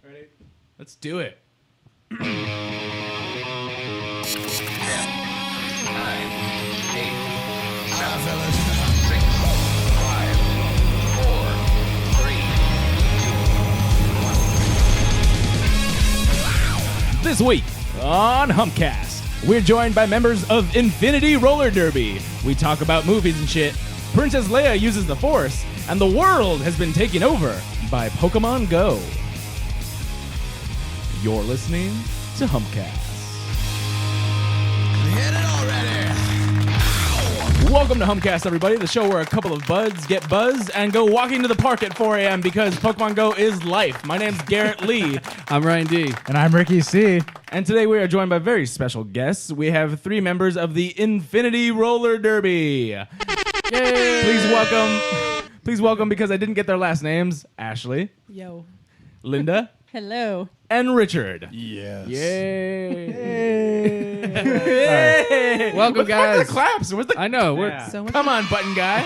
Ready? Let's do it. 10, 9, 8, 7, 6, 5, 4, 3, 2, 1. This week on Humpcast, we're joined by members of Infinity Roller Derby. We talk about movies and shit. Princess Leia uses the Force, and the world has been taken over by Pokemon Go. You're listening to Humpcast. Hit it already! Welcome to Humpcast, everybody, the show where a couple of buds get buzzed and go walking to the park at 4 a.m. because Pokemon Go is life. My name's Garrett Lee. I'm Ryan D. And I'm Ricky C. And today we are joined by very special guests. We have 3 members of the Infinity Roller Derby. Yay! Please welcome, because I didn't get their last names, Ashley, Yo. Linda, Hello. and Richard. Yes. Yay! Hey. Welcome, What's guys. the claps? Where's the... I know. We're Yeah. So much- Come on, button guy.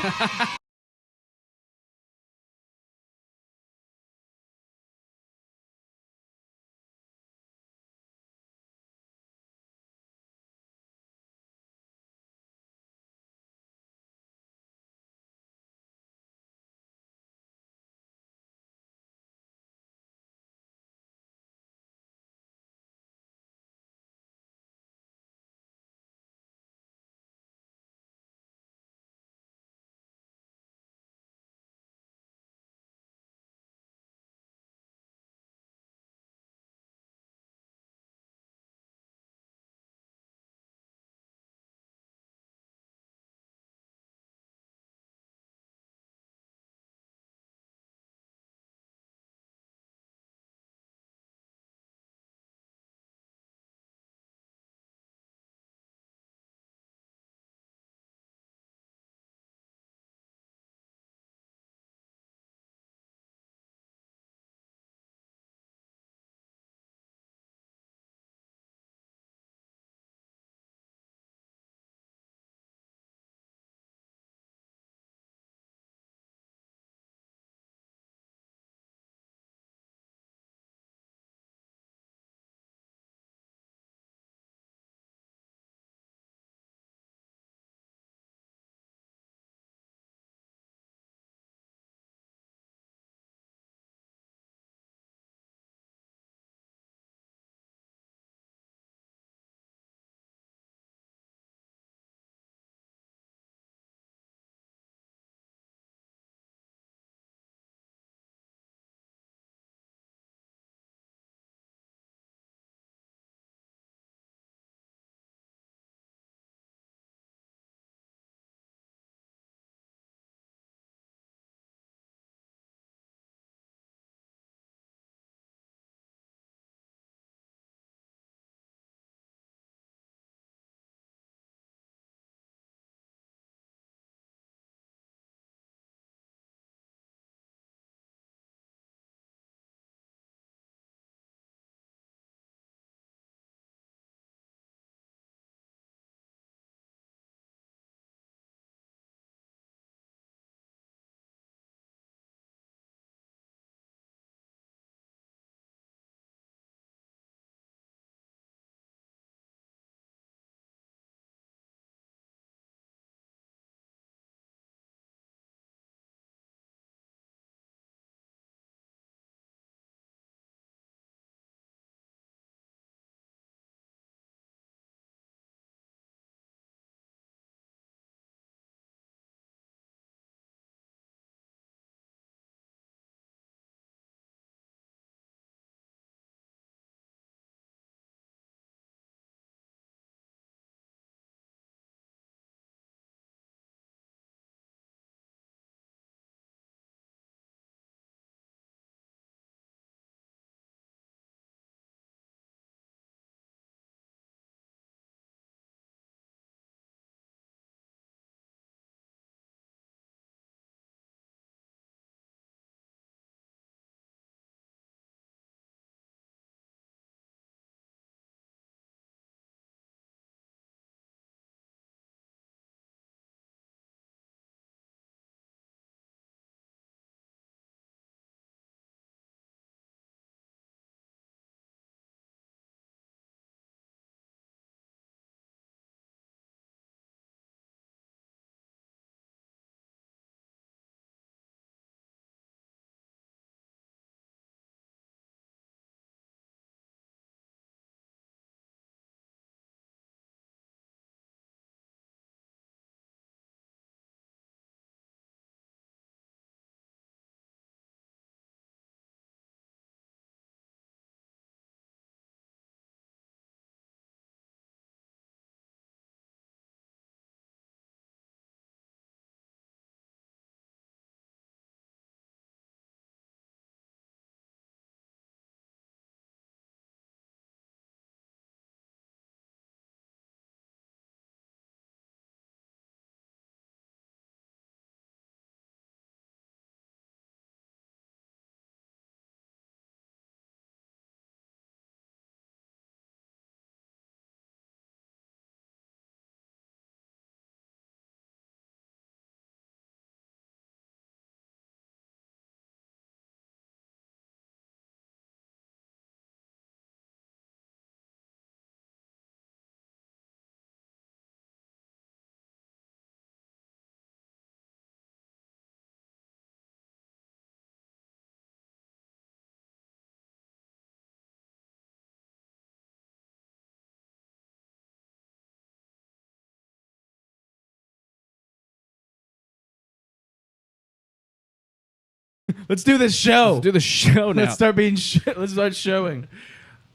Let's do this show. Let's do the show now. Let's start being. Let's start showing.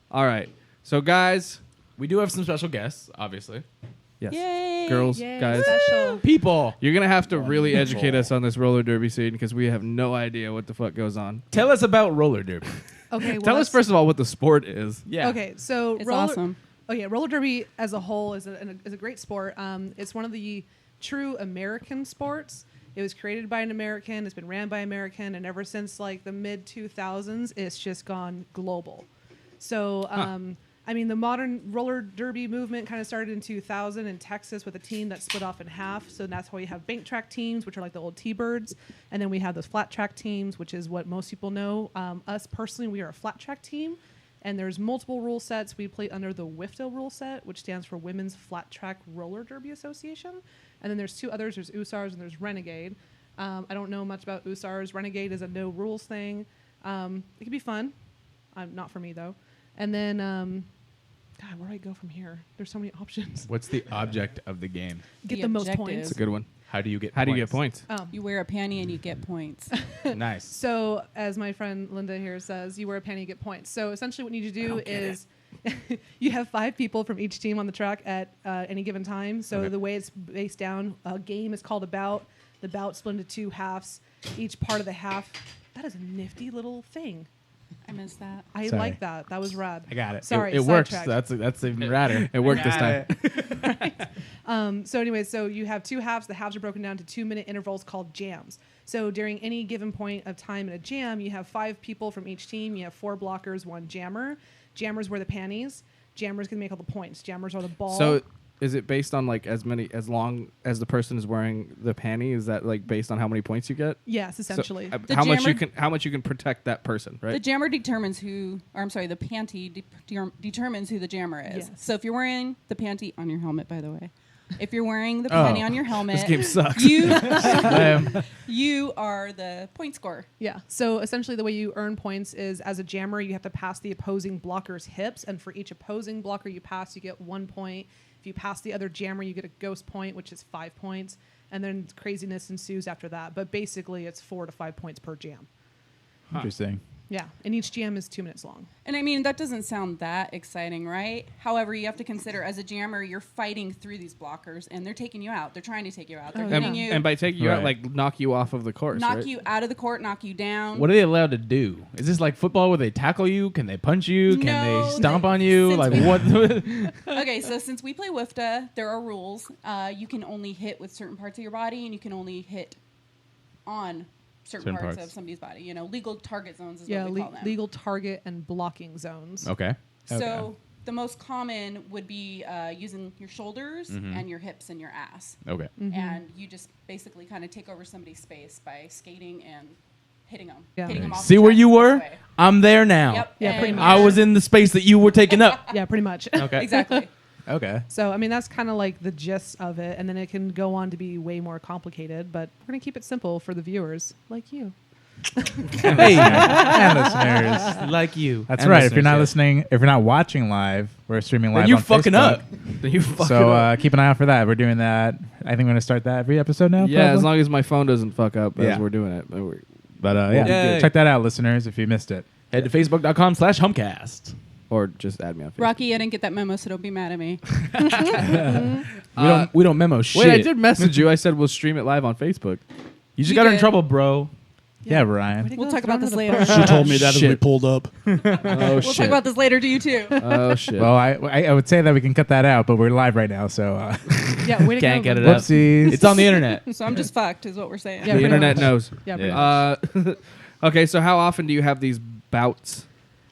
All right. So, guys. We do have some special guests, obviously. Yes. Yay. Girls, Yay. guys. Special. People, You're going to have to really educate us on this roller derby scene because we have no idea what the fuck goes on. tell us about roller derby. Okay. Well, Tell us, first of all, what the sport is. Yeah. Okay, so It's awesome. Roller derby as a whole is a great sport. It's one of the true American sports. It was created by an American. It's been ran by an American, and ever since like the mid 2000s, it's just gone global. So, I mean, the modern roller derby movement kind of started in 2000 in Texas with a team that split off in half. So that's why you have bank track teams, which are like the old T-Birds. And then we have those flat track teams, which is what most people know. Us personally, we are a flat track team. And there's multiple rule sets. We play under the WFDA rule set, which stands for Women's Flat Track Roller Derby Association. And then there's two others. There's USARS and there's Renegade. I don't know much about USARS. Renegade is a no rules thing. It could be fun. Not for me, though. And then, God, where do I go from here? There's so many options. What's the object of the game? Get The the most objective. points. It's a good one. How do you get? How do you get points? You wear a panty and you get points. Nice. So, as my friend Linda here says, you wear a panty, you get points. So, essentially, what you need to do is you have 5 people from each team on the track at any given time. So, Okay. the way it's based down, a game is called a bout. The bout split into 2 halves. Each part of the half, that is a nifty little thing. I missed that. I Sorry. like that. That was rad. I got it. Sorry, it works. sidetracked. That's even radder. It worked this time. So anyway, so you have 2 halves. The halves are broken down to 2-minute intervals called jams. So during any given point of time in a jam, you have 5 people from each team. You have 4 blockers, 1 jammer. Jammers wear the panties. Jammers can make all the points. Jammers are the ball. So, is it based on like as long as the person is wearing the panty? Is that like based on how many points you get? yes, So, essentially. The how jammer- much you can protect that person, right? The jammer determines the panty determines who the jammer is. Yes. So if you're wearing the panty on your helmet, by the way, if you're wearing the panty on your helmet, This game sucks. you are the point scorer. Yeah. So essentially, the way you earn points is as a jammer, you have to pass the opposing blocker's hips, and for each opposing blocker you pass, you get 1 point. If you pass the other jammer, you get a ghost point, which is 5 points, and then craziness ensues after that. But basically, it's 4 to 5 points per jam. Interesting. Yeah, and each jam is 2 minutes long. And I mean, that doesn't sound that exciting, right? However, you have to consider as a jammer, you're fighting through these blockers and they're taking you out. They're trying to take you out. They're Oh, hitting yeah. you, And by taking you out, Right. like knock you off of the course, knock right? you out of the court, knock you down. What are they allowed to do? Is this like football where they tackle you? Can they punch you? Can No, they stomp they- on you? since Like we- what? Okay, so since we play WFDA, there are rules. You can only hit with certain parts of your body, and you can only hit on certain parts of somebody's body. You know, legal target zones is Yeah, what we call them. legal target and blocking zones. Okay. So the most common would be using your shoulders and your hips and your ass. Okay. And you just basically kind of take over somebody's space by skating and hitting them. Yeah. Hitting them off See the where track you this were? way. I'm there now. Yep. Yeah, and pretty much. I was in the space that you were taking up. Yeah, pretty much. Okay. Exactly. Okay. So, I mean, that's kind of like the gist of it. And then it can go on to be way more complicated, but we're going to keep it simple for the viewers like you. Hey, And listeners. like you. That's And right. If you're not listeners, listening, if you're not watching live, we're streaming live then you on fucking Facebook. up. Then you fucking So up. keep an eye out for that. We're doing that. I think we're going to start that every episode now. Yeah, as probably. long as my phone doesn't fuck up as Yeah. we're doing it. But But yeah, Yay. check that out, listeners, if you missed it. Head to facebook.com/Humpcast. or just add me on Facebook. Rocky, I didn't get that memo, so don't be mad at me. We don't memo shit. Wait, I did message you. I said we'll stream it live on Facebook. You just You got her in did. trouble, bro. Yeah, Ryan. We'll talk about this later. She told me that as we Shit. pulled up. Oh We'll shit. talk about this later to you too. Oh shit. Well, I would say that we can cut that out, but we're live right now, so Yeah, way to Can't go. get it up. whoopsies. It's on the internet. So I'm just fucked, is what we're saying. Yeah, the pretty internet much. knows. Yeah, pretty Yeah. much. Okay, so how often do you have these bouts?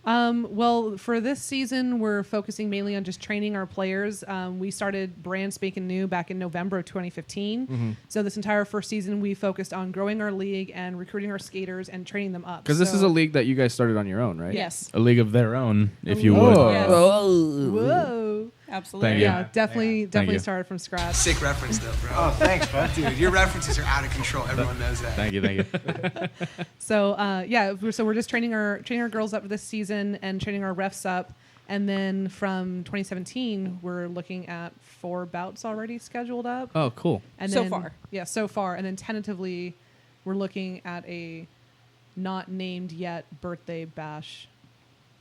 Well, for this season, we're focusing mainly on just training our players. We started brand spanking new back in November of 2015. So this entire first season, we focused on growing our league and recruiting our skaters and training them up. Because this So- is a league that you guys started on your own, right? Yes. A league of their own, if you Oh. would. Yes. Whoa. Absolutely. Thank you. Yeah, definitely you. started from scratch. Sick reference though, bro. Oh, thanks, bud. Dude, your references are out of control. Everyone knows that. Thank you. So we're just training our girls up this season and training our refs up, and then from 2017 we're looking at 4 bouts already scheduled up. Oh, cool. And So then, far. yeah, so far, and then tentatively we're looking at a not named yet birthday bash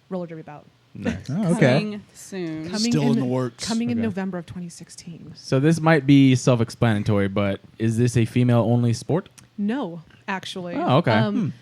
roller derby bout. Nice. Oh, okay. Coming soon. Still in the works. Coming in Okay. November of 2016. So this might be self-explanatory, but is this a female-only sport? No, actually. Oh, okay. Okay.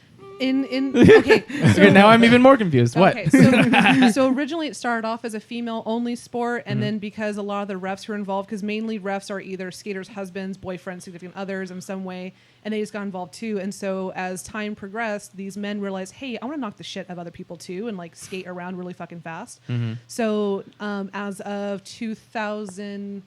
Okay, now I'm even more confused. What? Okay, so originally it started off as a female-only sport, and then because a lot of the refs were involved, because mainly refs are either skaters' husbands, boyfriends, significant others in some way, and they just got involved too. And so as time progressed, these men realized, hey, I want to knock the shit out of other people too, and like skate around really fucking fast. So as of 2000.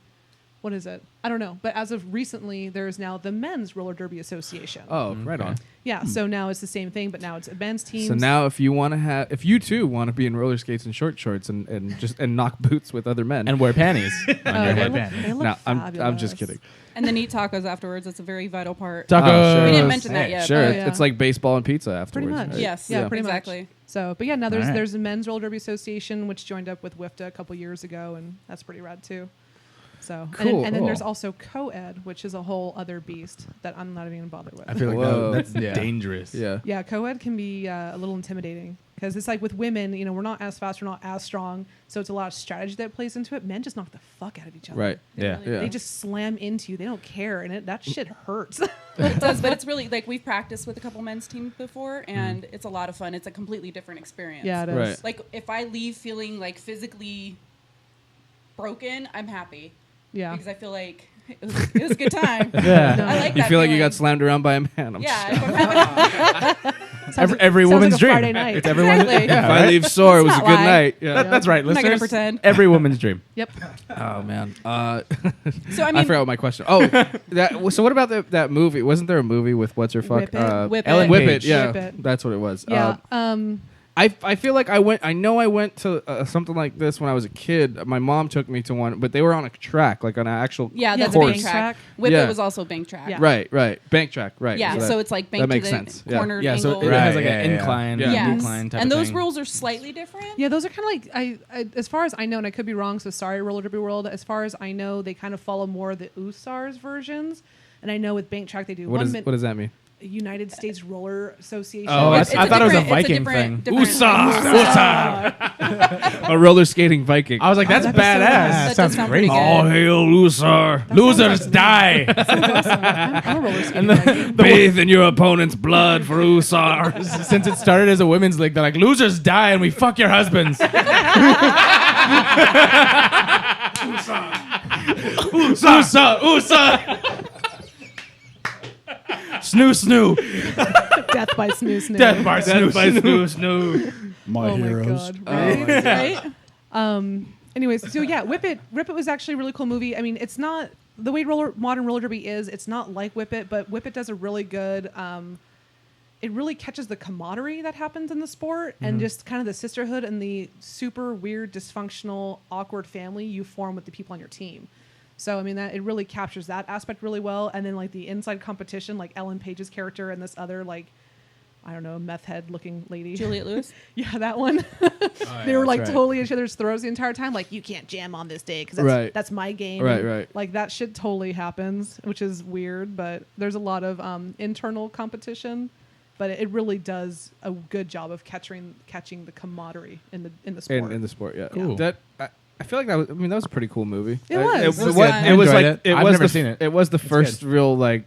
What is it? I don't know. But as of recently, there's now the Men's Roller Derby Association. Oh, right on. Yeah, so now it's the same thing, but now it's men's teams. So now, if you too want to be in roller skates and short shorts and knock boots with other men And wear panties. Oh, your they head look, band. they look No, I'm fabulous. just kidding. And then eat tacos afterwards. That's a very vital part. Tacos. Oh, sure. We didn't mention that yet. Sure, Oh, yeah. it's like baseball and pizza afterwards. Pretty much. right? Yes. Yeah, pretty exactly. much. So, but yeah, now there's All right. there's a Men's Roller Derby Association, which joined up with WIFTA a couple years ago, and that's pretty rad too. So, Cool. and then there's Cool. also co-ed, which is a whole other beast that I'm not even gonna bother with. I feel like Whoa. that's Yeah. dangerous. Yeah. Yeah, co-ed can be a little intimidating because it's like with women, we're not as fast, we're not as strong, so it's a lot of strategy that plays into it. Men just knock the fuck out of each other. Right. Yeah. Yeah. They just slam into you. They don't care, and that shit hurts. It does, but it's really like we've practiced with a couple men's teams before, and it's a lot of fun. It's a completely different experience. Yeah, it is. Right. Like if I leave feeling like physically broken, I'm happy. Yeah. Because I feel like it was a good time. Yeah. No. I like You that feel like you feeling. got slammed around by a man. Yeah, if I'm having, Every Sounds woman's like a dream. Friday night. It's everyone's. Exactly. Yeah, If I right? leave sore, it Let's was a not good lie. night. Yeah. That's right, I'm not listeners. gonna pretend. Every woman's dream. Yep. Oh man. So I I mean, forgot what my question. Oh, so what about that movie? Wasn't there a movie with what's her fuck? Whip It. Whip It. Ellen Whip Page. It. Yeah, Whip It. that's what it was. Yeah. I feel like I went to something like this when I was a kid. My mom took me to one, but they were on a track, like on an actual yeah, Yeah, that's the bank bank track. track. Whip Yeah. It was also bank track. Yeah. Right, bank track, right. Yeah, that- so it's like bank that to makes the sense. Yeah. corner Yeah, so angle. it Right, has like yeah, an yeah. incline, Yeah. Yes. decline type and of those thing. rules are slightly different. Yeah, those are kind of like I as far as I know, and I could be wrong. So sorry, Roller Derby World. As far as I know, they kind of follow more of the USAR's versions, and I know with bank track they do What 1 does minute. what does that mean? United States Roller Association. Oh, It's I thought it was a different- Viking different- thing. different rules. A roller skating Viking. I was like, that's that'd be so badass. That does sounds sound great. pretty good. All hail Lusar. Losers die. I'm a roller skating Viking. Bathe in your opponent's blood for Usar. Since it started as a women's league, they're like, losers die and we fuck your husbands. USA. Snoo. Death by snoo snoo. Death by snoo. My Oh my heroes. god. Right? Anyways, so yeah, Whip It was actually a really cool movie. I mean, it's not the way modern roller derby is. It's not like Whip It, but Whip It does a really good. It really catches the camaraderie that happens in the sport and just kind of the sisterhood and the super weird, dysfunctional, awkward family you form with the people on your team. So I mean that it really captures that aspect really well. And then like the inside competition, like Ellen Page's character and this other like, I don't know, meth head looking lady. Juliet Lewis. Yeah, that one. They were like totally at each other's throats the entire time. Like, you can't jam on this day because Right. that's my game. Right, And, right. Like that shit totally happens, which is weird. But there's a lot of internal competition. But it really does a good job of catching the camaraderie in the sport. In the sport, yeah. Cool. That I feel like that was. I mean, that was a pretty cool movie. It was. It It was was fun. it was Enjoyed like it. it I've was never the seen it. It was the first good. real like,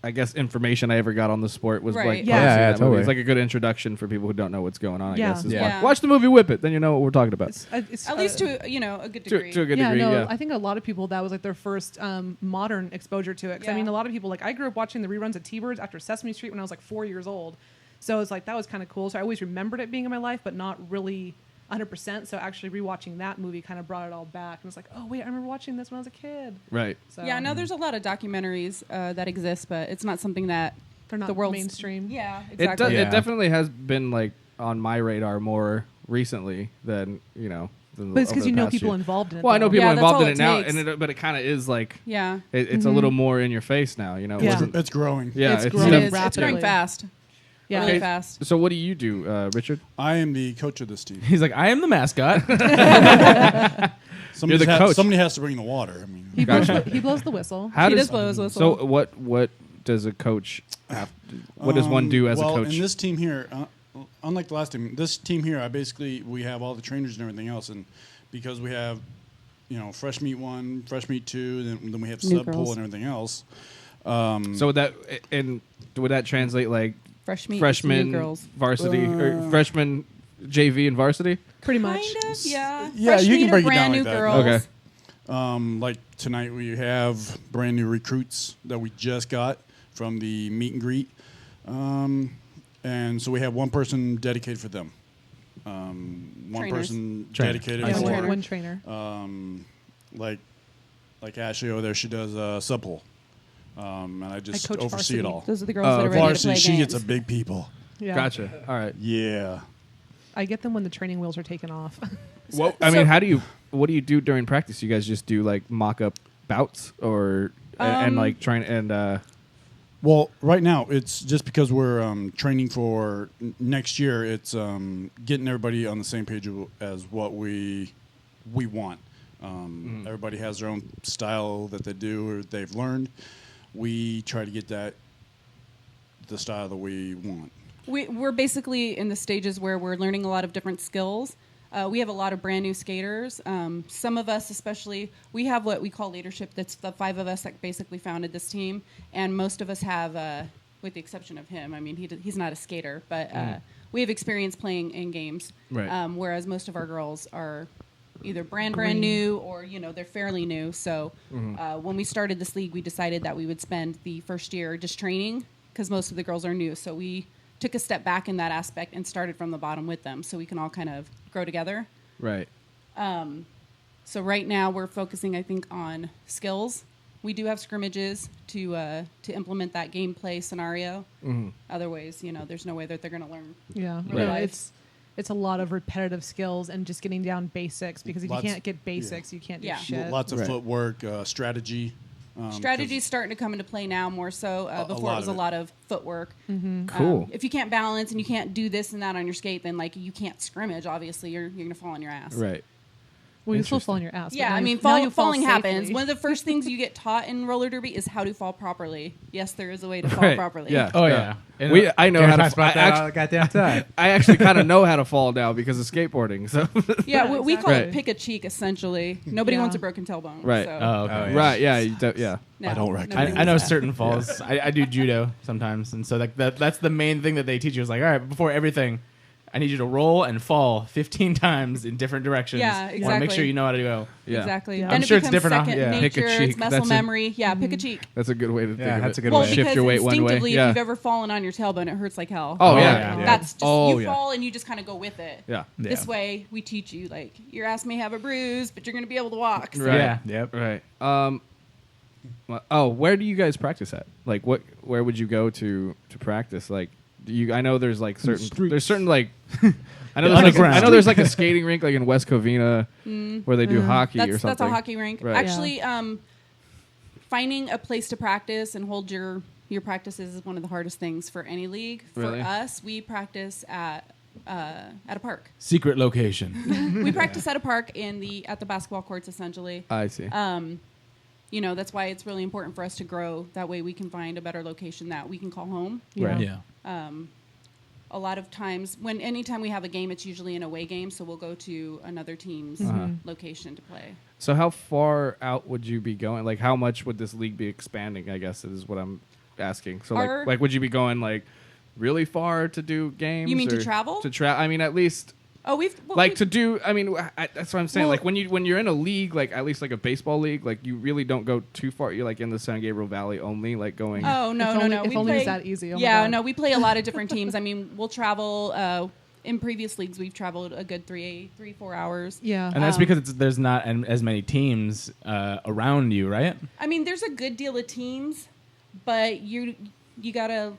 I guess information I ever got on the sport was Right. like Yeah. posting Yeah, that movie. totally. It's like a good introduction for people who don't know what's going on. I Yeah. guess is Yeah. watch the movie Whip It, then you know what we're talking about. It's, At least to a good degree. To a good yeah, degree, no, yeah. I think a lot of people that was like their first modern exposure to it. 'Cause I Yeah. mean, a lot of people like I grew up watching the reruns of T-Birds after Sesame Street when I was like 4 years old. So it's like that was kind of cool. So I always remembered it being in my life, but not really 100%. So actually rewatching that movie kind of brought it all back, and it's like, oh wait, I remember watching this when I was a kid. Right. So Yeah, no, there's a lot of documentaries that exist, but it's not something that they're not the world's mainstream. Yeah, It exactly. Yeah. it definitely has been like on my radar more recently than than But it's over because the you know past people year. involved in it. Well, I know though. people Yeah, that's involved all in it it now, takes. but it kind of is like Yeah. it's a little more in your face now. It Yeah. wasn't. It's growing. Yeah, It's It growing is. rapidly. It's growing fast. Yeah. Really Okay. fast. So what do you do, Richard? I am the coach of this team. He's like, I am the mascot. Somebody the coach. Somebody has to bring the water. I mean, He blows the whistle. How He does does blow his whistle. So what does a coach have? What does one do as a coach? In this team here, unlike the last team, this team here, we have all the trainers and everything else, and because we have, fresh meat 1, fresh meat 2, then we have New sub pool girls. and everything else. So would that translate like Fresh meat, freshman new girls. varsity or freshman JV and varsity? Pretty much. Kind of, yeah. Yeah, Fresh you meat can or break it brand down new like that. girls. Okay. Like tonight, we have brand new recruits that we just got from the meet and greet, and so we have one person dedicated for them. One Trainers. person Trainer. dedicated Yeah, for one trainer. like Ashley over there. She does sub pool, and I just coach oversee varsity. it all. Those are the girls that are ready to Varsity, play she games. gets a big people. Yeah. Gotcha. All right. Yeah. I get them when the training wheels are taken off. Well, I mean, what do you do during practice? You guys just do like mock up bouts or and like trying and Well, right now it's just because we're training for next year. It's getting everybody on the same page as what we want. Everybody has their own style that they do or they've learned. We try to get the style that we want. We're basically in the stages where we're learning a lot of different skills. We have a lot of brand new skaters. Some of us, especially, we have what we call leadership. That's the 5 of us that basically founded this team, and most of us have, with the exception of him. I mean, he's not a skater, but we have experience playing in games. Right. Whereas most of our girls are either brand new or they're fairly new. So when we started this league, we decided that we would spend the first year just training because most of the girls are new. So we took a step back in that aspect and started from the bottom with them so we can all kind of grow together. right. So right now we're focusing, I think, on skills. We do have scrimmages to implement that gameplay scenario. Other ways, there's no way that they're going to learn. Yeah. Real No, life. it's a lot of repetitive skills and just getting down basics because if Lots- you can't get basics, you can't do Yeah. shit. Lots of Right. footwork, strategy. Strategy's starting to come into play now more so. Before it lot was of a it. lot of footwork. Cool. If you can't balance and you can't do this and that on your skate, then you can't scrimmage. Obviously, you're going to fall on your ass. Right. Well, you still fall on your ass. Yeah, but I now mean, you- now you fall falling happens. safely. One of the first things you get taught in roller derby is how to fall properly. Yes, there is a way to fall Right. properly. Yeah. Oh yeah. And, I know Gary how to talks about I that actu- all the goddamn time. I actually kind of know how to fall now because of skateboarding. So Yeah, we call Right. it pick a cheek, essentially. Nobody Yeah. wants a broken tailbone. Right. So, Oh, okay. Oh, yeah. right. Yeah. Yeah. no, I don't nobody recommend I know wants that. certain falls. I do judo sometimes, and so that's the main thing that they teach you. Is like, all right, before everything, I need you to roll and fall 15 times in different directions. Yeah, Want to make exactly. sure you know how to go. Yeah. Exactly. Yeah. Then I'm it sure it's becomes different, second yeah. Pick a nature. cheek. It's muscle That's a- memory. Yeah, pick a cheek. That's a good way to think of that's it. a good Well, way. Shift because your weight one way. instinctively, Yeah. if you've ever fallen on your tailbone, it hurts like hell. Oh, Oh, yeah. yeah. That's just Oh, you yeah. fall and you just kind of go with it. Yeah. Yeah. This way, we teach you your ass may have a bruise, but you're going to be able to walk. So. Right. Yeah. Yep. Right. Where do you guys practice at? Like, where would you go to practice? Like, I know there's like certain like, I know there's like a skating rink like in West Covina where they do hockey or something. That's a hockey rink. Right. Actually, finding a place to practice and hold your practices is one of the hardest things for any league. Really? For us, we practice at a park. Secret location. We practice at a park at the basketball courts, essentially. I see. That's why it's really important for us to grow. That way we can find a better location that we can call home. Yeah. Yeah. A lot of times, anytime we have a game, it's usually an away game, so we'll go to another team's location to play. So how far out would you be going? Like, how much would this league be expanding? I guess is what I'm asking. So like would you be going like really far to do games? You mean to or travel? I mean, at least. Oh, To do, I mean, that's what I'm saying. Well- Like when you're in a league, like at least like a baseball league, like you really don't go too far. You're like in the San Gabriel Valley only, like going. Oh no, If no, only- no! if We only it was play- that easy. Oh my yeah, God. no, we play a lot of different teams. I mean, we'll travel. In previous leagues, we've traveled a good 3-4 hours. Yeah. And that's because there's not as many teams around you, right? I mean, there's a good deal of teams, but you gotta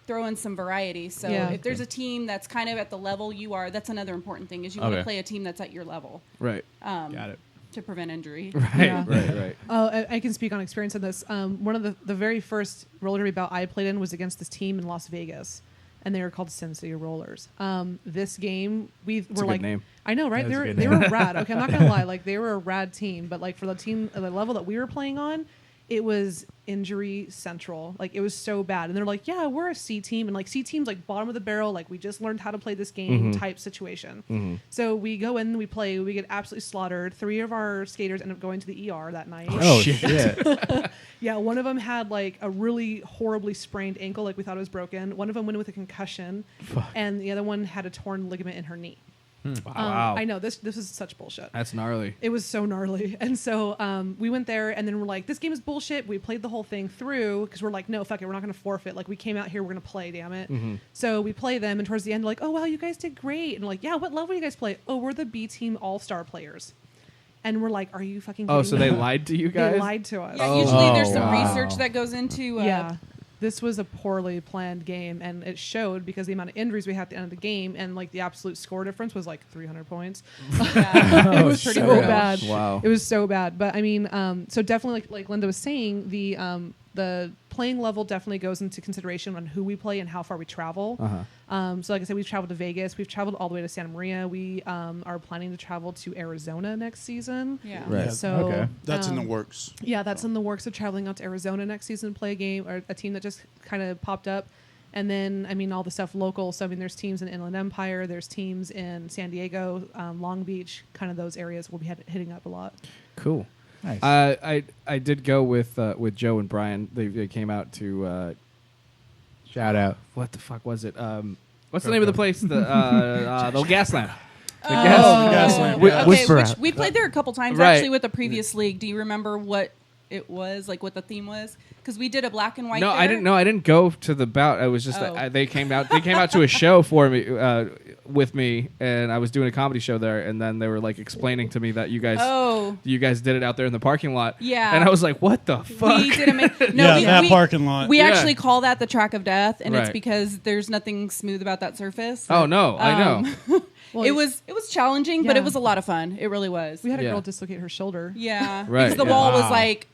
throw in some variety. So Yeah. if there's a team that's kind of at the level you are, that's another important thing is you want to Okay. play a team that's at your level Right. Got it. to prevent injury. Right. Yeah. Right. Oh, I can speak on experience on this. One of the very first roller derby bout I played in was against this team in Las Vegas, and they were called Sin City Rollers. This game, we a were good like, name. I know, right? That is a good They name. were rad. Okay, I'm not gonna lie. Like they were a rad team, but like for the level that we were playing on, it was injury central. Like, it was so bad. And they're like, yeah, we're a C team. And like, C team's like bottom of the barrel. Like, we just learned how to play this game type situation. So we go in, we play, we get absolutely slaughtered. 3 of our skaters end up going to the ER that night. Oh, shit. Yeah, one of them had like a really horribly sprained ankle, like we thought it was broken. One of them went in with a concussion. And the other one had a torn ligament in her knee. Wow. I know, this is such bullshit. That's gnarly. It was so gnarly. And so we went there, and then we're like, this game is bullshit. We played the whole thing through because we're like, no, fuck it. We're not going to forfeit. Like, we came out here. We're going to play, damn it. So we play them, and towards the end, like, oh, wow, you guys did great. And like, yeah, what level do you guys play? Oh, we're the B team all-star players. And we're like, are you fucking kidding Oh, so me? they lied to you guys? They lied to us. Yeah, usually there's some wow. research that goes into. Yeah. This was a poorly planned game, and it showed because the amount of injuries we had at the end of the game, and like the absolute score difference was like 300 points. It was pretty bad. Wow. It was so bad. But I mean, so definitely, like Linda was saying, the playing level definitely goes into consideration on who we play and how far we travel. So like I said, we've traveled to Vegas. We've traveled all the way to Santa Maria. We are planning to travel to Arizona next season. Yeah. Right. So Okay. That's in the works. yeah, that's in the works of traveling out to Arizona next season to play a game, or a team that just kind of popped up. And then, I mean, all the stuff local. So, I mean, there's teams in Inland Empire. There's teams in San Diego, Long Beach, kind of those areas we'll be hitting up a lot. Cool. Nice. I did go with Joe and Brian. They came out to Shout out. what the fuck was it? What's the name of the place? The Gaslamp. Gaslamp, Wi- yeah. Whisper which Out. we played there a couple times Right. actually with the previous league. Do you remember what it was, like what the theme was? Because we did a black and white. No, there. I didn't know. I didn't go to the bout. I was just Oh. they came out. They came out to a show for me with me, and I was doing a comedy show there. And then they were like explaining to me that you guys did it out there in the parking lot. Yeah. And I was like, what the fuck? We didn't make. That parking lot. We Yeah. actually call that the track of death, and it's Right. because there's nothing smooth about that surface. Oh no, I know. Well, It was challenging, but Yeah. it was a lot of fun. It really was. We had a Yeah. girl dislocate her shoulder. Yeah, Right, because the yeah. wall was Wow. like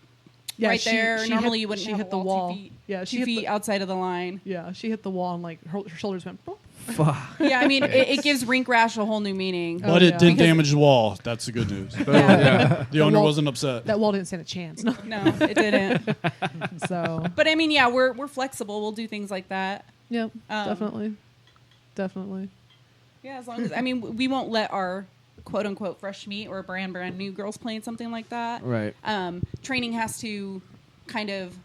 Yeah, right she- there. she Normally hit- you wouldn't she have hit a the wall. 2 feet. Yeah, she 2 hit feet the- outside of the line. Yeah, she hit the wall and like her shoulders went. Boop. Fuck. Yeah, I mean it gives rink rash a whole new meaning. But Oh, it yeah. didn't damage the wall. That's the good news. Yeah. The owner wall- wasn't upset. That wall didn't stand a chance. No. No, it didn't. So But I mean, yeah, we're flexible. We'll do things like that. yeah, definitely. Yeah, as long as I mean, we won't let our quote unquote fresh meat or brand new girls playing something like that. Right. Training has to kind of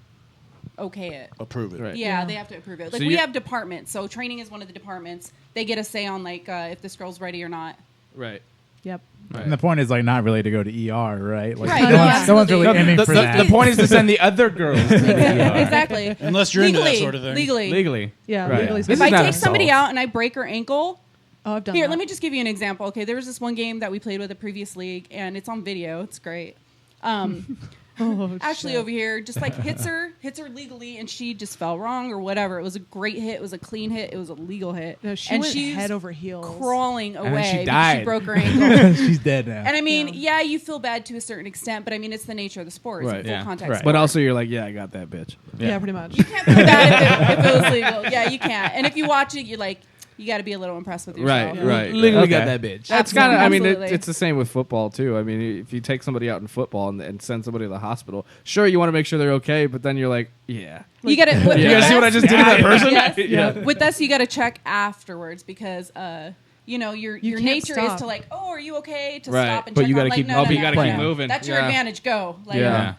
okay it. Approve it. Right. Yeah, Yeah. they have to approve it. So Like we you- have departments, so training is one of the departments. They get a say on like if this girl's ready or not. Right. Yep. And the point is like not really to go to ER, right? Like, Right, no, no, one's, no one's really absolutely. aiming the, for the- that. the point is to send the other girls to the ER. Exactly. Unless you're into that Legally, sort of thing. Legally. Legally. Yeah. Right. Legally This If is I not take somebody assault. out and I break her ankle, Oh, I've done here, that. let me just give you an example. Okay, there was this one game that we played with a previous league, and it's on video. It's great. Oh, Ashley shit. over here just like hits her legally, and she just fell wrong or whatever. It was a great hit. It was a clean hit. It was a legal hit. No, she and went she's head over heels. crawling then away she because she died. broke her ankle. She's dead now. And I mean, yeah, you feel bad to a certain extent, but I mean, it's the nature of the sport. It's Right. a full Yeah. contact Right. sport. But also, you're like, yeah, I got that bitch. Yeah, pretty much. you can't feel bad if it was legal. Yeah, you can't. And if you watch it, you're like, you got to be a little impressed with yourself. Right. Right. Legally got Okay. that bitch. That's kind of. I mean, Absolutely. it's the same with football too. I mean, if you take somebody out in football and send somebody to the hospital, sure, you want to make sure they're okay, but then you're like, yeah. You got to. You guys see what I just did to that person? Yes. Yeah. With us, you got to check afterwards because, you know, your can't nature is stop. to like, oh, are you okay? To Right. stop and But check you gotta on, like, keep- no, oh, no, but you no, gotta no, keep no. moving. That's your Yeah. advantage. Go. Like, Yeah.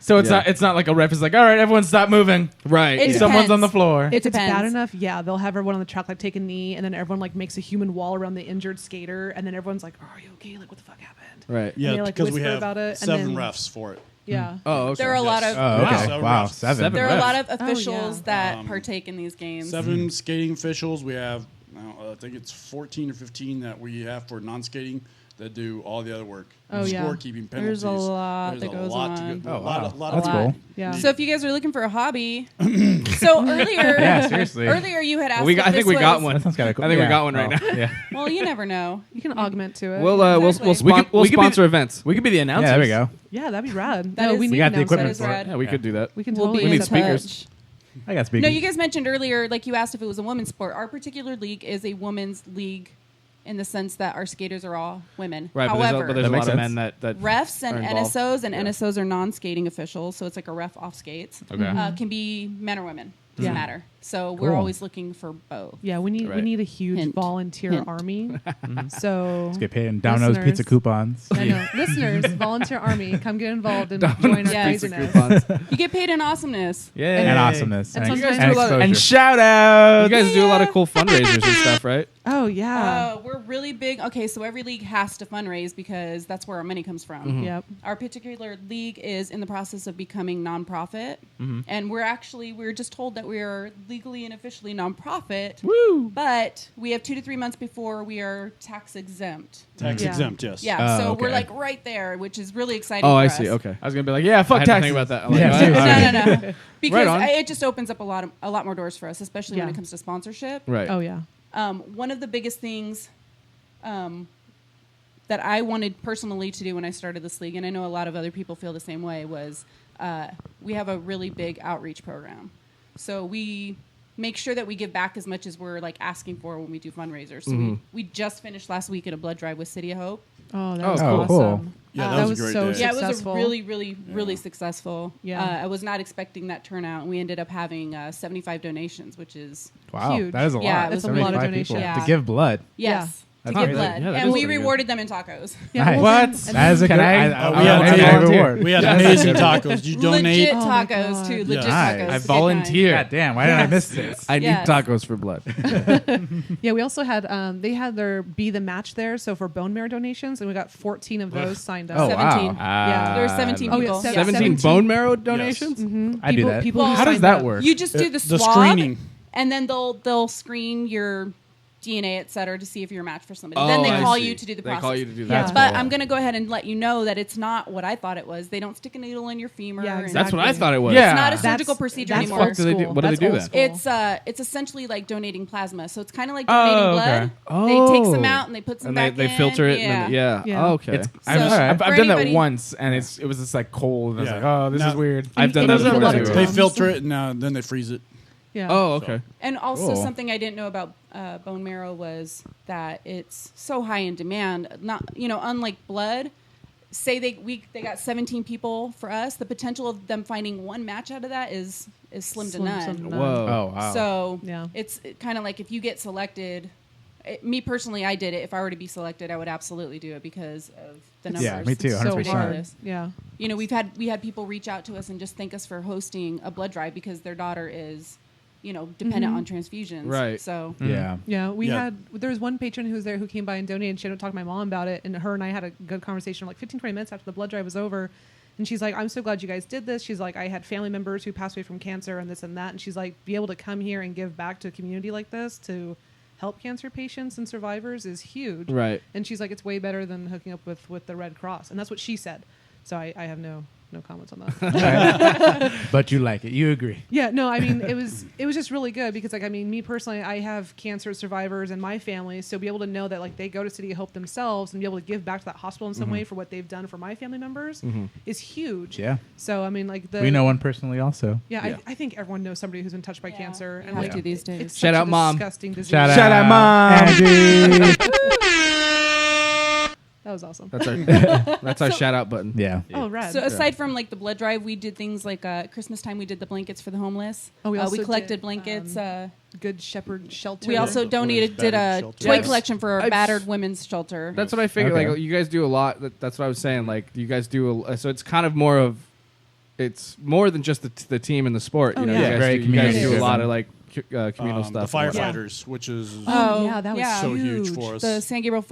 So it's Yeah. not like a ref is like, all right, everyone stop moving. Right. It Someone's depends. on the floor. It If it's bad depends. enough, yeah, they'll have everyone on the track like take a knee, and then everyone like makes a human wall around the injured skater, and then everyone's like, "Are you okay? Like, what the fuck happened?" Right. And Yeah, they, like, because we whisper have about it, and 7 then- refs for it. Yeah. Oh, okay. There are a lot Yes. of Oh, okay. Wow. Wow. Seven. Seven. there are a refs. lot of Oh, officials yeah. that partake in these games. 7 skating officials. We have, I think it's 14 or 15 that we have for non-skating that do all the other work. Oh, yeah. Scorekeeping, penalties. There's a lot There's that a goes lot to on. go- Oh, a lot, wow. a lot That's of cool. Yeah. So if you guys are looking for a hobby, so earlier, Yeah, seriously. earlier you had asked. We got, if I think this we got was- one. That sounds kind of cool. I think we Yeah. got one right Oh, now. Yeah. Well, you never know. You can augment to it. We'll Exactly. we'll We could be sponsor events. We could be the announcers. Yeah, there we go. Yeah, that'd be rad. That no, is- we We need got the announcers. equipment That is for it. rad. Yeah, we could do that. We can We'll totally be We in need speakers. touch. I got speakers. No, you guys mentioned earlier, like you asked if it was a women's sport. Our particular league is a women's league in the sense that our skaters are all women. Right, However, but there's a That lot of makes men sense. that refs and are involved. NSOs, and Yeah. NSOs are non-skating officials, so it's like a ref off skates. Okay. Can be men or women, doesn't Yeah. matter. So we're Cool. always looking for both. Yeah, we Right. need a huge Hint. volunteer Hint. army. So Let's get paid in Domino's Listeners. pizza coupons. I know. Listeners, volunteer army, come get involved and Domino's join our Yes. craziness. You get paid in awesomeness. Yeah. And awesomeness. And And, sometimes- and do a lot of- exposure. And shout out. You guys do a lot of cool fundraisers and stuff, right? Oh yeah. We're really big. Okay, so every league has to fundraise because that's where our money comes from. Yep. Our particular league is in the process of becoming nonprofit, and we're just told that we are legally and officially nonprofit. Woo! But we have 2 to 3 months before we are tax exempt. Tax Yeah. exempt, yes. Yeah, so okay. we're like right there, which is really exciting. Oh, for I us. see. Okay. I was gonna be like, yeah, I fuck had to taxes. think about that. I'm like, Yeah, all seriously. right. No. Because on. it just opens up a lot more doors for us, especially when Yeah. it comes to sponsorship. Right. Oh yeah. One of the biggest things that I wanted personally to do when I started this league, and I know a lot of other people feel the same way, was we have a really big outreach program. So we make sure that we give back as much as we're like asking for when we do fundraisers. So we just finished last week in a blood drive with City of Hope. Oh, that Oh, was cool. awesome. Cool. Yeah, That that was was a great so day. Yeah, it was a Successful. really successful. Yeah. I was not expecting that turnout, and we ended up having 75 donations, which is Wow, Huge. that is a lot. Yeah, it was a lot of 75 donation. people Yeah. to give blood. yes. That's To give amazing. blood, Yeah, that and is we pretty good. rewarded them in tacos. Yeah, Nice. What? and That is a Can good. I- we had that's a amazing- good reward. We had amazing tacos. You donate. Legit Oh my tacos God. too. Yeah. Legit Nice. tacos. I Good volunteer. God damn! Why didn't I Yes. miss this? I need Yes. tacos for blood. Yeah, we also had they had their Be the Match there, so for bone marrow donations, and we got 14 of those signed up. Oh, wow. 17. Yeah. There were 17 Oh, yeah, people. 17 bone marrow donations? I do that. People Well, who How does signed that up. work? You just do the The swab, screening. and then they'll screen your DNA, et cetera, to see if you're a match for somebody. Oh, then they I call see. you to do the They process. call you to do Yeah. that. But cool. I'm going to go ahead and let you know that it's not what I thought it was. They don't stick a needle in your femur. Yeah, and- exactly. That's what I thought it was. Yeah. It's not a That's- surgical procedure that's anymore. old do they do- school. what do they That's do old then? school. It's essentially like donating plasma. So it's kind of like Oh, donating okay. blood. They take some Oh. out and they put some And back they in. filter it. Yeah. And then, yeah. Yeah. Oh, okay. It's, So- I've, Alright. I've For done that anybody- once, and it was just like cold. And I was Yeah. like, oh, this Now- is weird. I've done And that there's a before lot too. of They times. filter it and then they freeze it. Yeah. Oh, okay. And also Cool. something I didn't know about bone marrow was that it's so high in demand. Not unlike blood. Say they got 17 people for us. The potential of them finding one match out of that is slim to none. Whoa. Oh wow. So Yeah. it's kind of like if you get selected. Me personally, I did it. If I were to be selected, I would absolutely do it because of the numbers. Yeah, me too, It's 100%. so hard. Yeah. We had people reach out to us and just thank us for hosting a blood drive because their daughter is, dependent on transfusions. Right. So Yeah. Yeah, Yeah. there was one patron who was there who came by and donated, and she had to talk to my mom about it, and her and I had a good conversation for like 15, 20 minutes after the blood drive was over. And she's like, I'm so glad you guys did this. She's like, I had family members who passed away from cancer and this and that. And she's like, be able to come here and give back to a community like this to help cancer patients and survivors is huge. Right. And she's like, it's way better than hooking up with the Red Cross. And that's what she said. So I have no comments on that. But you like it. You agree. Yeah, no, I mean it was just really good because me personally, I have cancer survivors in my family, so be able to know that like they go to City of Hope themselves and be able to give back to that hospital in some way for what they've done for my family members is huge. Yeah. So We know one personally also. Yeah, I think everyone knows somebody who's been touched by cancer, and have like to these days. it's Shout such out, a Mom. disgusting disease. Shout Shout out, Mom. Andy. That was awesome. That's our shout out button. Yeah. Oh, rad. So aside from like the blood drive, we did things like Christmas time. We did the blankets for the homeless. Oh, we also collected did, blankets. Good Shepherd Shelter. We also did a battered shelter. toy Yes. collection for our I've- battered women's shelter. That's what I figured. Okay. Like you guys do a lot. That's what I was saying. Like you guys do. So it's kind of more of. It's more than just the team and the sport. Oh, You know, yeah. you Yeah, guys very do, you guys do a community-driven. lot of like communal stuff. The firefighters, which is Oh, yeah, that was so huge huge. for us. The San Gabriel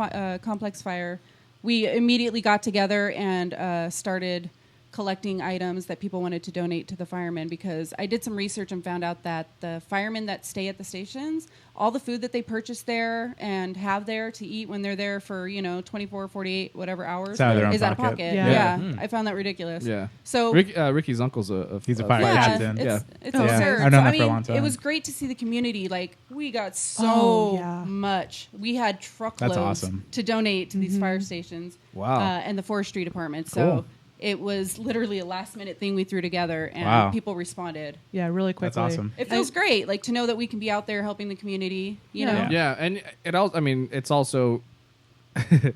complex fire. We immediately got together and started collecting items that people wanted to donate to the firemen because I did some research and found out that the firemen that stay at the stations, all the food that they purchase there and have there to eat when they're there for 24, 48, whatever hours It's out of their own is out of pocket. pocket. Yeah. I found that ridiculous. Yeah. So Ricky's uncle's He's a fire yeah, captain. it's Oh, absurd. I've known So, that for a long time. It was great to see the community. Like we got so Oh, yeah. much. We had truckloads That's awesome. to donate to these fire stations. Wow. And the forestry department. Cool. So it was literally a last minute thing we threw together, and Wow. people responded. Yeah, really quickly. That's awesome. It feels great, like to know that we can be out there helping the community. You know, Yeah, and it also. I mean, it's also.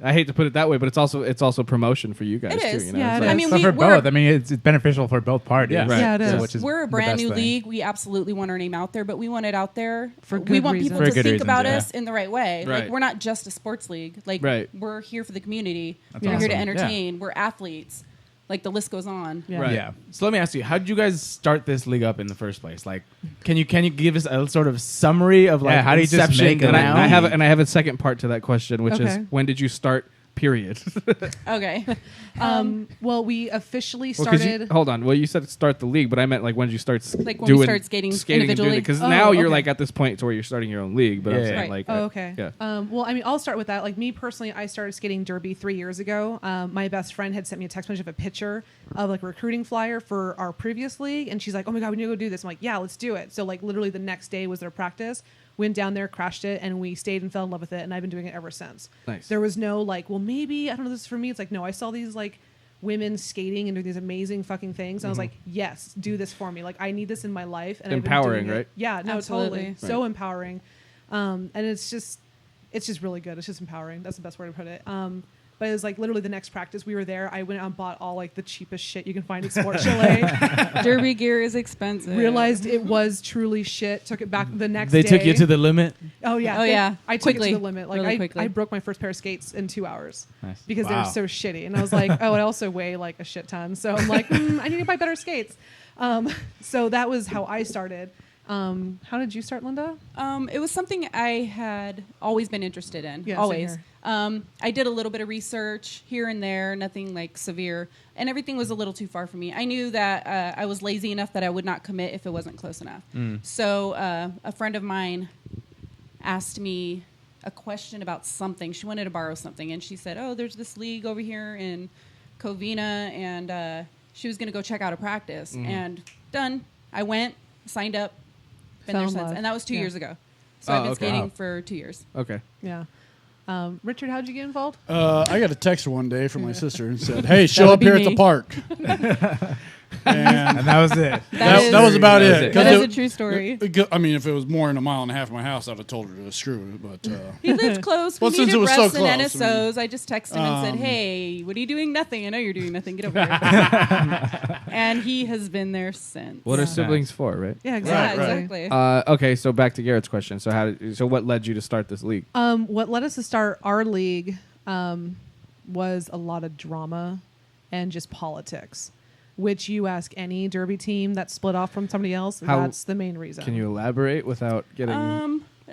I hate to put it that way, but it's also promotion for you guys It too. is. You know? Yeah, It's it like- is. I mean, So for we're- both, I mean, it's beneficial for both parties. Yeah. Right. Yeah, it is. Which is we're a the brand best new thing. league. We absolutely want our name out there, but we want it out there For we good want reasons. people For to good think reasons, about yeah. us in the right way. Right. Like we're not just a sports league. Like Right. we're here for the community. That's We're here to awesome. entertain. We're athletes. Like the list goes on. Yeah. Right. Yeah. So let me ask you, how did you guys start this league up in the first place? Like, can you give us a sort of summary of like how do you just inception make to it? now? I have a second part to that question, which is Okay. when did you start? Period. Okay. Well, we officially Well, 'cause started. hold on. Well, you said start the league, but I meant like when did you start Like when we doing started skating individually? Because Oh, now you're okay. like at this point to where you're starting your own league. But I'm Yeah, saying yeah. like, Oh, okay. yeah. Well, I mean, I'll start with that. Like me personally, I started skating derby 3 years ago. My best friend had sent me a text message of a picture of like a recruiting flyer for our previous league, and she's like, "Oh my god, we need to go do this." I'm like, "Yeah, let's do it." So like literally the next day was their practice. Went down there, crashed it, and we stayed and fell in love with it. And I've been doing it ever since. Nice. There was no like, well, maybe I don't know. This is for me. It's like no, I saw these like women skating and doing these amazing fucking things. And I was like, yes, do this for me. Like I need this in my life. And I've been Empowering, doing it. right? Yeah, no, Absolutely. totally. So empowering. And it's just really good. It's just empowering. That's the best way to put it. But it was like literally the next practice we were there. I went out and bought all like the cheapest shit you can find at Sport Chalet. Derby gear is expensive. Realized it was truly shit. Took it back the next They day. took you to the limit. Oh yeah. Oh, yeah. I took Quickly. it to the limit. Like Really I quickly. broke my first pair of skates in 2 hours. Nice. Because they Wow. were so shitty. And I was like, oh, I also weigh like a shit ton. So I'm like, I need to buy better skates. So that was how I started. How did you start, Linda? It was something I had always been interested in. Yeah, same always. here. I did a little bit of research here and there, nothing like severe, and everything was a little too far for me. I knew that I was lazy enough that I would not commit if it wasn't close enough. So a friend of mine asked me a question about something. She wanted to borrow something, and she said, "Oh, there's this league over here in Covina," and she was going to go check out a practice. And done. I went, signed up, been Fell there in since, love. and that was 2 Yeah. years ago. So Oh, I've been okay. skating Wow. for 2 years. Okay. Yeah. Richard, how'd you get involved? I got a text one day from my sister and said, "Hey, show would up be here at me. the park." And And that was it. that was about That was it. it. 'Cause That is it- a true story. I mean, if it was more than a mile and a half from my house, I'd have told her to screw it. But He lived close. Well, We since needed it was so refs and close, NSOs. I just texted him and said, "Hey, what are you doing? Nothing. I know you're doing nothing. Get over here." And he has been there since. What are Yeah. siblings for, right? Yeah, Yeah, exactly. exactly. Okay, so back to Garrett's question. So what led you to start this league? What led us to start our league was a lot of drama and just politics, which you ask any derby team that's split off from somebody else. How- That's the main reason. Can you elaborate without getting?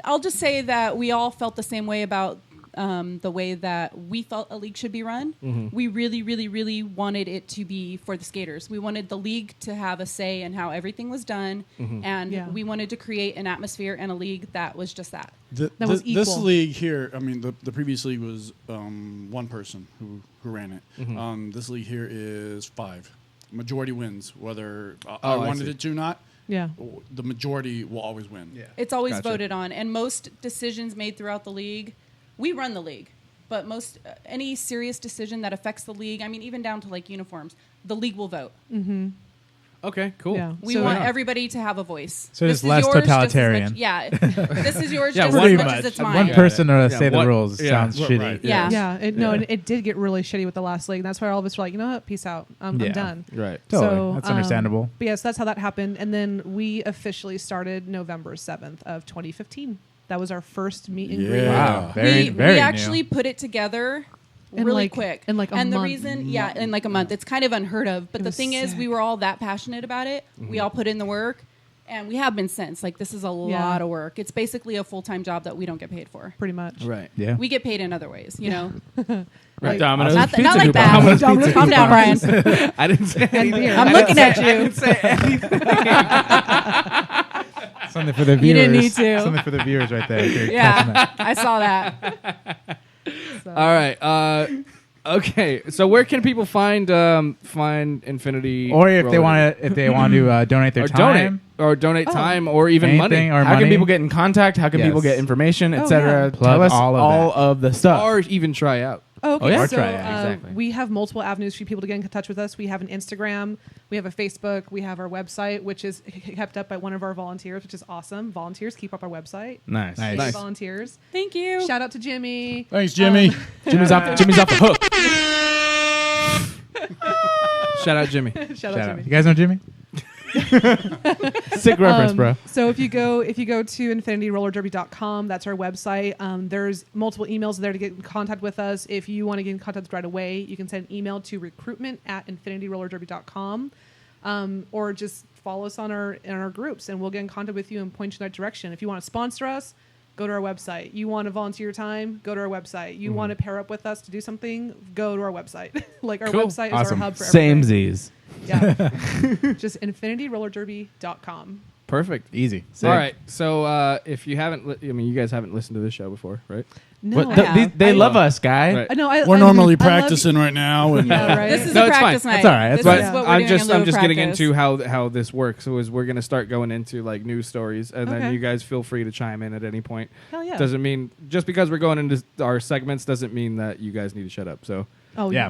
I'll just say that we all felt the same way about the way that we felt a league should be run. We really, really, really wanted it to be for the skaters. We wanted the league to have a say in how everything was done, and Yeah. we wanted to create an atmosphere and a league that was just that. That was this equal. league here, I mean, the previous league was one person who ran it. This league here is 5. Majority wins, whether I I wanted see. it to or not. Yeah. The majority will always win. Yeah. It's always Gotcha. voted on, and most decisions made throughout the league, we run the league. But most any serious decision that affects the league, I mean, even down to like uniforms, the league will vote. Okay, cool. Yeah. We So- want everybody to have a voice. So This it's is less yours just as much- totalitarian. Yeah, this is yours Yeah, just pretty as much much. as it's And mine. One person to Yeah, say the what- rules yeah, sounds right, shitty. right. Yeah. Yeah. And it did get really shitty with the last league. That's why all of us were like, you know what? Peace out. I'm Yeah. done. Right. Totally. So, That's understandable. But yes, that's how that happened. And then we officially started November 7th of 2015. That was our first meet and greet. Yeah. Wow. Very, we very new. actually put it together In really like- quick. in like a and the month. reason, in like a month. It's kind of unheard of. But It the was thing is, sick. we were all that passionate about it. We all put in the work. And we have been since. Like, this is a lot of work. It's basically a full-time job that we don't get paid for. Pretty much. Right. Yeah. We get paid in other ways, you know? Right. Domino's. Not Pizza like coupon. that. Domino's Calm pizza down, coupon. Brian. I didn't say anything. I'm looking at you. Something for the viewers. You didn't need to. Something for the viewers right there. if you're catching Yeah, that. I saw that. So. All right. Okay. So where can people find Infinity? Or if they Roller? want to, donate their or time. donate time or even money, Anything or How money. can people get in contact? How can Yes. people get information, etc.? yeah. Tell Plug us all of all of the stuff. or even try out. Oh, okay. Oh, yeah? Or So try it, exactly. we have multiple avenues for people to get in touch with us. We have an Instagram, we have a Facebook, we have our website, which is kept up by one of our volunteers, which is awesome. Volunteers, keep up our website. Nice. Nice. Thank you, volunteers. Thank you. Shout out to Jimmy. Thanks, Jimmy. Jimmy's off the hook. Shout out Jimmy. Shout out Shout out. Jimmy. You guys know Jimmy? Sick reference, bro. So if you go to infinityrollerderby.com, that's our website. There's multiple emails there to get in contact with us. If you want to get in contact right away, you can send an email to recruitment@infinityrollerderby.com, or just follow us on our groups, and we'll get in contact with you and point you in that direction. If you want to sponsor us, go to our website. You want to volunteer your time, go to our website. You want to pair up with us to do something, go to our website. Like our Cool. website is Awesome. our hub for everything. Samesies. Yeah. Just infinityrollerderby.com. Perfect. Easy. All right. So if you haven't, you guys haven't listened to this show before, right? No, What, they love us, guy. Right. No, We're normally I love- practicing right now, and Yeah, right. This is No, a it's fine. practice night. That's all right. That's This fine. is what we're I'm doing just in lieu I'm of just getting practice. into how this works. So we're gonna start going into like news stories, and then Okay. you guys feel free to chime in at any point. Hell yeah. Doesn't mean just because we're going into our segments doesn't mean that you guys need to shut up. So Oh, Yeah.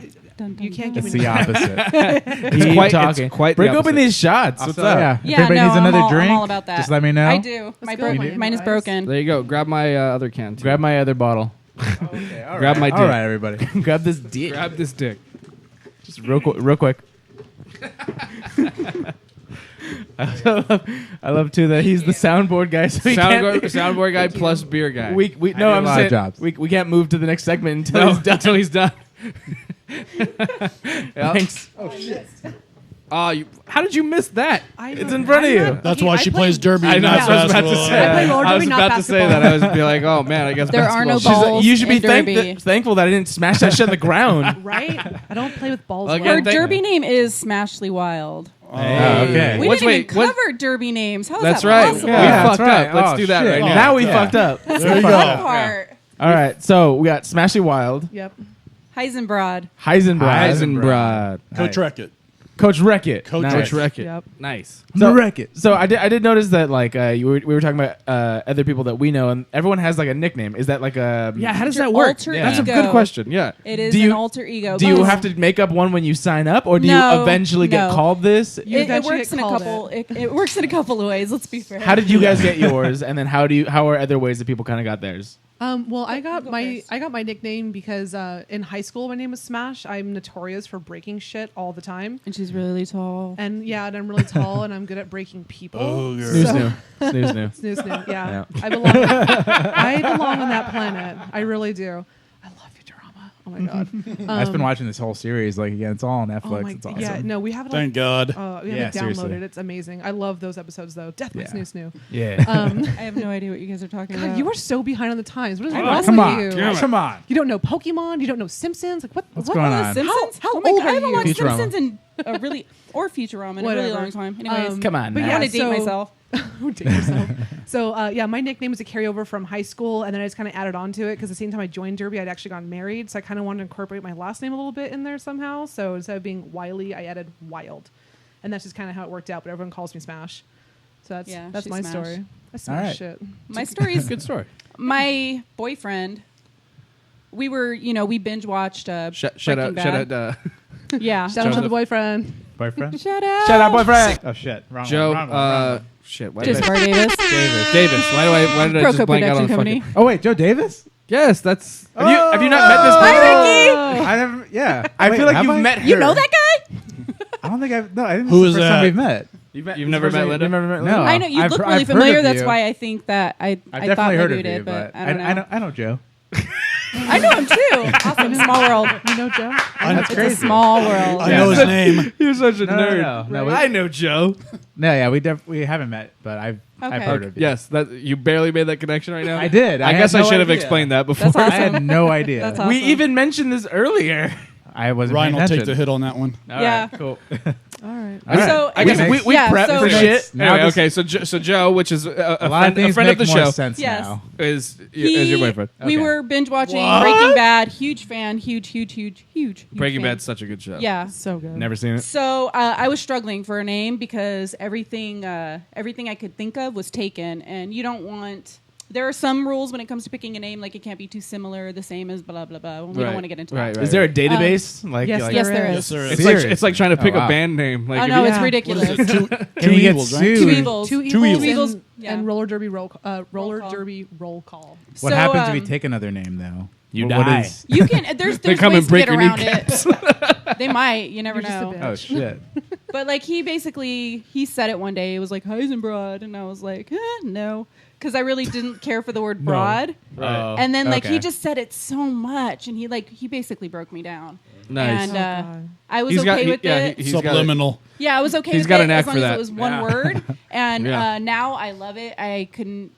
You can't give It's me the opposite. Keep quite- talking. it's quite the Break open opposite. these shots. What's Also, up? yeah. If Yeah, anybody no, needs another I'm all, drink, I'm all about that. just let me know. I do. go. Mine is broken. there you go. Grab my other can. Too. Grab my other bottle. Okay, all Grab right. my All dick. right, everybody. Grab this dick. Grab this dick. Just real quick. I love too that he's the soundboard guy. So he can't, Soundboard guy plus beer guy. we I no, do I'm a lot of saying jobs. we can't move to the next segment until no, he's done. until he's done. Thanks. How did you miss that? It's in front of you. that's why she plays derby. I and know. not I was about to basketball. say. I play roller I was derby, not about to say basketball. that. I was be like, oh man, I guess There are no basketball- balls. You should be in derby. thankful that I didn't smash that shit in the ground. Right? I don't play with balls. Again, well. Her thank- derby name is Smashly Wild. Okay. We What's- didn't even wait, what- cover derby names. How is That's that right. possible? Yeah, we that's fucked right. up. Let's Oh, do that shit. right now. Now we Yeah. fucked up. There you Fun go. part. All right, so we got Smashly Wild, Yep. Heisenbrod. Heisenbrod. Coach Reckett. Coach Wreck-It. Coach Nice. Coach Wreck-It. Yep. Nice. So, Wreck It. So I did notice that like we were talking about other people that we know, and everyone has like a nickname. Is that like a Yeah, how does Your that work? alter That's a ego. good question. Yeah. It is Do you- an alter ego. Do you but have to make up one when you sign up, or do No, you eventually get no. called this? You It eventually works get in a called couple. It works in a couple of ways. Let's be fair. How did you guys get yours, and then how are other ways that people kind of got theirs? Well, I got Go my first. I got my nickname because in high school my name was Smash. I'm notorious for breaking shit all the time, And she's really tall. and and I'm really tall, and I'm good at breaking people. Oh, girl. Snooze So- new. Snooze new. Snoo, snoo. Yeah. Yeah. I belong. I belong on that planet. I really do. I love Futurama. Oh my god. I've just been watching this whole series. Like again, it's all on Netflix. Oh my. It's awesome. Yeah. No, we have it. Thank God. We have Yeah, it seriously. downloaded. It's amazing. I love those episodes though. Death by Yeah. Snoo Snoo. Yeah. I have no idea what you guys are talking God, about. you are so behind on the times. What is Oh, wrong come with on. you? Come on. You don't know Pokemon. You don't know Simpsons. Like what? What's what? going The on? Simpsons? How oh my old God, I are haven't you? watched Futurama. Simpsons in a really or Futurama in a really Whatever. long time. Anyways, Come on, but now. I yeah, want to date so- myself. Oh, date yourself. So my nickname was a carryover from high school, and then I just kind of added on to it because the same time I joined Derby, I'd actually gotten married, so I kind of wanted to incorporate my last name a little bit in there somehow. So instead of being Wiley, I added Wild, and that's just kind of how it worked out. But everyone calls me Smash, so that's Yeah, that's she's my Smash. story. I smash right. shit. My story is Good story. my boyfriend. We were, we binge watched. Shout Breaking out. Bad. Yeah. Shout out to the Joseph. boyfriend. Boyfriend? Shout out. Shut up, boyfriend. Oh shit! Wrong Joe. one. Wrong one, wrong one. Shit. Why Just did I, Bar Davis. Davis. Why did I just Proco blank out on Production the Company. fucking? Oh wait, Joe Davis? Yes, that's. Have you not met this Hi, person? Ricky. I never. Yeah. I Wait, feel like have you've I? met her. You know that guy? I don't think I've. No, I think Who this is is the first that? time we've met. You've never met Linda? You've never met No. Linda? I know you I've look heard- really I've heard familiar. of That's you. why I think that I I've thought definitely heard maybe of you you, did, but I I don't know. I know Joe. I know him too. Awesome, small world. You know Joe? That's It's crazy. a small world. I know his name. You're such a No, nerd. no, no. I know Joe. No, yeah, we haven't met, but I've Okay. heard of you. Yes, that you barely made that connection right now. I did. I I guess had I no should have idea. explained that before. That's I awesome. had no idea. That's We awesome. even mentioned this earlier. I wasn't Ryan paying will take attention. the hit on that one. Yeah. Cool. All right. All right. So I guess Makes- we Yeah, prep so- for Okay. shit. Now Anyway, this- okay, so Joe, which is a a lot of friend things of make the more show, sense Yes. now. is your boyfriend. We Okay. were binge watching Breaking Bad. Huge fan. Huge. Breaking fan. Bad's such a good show. Yeah. So good. Never seen it. So I was struggling for a name because everything I could think of was taken, and you don't want There are some rules when it comes to picking a name, like it can't be too similar, the same as blah blah blah. We don't want to get into that. Is there a database? yes, like Yes, there is. Yes, there is. It's like trying to pick a band name. Like Oh if no, you- it's ridiculous. Can you get evils, right? sued? Two evils. Two Two evils, evils. and, Yeah. and roller derby roll call. derby roll call. What So, happens if you take another name though? You What die. is- You can. There's come ways and break to get your around it. They might. You never You're just a know. bitch. Oh shit! But like he said it one day. It was like Heisenbrod, and I was like, no, because I really didn't care for the word broad. Right. And then like Okay. he just said it so much, and he basically broke me down. Nice. And Oh, God. I was He's got- okay he- with yeah, it. he's got it. Subliminal. Yeah, I was okay He's with got it a knack as long for as that. it was one Yeah. word. And Yeah. now I love it. I couldn't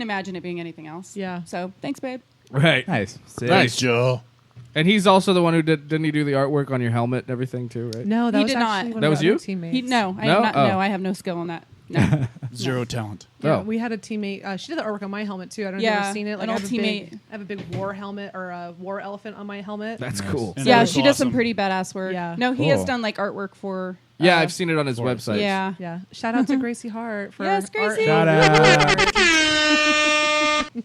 imagine it being anything else. Yeah. So thanks, babe. Right. Nice. Nice. Joe. And he's also the one who didn't he do the artwork on your helmet and everything too, right? No, that He was did actually not. one That of was our you? other teammates. No? No, Oh. I have no skill on that. No. Zero talent. Yeah, Oh. we had a teammate. She did the artwork on my helmet too. I don't know if Yeah, you've ever seen it. Like an I old have a teammate. big, I have a big war helmet or a war elephant on my helmet. That's cool. And Yeah, that was she does some awesome. pretty badass work. Yeah. No, he has Cool. done like artwork for. Yeah, I've seen it on his website. Yeah. Yeah. Shout out to Gracie Hart for Yes, Gracie. art. Shout out.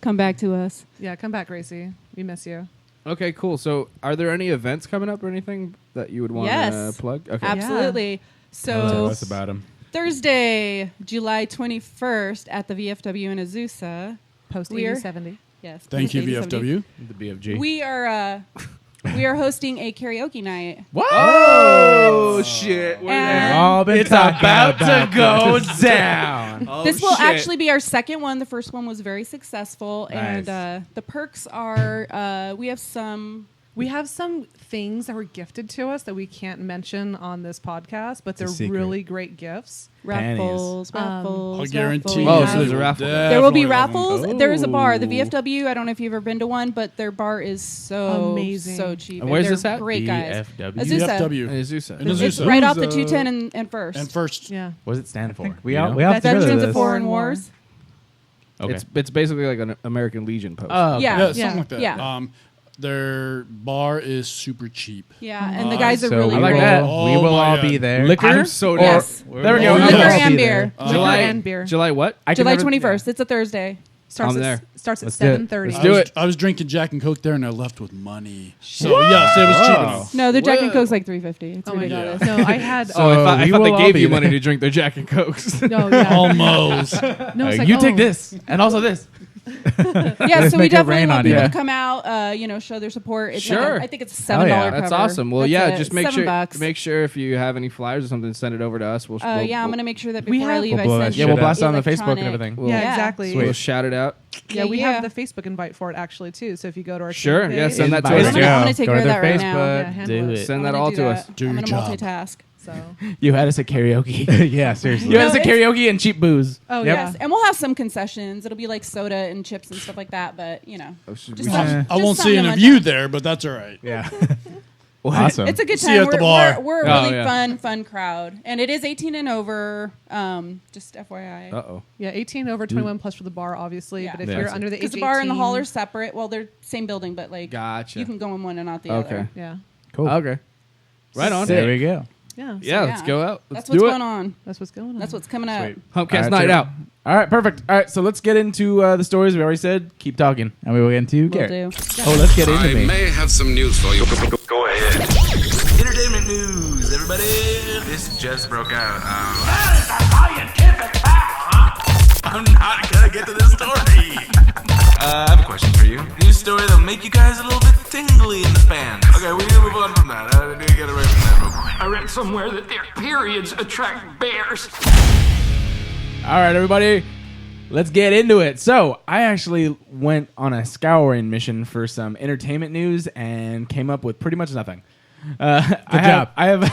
Come back to us. Yeah, come back, Gracie. We miss you. Okay, cool. So, are there any events coming up or anything that you would want to Yes. plug? Okay. Absolutely. Tell So us about him. Thursday, July 21st at the VFW in Azusa. Post We're- 70. Yes. Thank you, 80-70. VFW. The BFG. We are hosting a karaoke night. Oh shit! We're And- there. All been It's talking about to go this. down. Oh, This will shit. actually be our second one. The first one was very successful, Nice. and the perks are we have some. We have some things that were gifted to us that we can't mention on this podcast, but they're a secret. really great gifts. Raffles. I'll guarantee. Oh, you so there's a raffle. There will be definitely raffles. one. There is a bar. The Ooh. VFW. I don't know if you've ever been to one, but their bar is so Amazing. so cheap. And where's they're this at? Great guys. VFW. Azusa. VFW. And Azusa. In It's Azusa. right off the 210 and first. And first. Yeah. What does it stand for? We You all know? we all have to go to Veterans of this. Foreign Wars. Okay. It's basically like an American Legion post. Oh, okay. Yeah. Yeah, something like that. Yeah. Their bar is super cheap. Yeah, and the guys are So really we like will, great. that. we Oh will my all God. be there. Liquor? I'm so Or- Yes. There we go. Oh, Liquor yeah. and beer. July and beer. July what? I can July never- 21st. It's a Thursday. Starts I'm at, there. starts at Let's do it. 7:30. Let's do it. I was drinking Jack and Coke there, and I left with money. So yes, it was cheap Whoa. enough. No, the Jack and Whoa. Coke's like $3.50. It's Oh my ridiculous. god. No, I had. Oh, I thought, we I thought will they all gave be you money there. to drink their Jack and Cokes. no, yeah. Almost. No, it's like, you take oh. this and also this. Yeah, Just so we make it definitely rain want on people you. to come out, show their support. It's Sure. I think it's a $7 Hell yeah. cover. That's awesome. Well, That's yeah, it. just make $7. sure if you have any flyers or something, send it over to us. We'll Yeah, I'm gonna make sure that We before I have- leave, We'll blow I that send shit Yeah, we'll up. blast it on the Facebook and electronic. everything. Yeah, Yeah. exactly. We'll shout it out. Yeah, we Yeah. have the Facebook invite for it actually too. So if you go to our Sure, team yeah, page, send that to Invite us. I'm us. gonna take Go care to of that their right now. Facebook. Yeah, handle Do it. it. Send I'm that gonna all do to that. us. Do I'm your gonna job. multitask. So You had us at karaoke. Yeah, seriously. You had us No, at it's- karaoke and cheap booze. oh Yep. yeah. Yes, and we'll have some concessions. It'll be like soda and chips and stuff like that. But Should just we- some- I won't just see something any to of munch you on. there, but that's all right. Yeah. What? Awesome. It's a good See time. you at the bar. We're a Oh, really yeah. fun crowd, and it is 18 and over. Just FYI. Uh-oh. Yeah, 18 over 21 plus for the bar, obviously. Yeah. But if Yeah. you're under the age Because 18, the bar and the hall are separate. Well, they're same building, but like Gotcha. you can go in one and not the Okay. other. yeah, Cool. Okay. Right on. There we go. yeah, Yeah, So, let's go out. Let's That's what's do it. going on. that's what's going on. That's what's coming up. Sweet. Humpcast All right, night so- out. All right, perfect. All right, so let's get into the stories. We already said keep talking. And we will get into Will Garrett. do. Oh, let's get into I me. may have some news for you. Go ahead. Entertainment news, everybody. This just broke out. I'm not gonna get to this story. I have a question for you. News story that'll make you guys a little bit tingly in the fans. Okay, we need to move on from that. I need to get away from that real quick. I read somewhere that their periods attract bears. All right, everybody, let's get into it. So, I actually went on a scouring mission for some entertainment news and came up with pretty much nothing. Good job. I have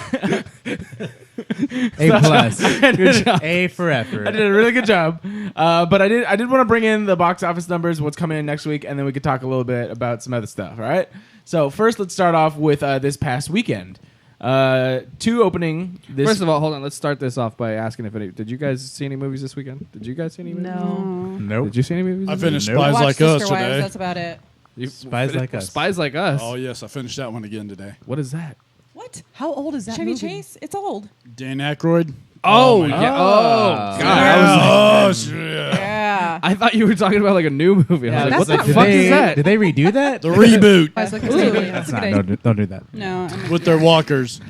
A plus. Good job. A for effort. I did a really good job. But I did want to bring in the box office numbers, what's coming in next week, and then we could talk a little bit about some other stuff. All right. So first, let's start off with this past weekend. Two opening. First of all, hold on. Let's start this off by asking if any. Did you guys see any movies this weekend? Did you guys see any movies? no. Nope. Did you see any movies? I this finished Nope. Spies Watch Like Sister Us Wives, today. that's about it. weekend? Spies Like Us. Spies Like Us. Oh yes, I finished that one again today. What is that? What? How old is that Chevy movie? Chase? It's old. Dan Aykroyd. Oh, my yeah. God. Oh, God. Oh, shit. Yeah. I thought you were talking about like a new movie. I was like, what the That's fuck not is that? Did they redo that? The reboot I was like, That's a not. good idea. Don't do that. No. I'm with their walkers.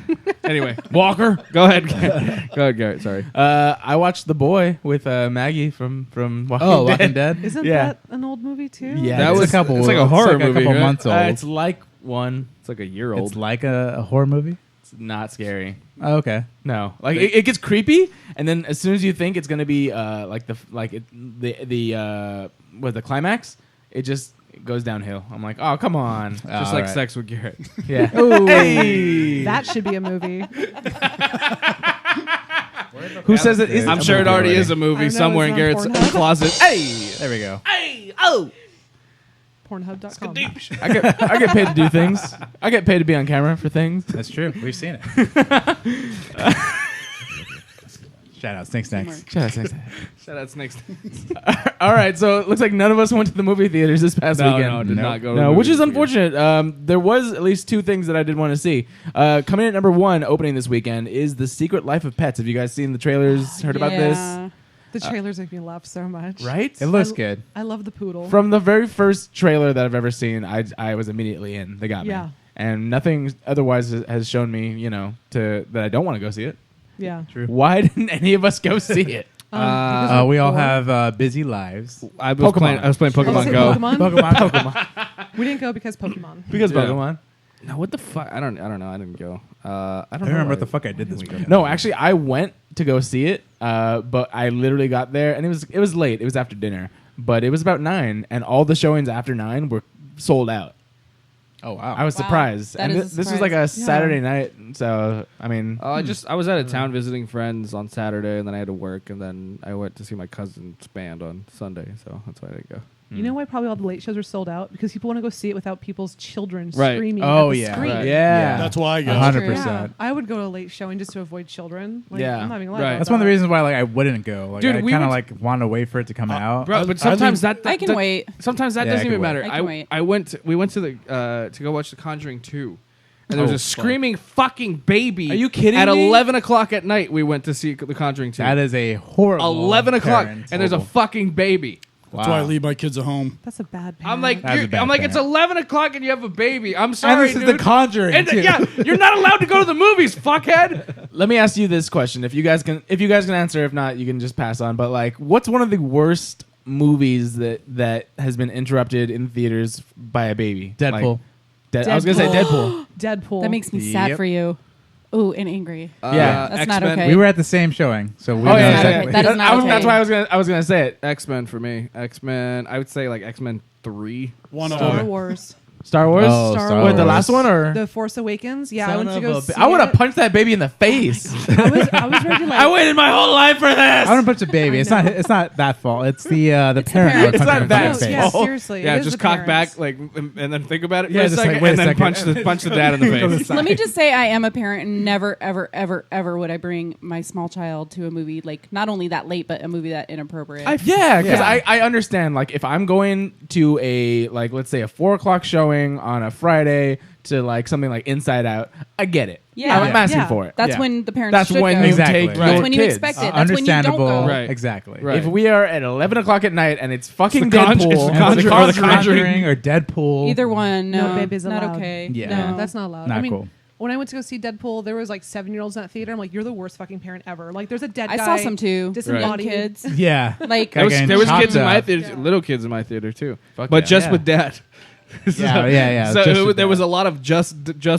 Anyway, Walker, go ahead. Go ahead, Garrett. Sorry. I watched The Boy with Maggie from Walking Oh, Dead. Walking Dead. Isn't Yeah. that an old movie too? Yeah, That It's was a couple. It's like a horror like movie. A couple right? months old. It's like one. It's like a year old. It's like a horror movie. It's not scary. Oh, okay. No, like it gets creepy, and then as soon as you think it's gonna be the climax, it just goes downhill. I'm like, oh come on, Just like Sex with Garrett. yeah. Hey. That should be a movie. Who says it isn't? I'm sure it already is a I movie know, somewhere in it's on Garrett's Pornhub. closet. Hey, There we go. Pornhub.com. I get paid to do things. I get paid to be on camera for things. That's true. We've seen it. Shout out Snakes Next. Shout Shout out Snakes. All right, so it looks like none of us went to the movie theaters this past weekend. No, did not go. To No, the which is movies here. unfortunate. There was at least two things that I did want to see. Coming in at number one, opening this weekend, is The Secret Life of Pets. Have you guys seen the trailers? Heard about this? Yeah. The trailers make me laugh so much. Right? It looks good. I love the poodle. From the very first trailer that I've ever seen, I was immediately in. They got me. Yeah. And nothing otherwise has shown me, that I don't want to go see it. yeah. True. Why didn't any of us go see it? Because we're We all poor. have busy lives. I was playing Pokemon Was it Go. Pokemon? We didn't go because Pokemon. Because Yeah. Pokemon. No, what the fuck? I don't know. I didn't go. I don't I know. remember what the fuck I did this weekend. No, actually, I went to go see it, but I literally got there, and it was late. It was after dinner, but it was about 9, and all the showings after 9 were sold out. Oh wow. I was Wow. surprised, That and is a this was like a surprise. Saturday night, so I mean, I was out of town visiting friends on Saturday, and then I had to work, and then I went to see my cousin's band on Sunday, so that's why I didn't go. You know why probably all the late shows are sold out? Because people want to go see it without people's children Right. screaming Oh, at the yeah. screen. Right. yeah, That's why I go. 100%. Yeah. I would go to a late showing just to avoid children. Like, Yeah. I'm not even lying Right. about That's one of the that. reasons why I wouldn't go. Like Dude, I we kind of went- wanted to wait for it to come out. Bro, but sometimes that I can wait. Sometimes that Yeah, I doesn't can even wait. matter. I can wait. We went to the to go watch The Conjuring 2. And there was Oh, a fuck. screaming fucking baby. Are you kidding At me? 11 o'clock at night, we went to see The Conjuring 2. That is a horrible. 11 o'clock, parent. and there's a fucking baby. That's why I leave my kids at home. That's a bad parent. I'm like, That's a bad it's parent. 11 o'clock and you have a baby. I'm And sorry, this is dude. The Conjuring. And, too. yeah, you're not allowed to go to the movies, fuckhead. Let me ask you this question: if you guys can answer, if not, you can just pass on. But like, what's one of the worst movies that has been interrupted in theaters by a baby? Deadpool. Like, I was gonna say Deadpool. Deadpool. That makes me sad Yep. for you. Ooh, and angry. Yeah. That's not X-Men. okay. We were at the same showing, so we Oh know yeah, exactly. That is not okay. That's why I was gonna say it. X-Men for me. X-Men, I would say like X-Men 3. One Star of Wars. Star Wars. Oh, Star Star What, the Wars. last one or? The Force Awakens. Yeah, I Son went to of go a see I would have it. punched that baby in the face. I was ready to like. I waited my whole life for this. I don't punch a baby. It's not. It's not that fault. It's the parent. parent. It's not punching that him in the fault. face. Yeah, seriously. Yeah, it is just the cock parents. back, like, and then think about it Yeah, for a just second, like, wait a and then second. punch the dad in the face. Let me just say I am a parent, and never, ever, ever, ever would I bring my small child to a movie like not only that late, but a movie that inappropriate. Yeah, because Yeah. I understand. Like, if I'm going to a let's say a 4:00 showing on a Friday to like something like Inside Out, I get it. Yeah. I'm asking Yeah. for it. That's Yeah. when the parents That's should when go. you Exactly. take Right. your That's when you kids. expect it. That's when you don't Understandable. go. Right. Exactly. Right. If we are at 11 o'clock at night and it's fucking The Deadpool, Conjuring- it's the Or the Conjuring. Conjuring or Deadpool. Either one. No No, babies not allowed. okay. Yeah. No. That's not allowed. Not I mean, cool. when I went to go see Deadpool, there was like 7-year-olds in that theater. I'm like, you're the worst fucking parent ever. Like, there's a dead I guy. saw some too. Disembodied. Young kids. Yeah. Like Guy getting There was chopped kids in my up. theater, little kids in my theater too, Fuck but yeah. just Yeah. with dad. Yeah. So just with there was that. a lot of just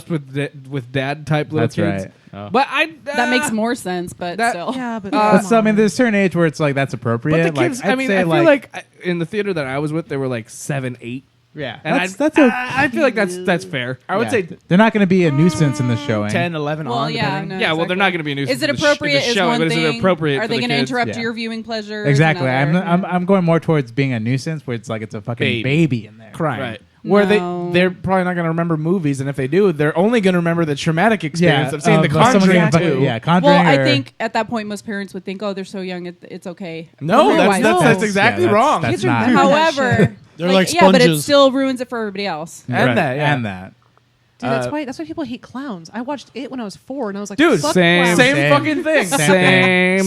with dad type little That's kids. right. But that makes more sense, but That- still. Yeah, but So I mean, there's a certain age where it's like that's appropriate. But the kids, like, I'd I mean, say, I feel like in the theater that I was with, they were like 7, 8. yeah, And that's I feel like that's fair. I would yeah. say they're not going to be a nuisance in the showing. 10, 11 Well, on. yeah, depending. no, Yeah, well, they're exactly. not going to be a nuisance. Is it in the appropriate? in the Is showing, one but thing. is it appropriate? Are for they the going to kids? interrupt Yeah. your viewing pleasure? Exactly. Another? I'm going more towards being a nuisance, where it's like it's a fucking baby in there. Crying. Right. Where No. they're probably not going to remember movies, and if they do, they're only going to remember the traumatic experience Yeah, of seeing The someone Conjuring getting fucking- 2. Yeah, Conjuring. Well, I or- think at that point most parents would think, "Oh, they're so young, it's okay." No, Career-wise, that's no. exactly yeah, wrong. That's Kids are not. bad. However, They're like yeah, but it sponges. still ruins it for everybody else. And Right, that, yeah. and that. Dude, that's why people hate clowns. I watched it when I was 4, and I was like, Dude, fuck same. clowns. Same Same. fucking thing.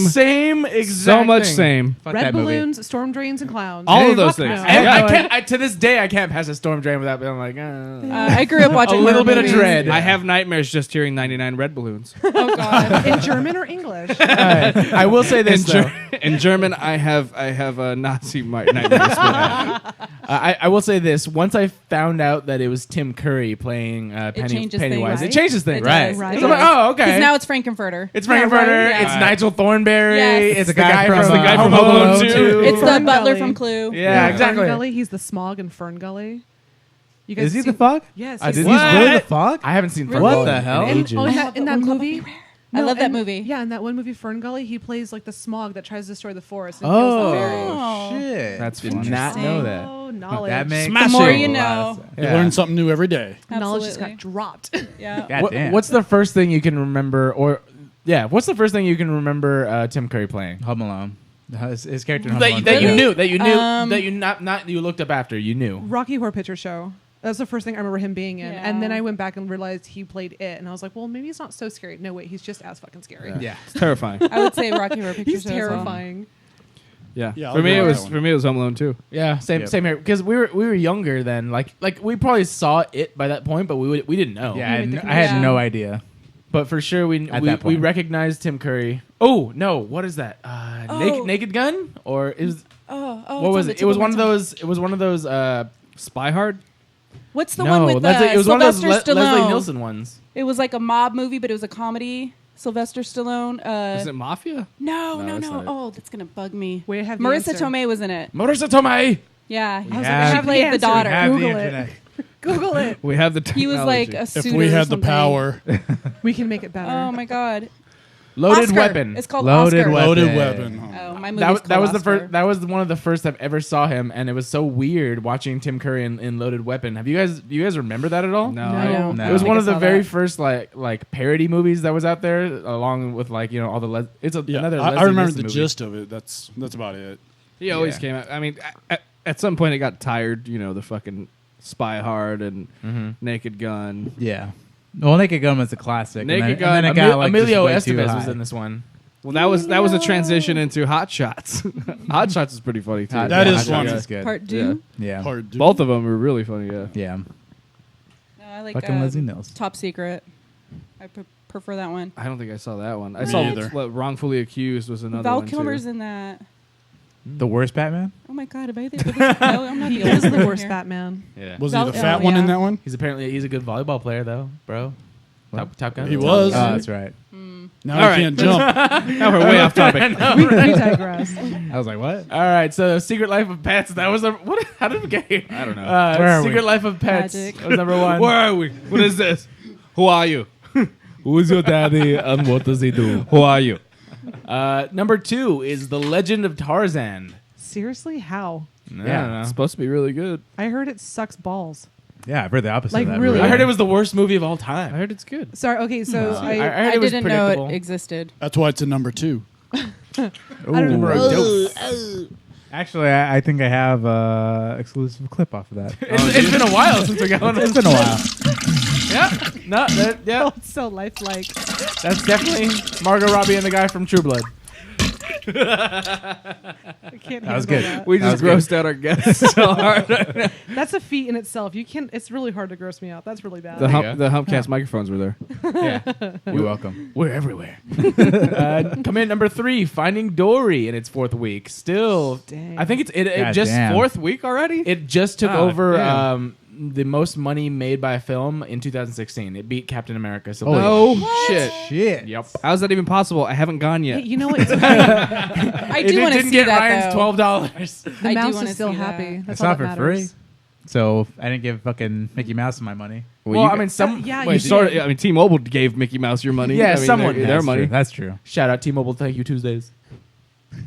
Same. Exact So much thing. same. Fuck Red that movie. balloons, storm drains, and clowns. All Hey, of those fuck things. no. And Yeah. I can't. To this day, I can't pass a storm drain without being like, I grew up watching a little horror bit of movies. dread. I have nightmares just hearing 99 red balloons. Oh god. In German or English? I will say this though. In German, I have a Nazi nightmares. but- I will say this. Once I found out that it was Tim Curry playing changes Pennywise, things. it changes things. It does. Right. So I'm like, oh, okay. Because now it's Frankenfurter. It's Frankenfurter. right. It's Yeah. Nigel Thornberry. Yes. It's The guy from, the guy from Home Home Alone Alone 2. 2. It's the Fern butler Gully. from Clue. Yeah, exactly. Fern Gully. He's the Smog in Fern Gully. You guys Is he seen- the fog? Yes. I he's- did- He's really the What? fog? I haven't seen Fern What Gully the hell? in And, ages. in that movie. I love that in- movie. Yeah, in that one movie, Fern Gully, he plays like the smog that tries to destroy the forest. And Oh, kills the fairy. Oh. shit. That's Did funny. not know that. Oh, knowledge. That makes Smash The more it. you a lot know. of sense. You learn something new every day. Knowledge just Absolutely. got dropped. Yeah. God damn. What's the first thing you can remember, what's the first thing you can remember Tim Curry playing? Home Alone? His character in Home Alone. That you Really? knew, that you knew, Um, that you not you looked up after, you knew. Rocky Horror Picture Show. That's the first thing I remember him being in. Yeah. And then I went back and realized he played it. And I was like, well, maybe it's not so scary. No, wait, he's just as fucking scary. Yeah. It's terrifying. I would say Rocky Horror Picture He's Show as well. terrifying. Yeah. Yeah, I'll For me, agree it with was that one. for me it was Home Alone too. Yeah, same Yep. same here because we were younger then. Like we probably saw it by that point, but we didn't know. Yeah, I made the had, I had connection. no idea. But for sure At that we point. recognized Tim Curry. Oh no, what is that? Oh. Naked Gun or is Oh, what was it's on the it? It tip was of one my of tongue. those. It was one of those. Spy Hard. What's the no, one with it was one of those Sylvester Stallone? Leslie Nielsen ones. It was like a mob movie, but it was a comedy. Sylvester Stallone. Is it Mafia? No. that's not it. Oh, that's gonna bug me. Wait, I have the Marissa answer. Tomei was in it. Marissa Tomei. Yeah, I was have- like, she played the answer. daughter. Have Google the it. internet. Google it. We have the He technology. was like a If suitor we or had the something. power, We can make it better. Oh my god. Loaded Oscar. Weapon. It's called Loaded Oscar. Weapon. loaded weapon. Oh, my movie's That called was the Oscar. first. That was one of the first I've ever saw him, and it was so weird watching Tim Curry in Loaded Weapon. Do you guys remember that at all? No, No. I don't. No. It was I one think of I the saw very that. first like parody movies that was out there, along with like all the Yeah, another. I Leslie remember Nielsen the movie. gist of it. That's about it. He always Yeah. came out. I mean, at some point it got tired. The fucking Spy Hard and Naked Gun. Yeah. Well, Naked Gun was a classic. Naked and then, Gun, and then it got, like, just Emilio way too Estevez was high. in this one. Well, that was a transition into Hot Shots. Hot Shots is pretty funny too. That Yeah, is Hot funny. Shots is good. Part 2. Yeah. Hard to Both of them were really funny. Yeah. Yeah. No, I like Fucking Leslie Nielsen. Top Secret. I prefer that one. I don't think I saw that one. I Me saw either. Wrongfully Accused was another Val one Kilmer's too. in that. The worst Batman? Oh my god, am I the No, I'm not He the is only the one worst here. Batman. Yeah, Was Val- he the fat one yeah. in that one? he's a good volleyball player though, bro. Top Gun. He was. Oh, that's right. Now All he right. can't jump. Now we're way off topic. We digress. I was like, what? All right, so Secret Life of Pets. That was what? How did we get here? I don't know. Where are we? Secret Life of Pets Magic. was number one. Where are we? What is this? Who are you? Who's your daddy and what does he do? Who are you? Number 2 is The Legend of Tarzan. Seriously, how? I don't Yeah, know. it's supposed to be really good. I heard it sucks balls. Yeah, I've heard the opposite Like, of that. really? I heard it was the worst movie of all time. I heard it's good. Sorry. Okay, so I heard I it was didn't know predictable. it existed. That's why it's a number 2. I don't know. Actually, I think I have exclusive clip off of that. It's been a while since we got one. It's been a while. Yeah, no, yeah, Oh, it's so lifelike. that's definitely Margot Robbie and the guy from True Blood. I can't That was handle good. that. We That just was grossed out our guests so hard. That's a feat in itself. You can't. It's really hard to gross me out. That's really bad. The There you the Humpcast microphones were there. Yeah, You're welcome. we're everywhere. Come in number 3, Finding Dory in its 4th week. Still, Dang. I think it God just damn. Fourth week already? it just took Oh, over damn. the most money made by a film in 2016. It beat Captain America. So Oh shit! Shit. Yep. How's that even possible? I haven't gone Hey, yet. you know what? It's I do want to didn't see get that Ryan's though. $12. the I do mouse wanna is still see that. happy. I That's saw all it that for free. matters. So I didn't give fucking Mickey Mouse my money. Well, I mean, some yeah, wait, you Sort of, I mean, T-Mobile gave Mickey Mouse your money. Yeah, I mean, someone- their That's money. That's true. shout out T-Mobile. Thank you Tuesdays.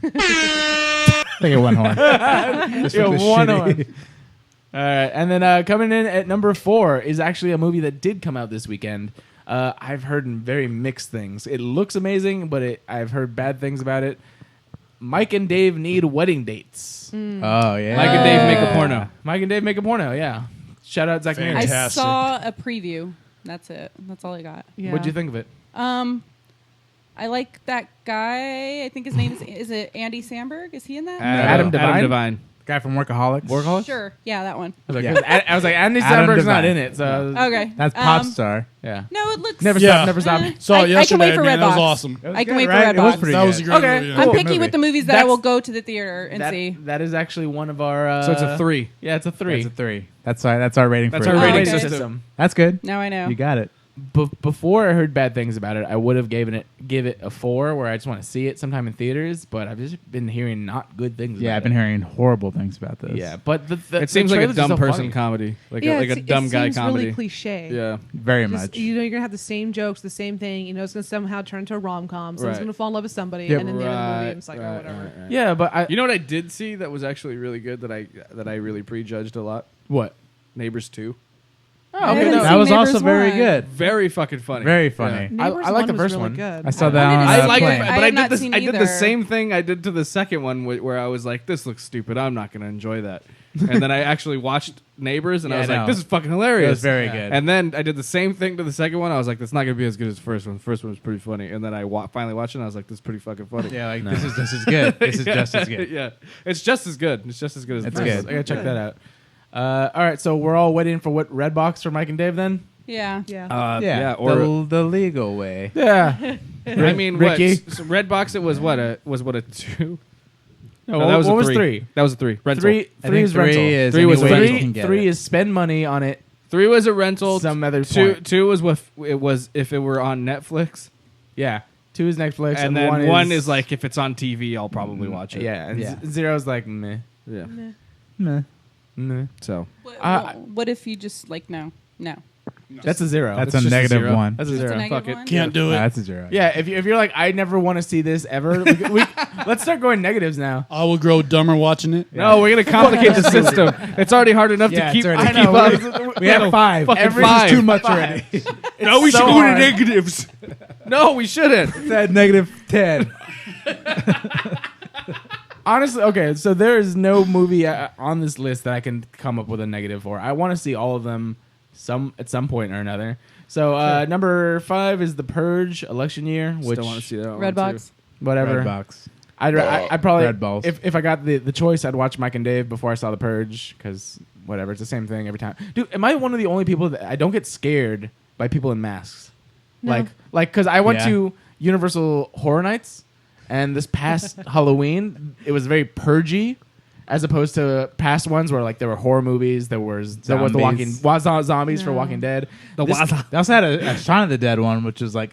Take it one horn. Just Yeah, for the one shitty- on. All right, and then coming in at number 4 is actually a movie that did come out this weekend. I've heard very mixed things. It looks amazing, but I've heard bad things about it. Mike and Dave Need Wedding Dates. Oh yeah. Mike and Dave make a porno. Mike and Dave make a porno. Yeah. Shout out Zach Mears. I Fantastic. saw a preview. That's it. That's all I got. Yeah. What'd you think of it? I like that guy. I think his name is it Andy Samberg? Is he in that? Adam Devine. Guy from Workaholics. Sure. Yeah, that one. I was like, Andy Adam Samberg's not Devine. in it, so Okay. That's Popstar. yeah. No, it looks. Never Yeah. stop. Saw it I can yesterday, wait for man. That was Redbox. awesome. I can wait for right? It was Redbox. pretty That was a good. great Okay, movie. Yeah. I'm cool. picky with the movies that I will That's- go to the theater and see. That is actually one of our. So it's a 3. Yeah, it's a 3. That's a 3. That's our rating That's for our it. rating okay. system. That's good. Now I know. You got it. Before I heard bad things about it, I would have give it a 4, where I just want to see it sometime in theaters. But I've just been hearing not good things. Yeah, about I've been hearing horrible things about this. it. Yeah, but It seems like a trailers are dumb so person funny. comedy, like Yeah, a it dumb guy seems comedy. really cliche. Yeah. Very Just, much. you know, you're gonna have the same jokes, the same thing. You know, it's gonna somehow turn into a rom com. Someone's Right. gonna fall in love with somebody, Yep. and then the end of the movie, Right, it's like, right, oh, whatever. right, right. Yeah, but You know what I did see that was actually really good that I really prejudged a lot? what? Neighbors 2. Oh, I okay. haven't No, that seen was also Neighbors very 1. good. Very fucking funny. Very funny. Neighbors I like the was first really one. Good. I saw I that wanted on to I see like it, it, but but I I have did not this. seen I did the either. same thing I did to the second one, where I was like, "This looks stupid. I'm not going to enjoy that." And then I actually watched Neighbors, and Yeah, I was I like, know. "This is fucking hilarious." It was very good. And then I did the same thing to the second one. I was like, "That's not going to be as good as the first one." The first one was pretty funny, and then I finally watched it, and I was like, "This is pretty fucking funny." Yeah, like this is just as good. This is just as good. Yeah, it's just as good. It's just as good as It's the first good. one. I gotta check that out. All right, so we're all waiting for what Redbox for Mike and Dave then? Yeah. Yeah. Yeah, or the legal way. Yeah. I mean, Ricky? what? So Redbox, it was what a 2. No, that was what a was 3. 3? That was a 3. Rental. Three I is think 3 rental. is 3 was any way rental. you can get Three it. is spend money on it. 3 was a rental. Some other two. point. 2 was if it were on Netflix, Yeah. 2 is Netflix, and then one is like if it's on TV, I'll probably watch it. yeah, and Yeah. 0 is like meh. Yeah. Meh. Meh. So What if you just like no? That's a 0. That's It's a just a negative 0. 1. That's a Just 0. a negative Fuck it. one? Can't do it. That's a 0. Yeah, if you're like, I never want to see this ever, let's start going negatives now. I will grow dumber watching it. no, we're gonna complicate the system. It's already hard enough Yeah, to keep, it's already- to keep I up. know. We have 5. fucking Every 5. is too much 5. already. No, we so should go hard. to negatives. No, we shouldn't. Said negative 10. Honestly, okay, so there is no movie on this list that I can come up with a negative for. I want to see all of them at some point or another. So number 5 is The Purge, election year, which Still want to see that one Redbox. too. whatever. Redbox. I'd probably Red balls. if I got the choice, I'd watch Mike and Dave before I saw The Purge because whatever, it's the same thing every time. Dude, am I one of the only people that I don't get scared by people in masks? No. Like because I went Yeah. to Universal Horror Nights, and this past Halloween it was very purgy, as opposed to past ones where like there were horror movies, there was the zombies for No. Walking Dead. The This- Waza. They also had a Shaun of the Dead one, which is like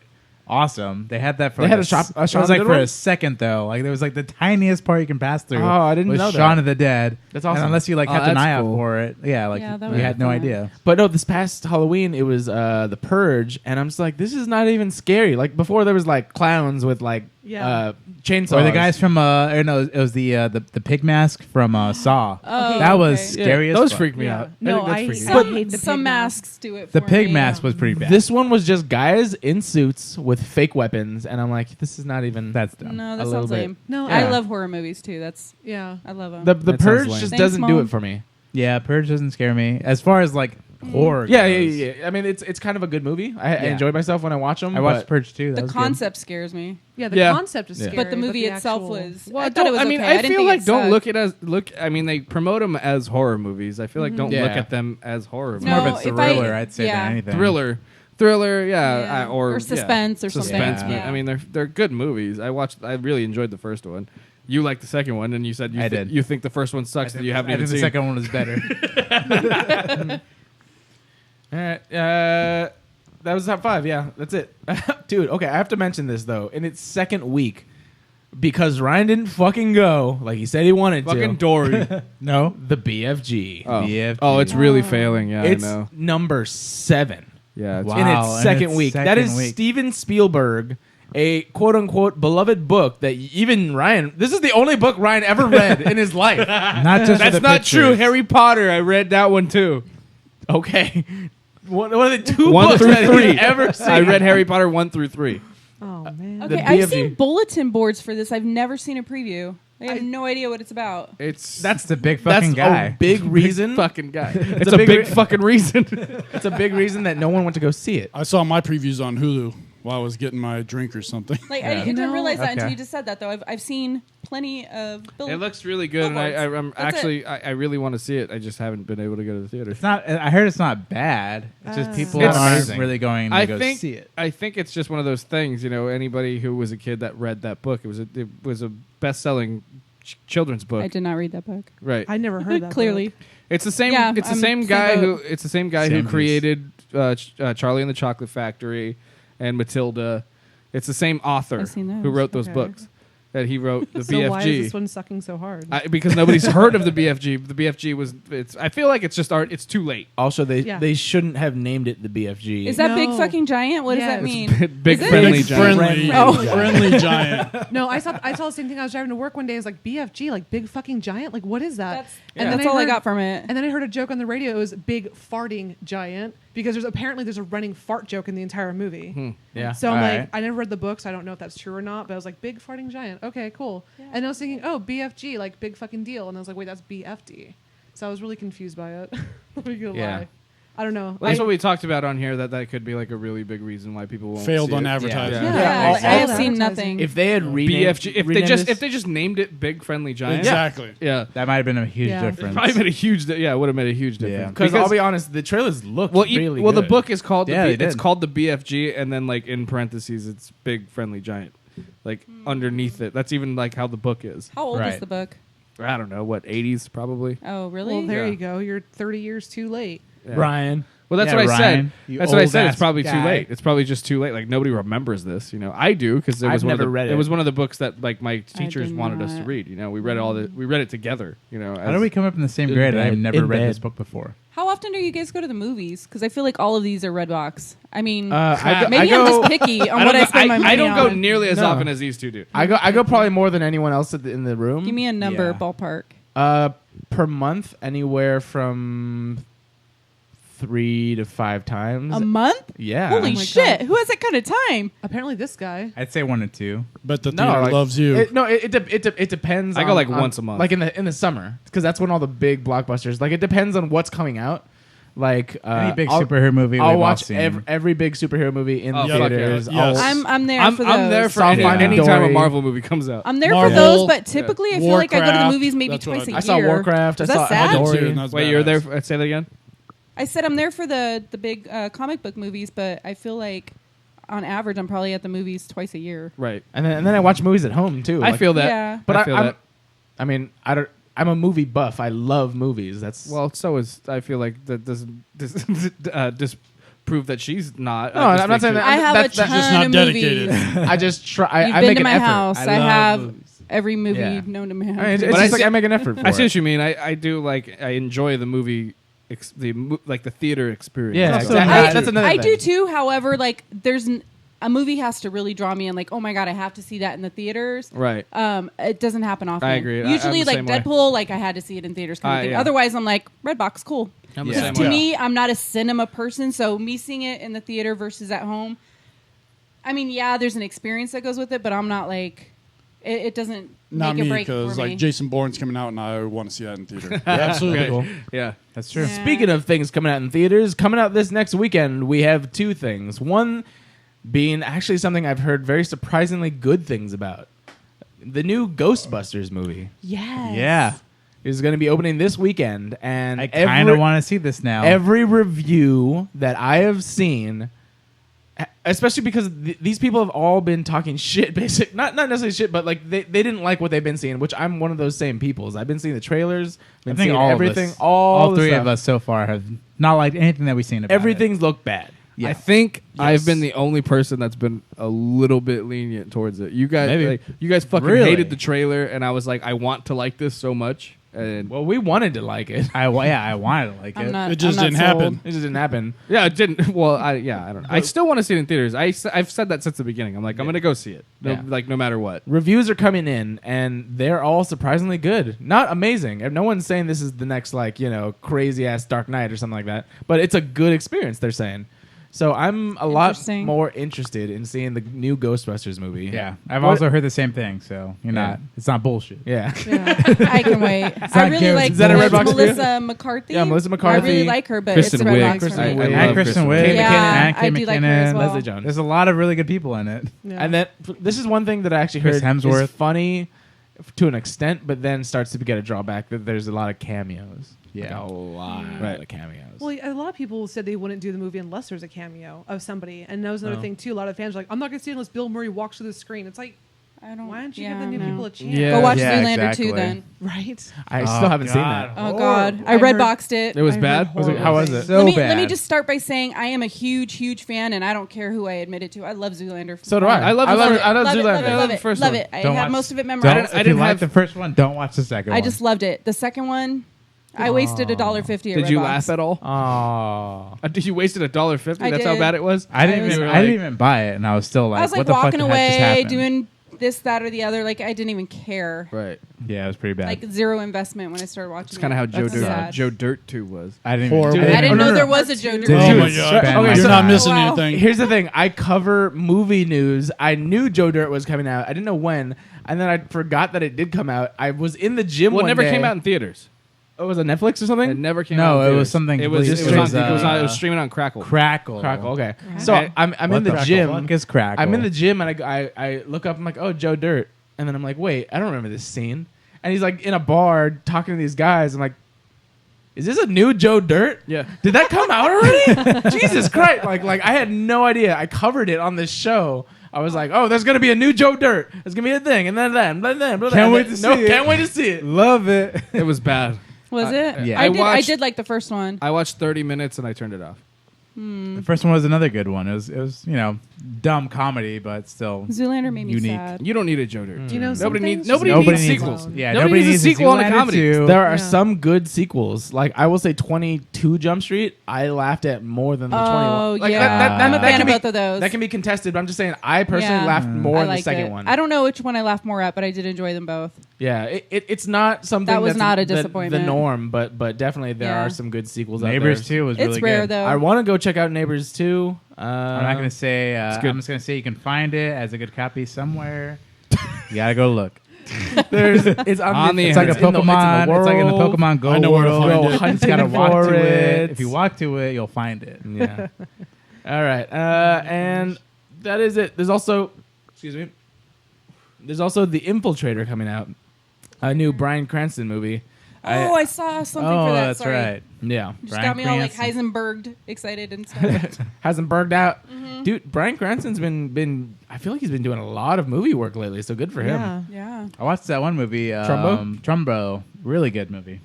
awesome. They had that for They like had a s- Shaun it of was the like Dead for one? a second though. Like there was like the tiniest part you can pass through. Oh, I didn't was know that. Shaun of the Dead. That's awesome. And unless you like Oh, kept an that's eye cool. out for it, yeah, like Yeah, that you would had be no fun. idea. But no, this past Halloween it was The Purge, and I'm just like, this is not even scary. Like before, there was like clowns with like Yeah. chainsaws. Or the guys from or no, it was the pig mask from Saw. Oh, that was okay. scary as Those fuck. freak me Yeah. out. No, think that's I freaky. hate Some, the pig some mask. masks do it. The for pig me. mask was pretty bad. This one was just guys in suits with fake weapons, and I'm like, this is not even. That's dumb. No, A that little sounds bit. lame. No, I Yeah. love horror movies too. Yeah. I love them. the That sounds Purge lame. just Thanks, doesn't do Mom. it for me. Yeah, Purge doesn't scare me as far as like horror. Yeah, goes. yeah. I mean, it's kind of a good movie. I Yeah. enjoy myself when I watch them. I watched Purge too. That the was concept scares me, Yeah, the Yeah. concept is Yeah. scary. but the movie itself actual- was. Well, I thought it was okay. I didn't feel think like it don't sucked. look at as look. I mean, they promote them as horror movies. I feel like don't Yeah. look at them as horror It's movies. more No, of a if I- thriller, I'd say, yeah. than anything. Thriller, yeah, Yeah. or Or suspense or something. Suspense. Yeah. I mean, they're good movies. I really enjoyed the first one. You liked the second one, and you said I did. you think the first one sucks that you haven't I even think seen. the second one was better. All right. That was top 5. Yeah, that's it. Dude, okay, I have to mention this, though. In its second week, because Ryan didn't fucking go like he said he wanted Fucking to, Dory. no, the BFG. Oh. BFG. Oh, it's really failing. Yeah, It's I know. number 7 Yeah, it's Wow. in in its second its week. That second is week. Steven Spielberg, a quote-unquote beloved book that even Ryan... This is the only book Ryan ever read in his life. not just for That's the not true. pictures. Harry Potter. I read that one too. Okay. One of the 2 1 books through that 3. he's ever seen. I read Harry Potter 1 through 3. Oh man. The Okay, I've BFG. seen bulletin boards for this. I've never seen a preview. I have no idea what it's about. That's the big fucking That's guy. a big reason. fucking guy. It's It's a big fucking reason. It's a big reason that no one went to go see it. I saw my previews on Hulu while I was getting my drink or something. Like Yeah. I didn't realize that until Okay. you just said that though. I've seen plenty of It looks really good, and billboards. I'm That's actually I really want to see it. I just haven't been able to go to the theater. It's not. I heard it's not bad. It's just people It's aren't amazing. really going to I go think see it. I think it's just one of those things. You know, anybody who was a kid that read that book, it was a best-selling children's book. I did not read that book. Right. I never heard that. Clearly. book. It's the same. Yeah, it's the I'm same same guy boat. who. It's the same guy Same who piece. created Charlie and the Chocolate Factory and Matilda. It's the same author I've seen those. who wrote those Okay. books. That he wrote the So BFG. why is this one sucking so hard? Because nobody's heard of the BFG. The BFG was. I feel like it's just art. It's too late. Also, Yeah. they shouldn't have named it the BFG. Is that big No. fucking giant? What does Yes. that mean? Big Is it? friendly Big giant. friendly, Oh. friendly giant. No, I saw the same thing. I was driving to work one day. I was like, BFG, like big fucking giant. Like, what is that? That's, And then that's all I heard- got from it. And then I heard a joke on the radio. It was big farting giant because there's a running fart joke in the entire movie. Yeah. So I'm All like, right. I never read the books. I don't know if that's true or not. But I was like, big farting giant. Okay, cool. And I was thinking, oh, BFG, like big fucking deal. And I was like, wait, that's BFD. So I was really confused by it. Let me go Yeah. lie. I don't know. Well, that's I- what we talked about on here. That could be like a really big reason why people won't Failed see on it. advertising. Yeah. Yeah, all I have that seen advertising. nothing. If they had renamed BFG. renamed If they just named it Big Friendly Giant. Exactly. Yeah. That might have been a huge Yeah. difference. Probably made a huge. It would have made a huge difference. because I'll be honest, the trailers look really the good. book is called Yeah, they it's did. called the BFG, and then like in parentheses, it's Big Friendly Giant, like underneath it. That's even like how the book is. How old is Right. the book? I don't know what 80s probably. Oh, really? Well, there Yeah. you go. You're 30 years too late. Ryan. Well, that's Yeah, what I Ryan, said. you That's what I old said. It's ass probably too guy. late. It's probably just too late. Like nobody remembers this. You know, I do because it I've was one of never the, read it it. was one of the books that like my teachers did wanted us to not. read. You know, we read we read it together. You know, How did we come up in the same grade? I've never In read bed. this book before. How often do you guys go to the movies? Because I feel like all of these are Redbox. I mean, I maybe go, I'm just picky on what I spend my money I don't go on. nearly as No. often as these two do. I go probably more than anyone else in the room. Give me a number, Yeah. ballpark. Per month, anywhere from 3 to 5 times. A month? Yeah. Holy my shit! God. Who has that kind of time? Apparently, this guy. I'd say 1 or 2. But the No, theater like- loves you. It depends. I go on- like on- once a month. like in the summer, because that's when all the big blockbusters. Like it depends on what's coming out. Like Any big I'll- superhero movie I'll we've all watch seen. every big superhero movie in Oh, the fuck theaters. yeah. Yes. I'm there I'm for those. there for Soft Finding anytime a Dory. Marvel movie comes out. I'm there Marvel, for those, but typically I feel like I go to the Warcraft, movies maybe that's what twice a I year. I saw Warcraft. Is I that saw sad? Dory. That's Wait, you're there? badass. Say that again. I said I'm there for the big comic book movies, but I feel like on average I'm probably at the movies twice a year. Right. And then I watch movies at home too. I Like- feel that. Yeah. But I feel that. I mean, I don't. I'm a movie buff. I love movies. That's Well, so is I feel like that doesn't disprove that she's not. No, I just I'm not think saying that- that. I have That's a just ton not of dedicated. movies. I just try. You've I been make to an my effort. house. I love have movies. every movie Yeah. known to man. I mean, it's But I just like see- I make an effort for I see it. what you mean. I do like I enjoy the movie, like the theater experience. Yeah, Also exactly. not- That's another I thing. do too. However, like a movie has to really draw me in. Like, oh my god, I have to see that in the theaters. Right. It doesn't happen often. I agree. Usually, I'm the like same way. Deadpool, like I had to see it in theaters kind of thing. yeah. Otherwise, I'm like Redbox, cool. I'm the Yeah. same To way. me, I'm not a cinema person, so me seeing it in the theater versus at home. I mean, yeah, there's an experience that goes with it, but I'm not like it doesn't Not make me, a break for because me. like Jason Bourne's coming out, and I want to see that in theater. Absolutely. Cool. Yeah. That's true. Yeah. Speaking of things coming out in theaters, coming out this next weekend, we have 2 things. One being actually something I've heard very surprisingly good things about. The new Ghostbusters movie Yes. Yeah. is going to be opening this weekend, and I kind of want to see this now. every review that I have seen, especially because these people have all been talking shit, not necessarily shit, but like they didn't like what they've been seeing, which I'm one of those same peoples. I've been seeing the trailers, I been think seeing all everything, of us, all the three stuff. of us so far have not liked anything that we've seen about Everything's look bad. Yeah. I think I've Yes. been the only person that's been a little bit lenient towards it. You guys, Maybe. you guys fucking Really? hated the trailer, and I was like, I want to like this so much, and Well, we wanted to like it. I wanted to like I'm it. not. It just I'm not didn't happen. sold. It just didn't happen. yeah, it didn't. Well, I don't know. I still want to see it in theaters. I've said that since the beginning. I'm like, I'm gonna go see it, Yeah. no matter what. Reviews are coming in, and they're all surprisingly good. Not amazing. And no one's saying this is the next, like, crazy ass Dark Knight or something like that. But it's a good experience, they're saying. So I'm a lot Interesting. more interested in seeing the new Ghostbusters movie. Yeah, I've What- also heard the same thing. So you're not. It's not bullshit. Yeah. Yeah, I can wait. I not really Garrett's like Is that a red box for you? Melissa McCarthy. Yeah, Melissa I McCarthy. really like her, but Kristen it's a red Wiig. box for Kristen me. Wiig. And love Kristen Kristen Wiig. Wiig. Yeah, and Kate I do like her as McKinnon. well. Leslie Jones. There's a lot of really good people in it. Yeah. And then this is one thing that I actually Chris heard is Hemsworth. funny to an extent, but then starts to get a drawback that there's a lot of cameos. Yeah. Like a lot of cameos. Well, a lot of people said they wouldn't do the movie unless there's a cameo of somebody. And that was another thing, too. A lot of fans were like, I'm not going to see it unless Bill Murray walks through the screen. It's like, I don't. why don't you yeah, give the new no. people a chance? Yeah. Go watch Yeah, Zoolander exactly. 2 then. Right? I still haven't seen God. that. Oh God, I I red heard- boxed it. It was I bad. heard Was it? horrible How was things. it? So let me bad. just start by saying I am a huge fan, and I don't care who I admit it to. I love Zoolander. So do I. I love I love it. it. I love Love it, Zoolander. love it, I love love it, the first love one. it. I Don't have watch- most of it Don't, memorized. if you like the first one, don't watch the second one. I just loved it. The second one, I wasted $1.50. Did you laugh at all? Oh. Did you wasted $1.50? I That's how did. bad it was. I didn't I was- even. I didn't even buy it, and I was still like, I was like "What the fuck walking did that just away, happen?" doing this, that, or the other. Like I didn't even care. Right. Yeah, it was pretty bad. Like zero investment when I started watching. It's kind of how Joe Joe Dirt 2 was. I didn't. Horrible. Even, I didn't know no, there no. was a Joe Dirt. Did Oh you my spend god! my Okay, You're so- not missing Wow. anything. Here's the thing. I cover movie news. I knew Joe Dirt was coming out. I didn't know when. And then I forgot that it did come out. I was in the gym Well, it one never day. came out in theaters. Oh, was it Netflix or something? It never came No, out. in it was theaters. something It was. completely- It was, it was, it was streaming on Crackle. Crackle. Crackle. Okay. Right. So I'm What in the the gym. fuck is Crackle? I'm in the gym and I look up. I'm like, oh, Joe Dirt. And then I'm like, wait, I don't remember this scene. And he's like in a bar talking to these guys. I'm like, is this a new Joe Dirt? Yeah. Did that come out already? Jesus Christ! Like I had no idea. I covered it on this show. I was like, oh, there's gonna be a new Joe Dirt. There's gonna be a thing, and then Can't wait to see it. Can't wait to see it. Love it. It was bad. Was it? yeah. I I did. I watched- did like the first one. I watched 30 minutes and I turned it off. The first one was another good one. It was dumb comedy, but still Zoolander made me unique. sad. You don't need a Joe Dirt. Do you know Nobody something? needs. Nobody Nobody needs needs sequels. it. Yeah, Nobody needs a sequel on a Zoolander comedy. 2. There are Yeah. some good sequels. Like I will say, 22 Jump Street. I laughed at more than the 21. Like, yeah. I'm a fan can of be- both of those. That can be contested, but I'm just saying I personally Yeah. laughed more I in the liked second it. one. I don't know which one I laughed more at, but I did enjoy them both. Yeah, it's not something That was that's not a the disappointment. norm, but definitely there Yeah. are some good sequels out Neighbors there. 2 was It's really rare good. though. I want to go check out Neighbors 2. I'm not gonna say. good. I'm just gonna say you can find it as a good copy somewhere. You gotta go look. It's On the It's like a it's in the- Pokemon. It's like in the world. Pokemon Go I know where to world. find You it. just Hunting gotta walk for to it. it. If you walk to it, you'll find it. Yeah. All right. And that is it. There's also, excuse me. There's also The Infiltrator coming out, a new Bryan Cranston movie. Oh, I saw something Oh, for that. that's Sorry. right. Yeah. Just Bryan got me all like Cranston. Heisenberged, excited and stuff. Hasn't burged out. Dude, Bryan Cranston's been I feel like he's been doing a lot of movie work lately, so good for him. Yeah. yeah. I watched that one movie. Trumbo? Trumbo. Really good movie.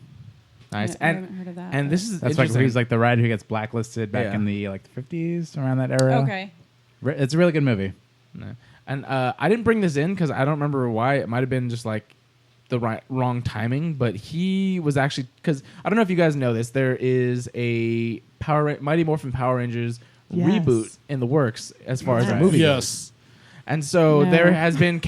Nice. I haven't heard of that. And this is That's like interesting. he's like the rider who gets blacklisted back Yeah. in the like the 50s around that era. Okay. It's a really good movie. No. And I didn't bring this in because I don't remember why. It might have been just like the wrong timing, but he was actually, because I don't know if you guys know this, there is a Mighty Morphin Power Rangers Yes. reboot in the works as far as the Right. movie goes. Yes. And so No. there has been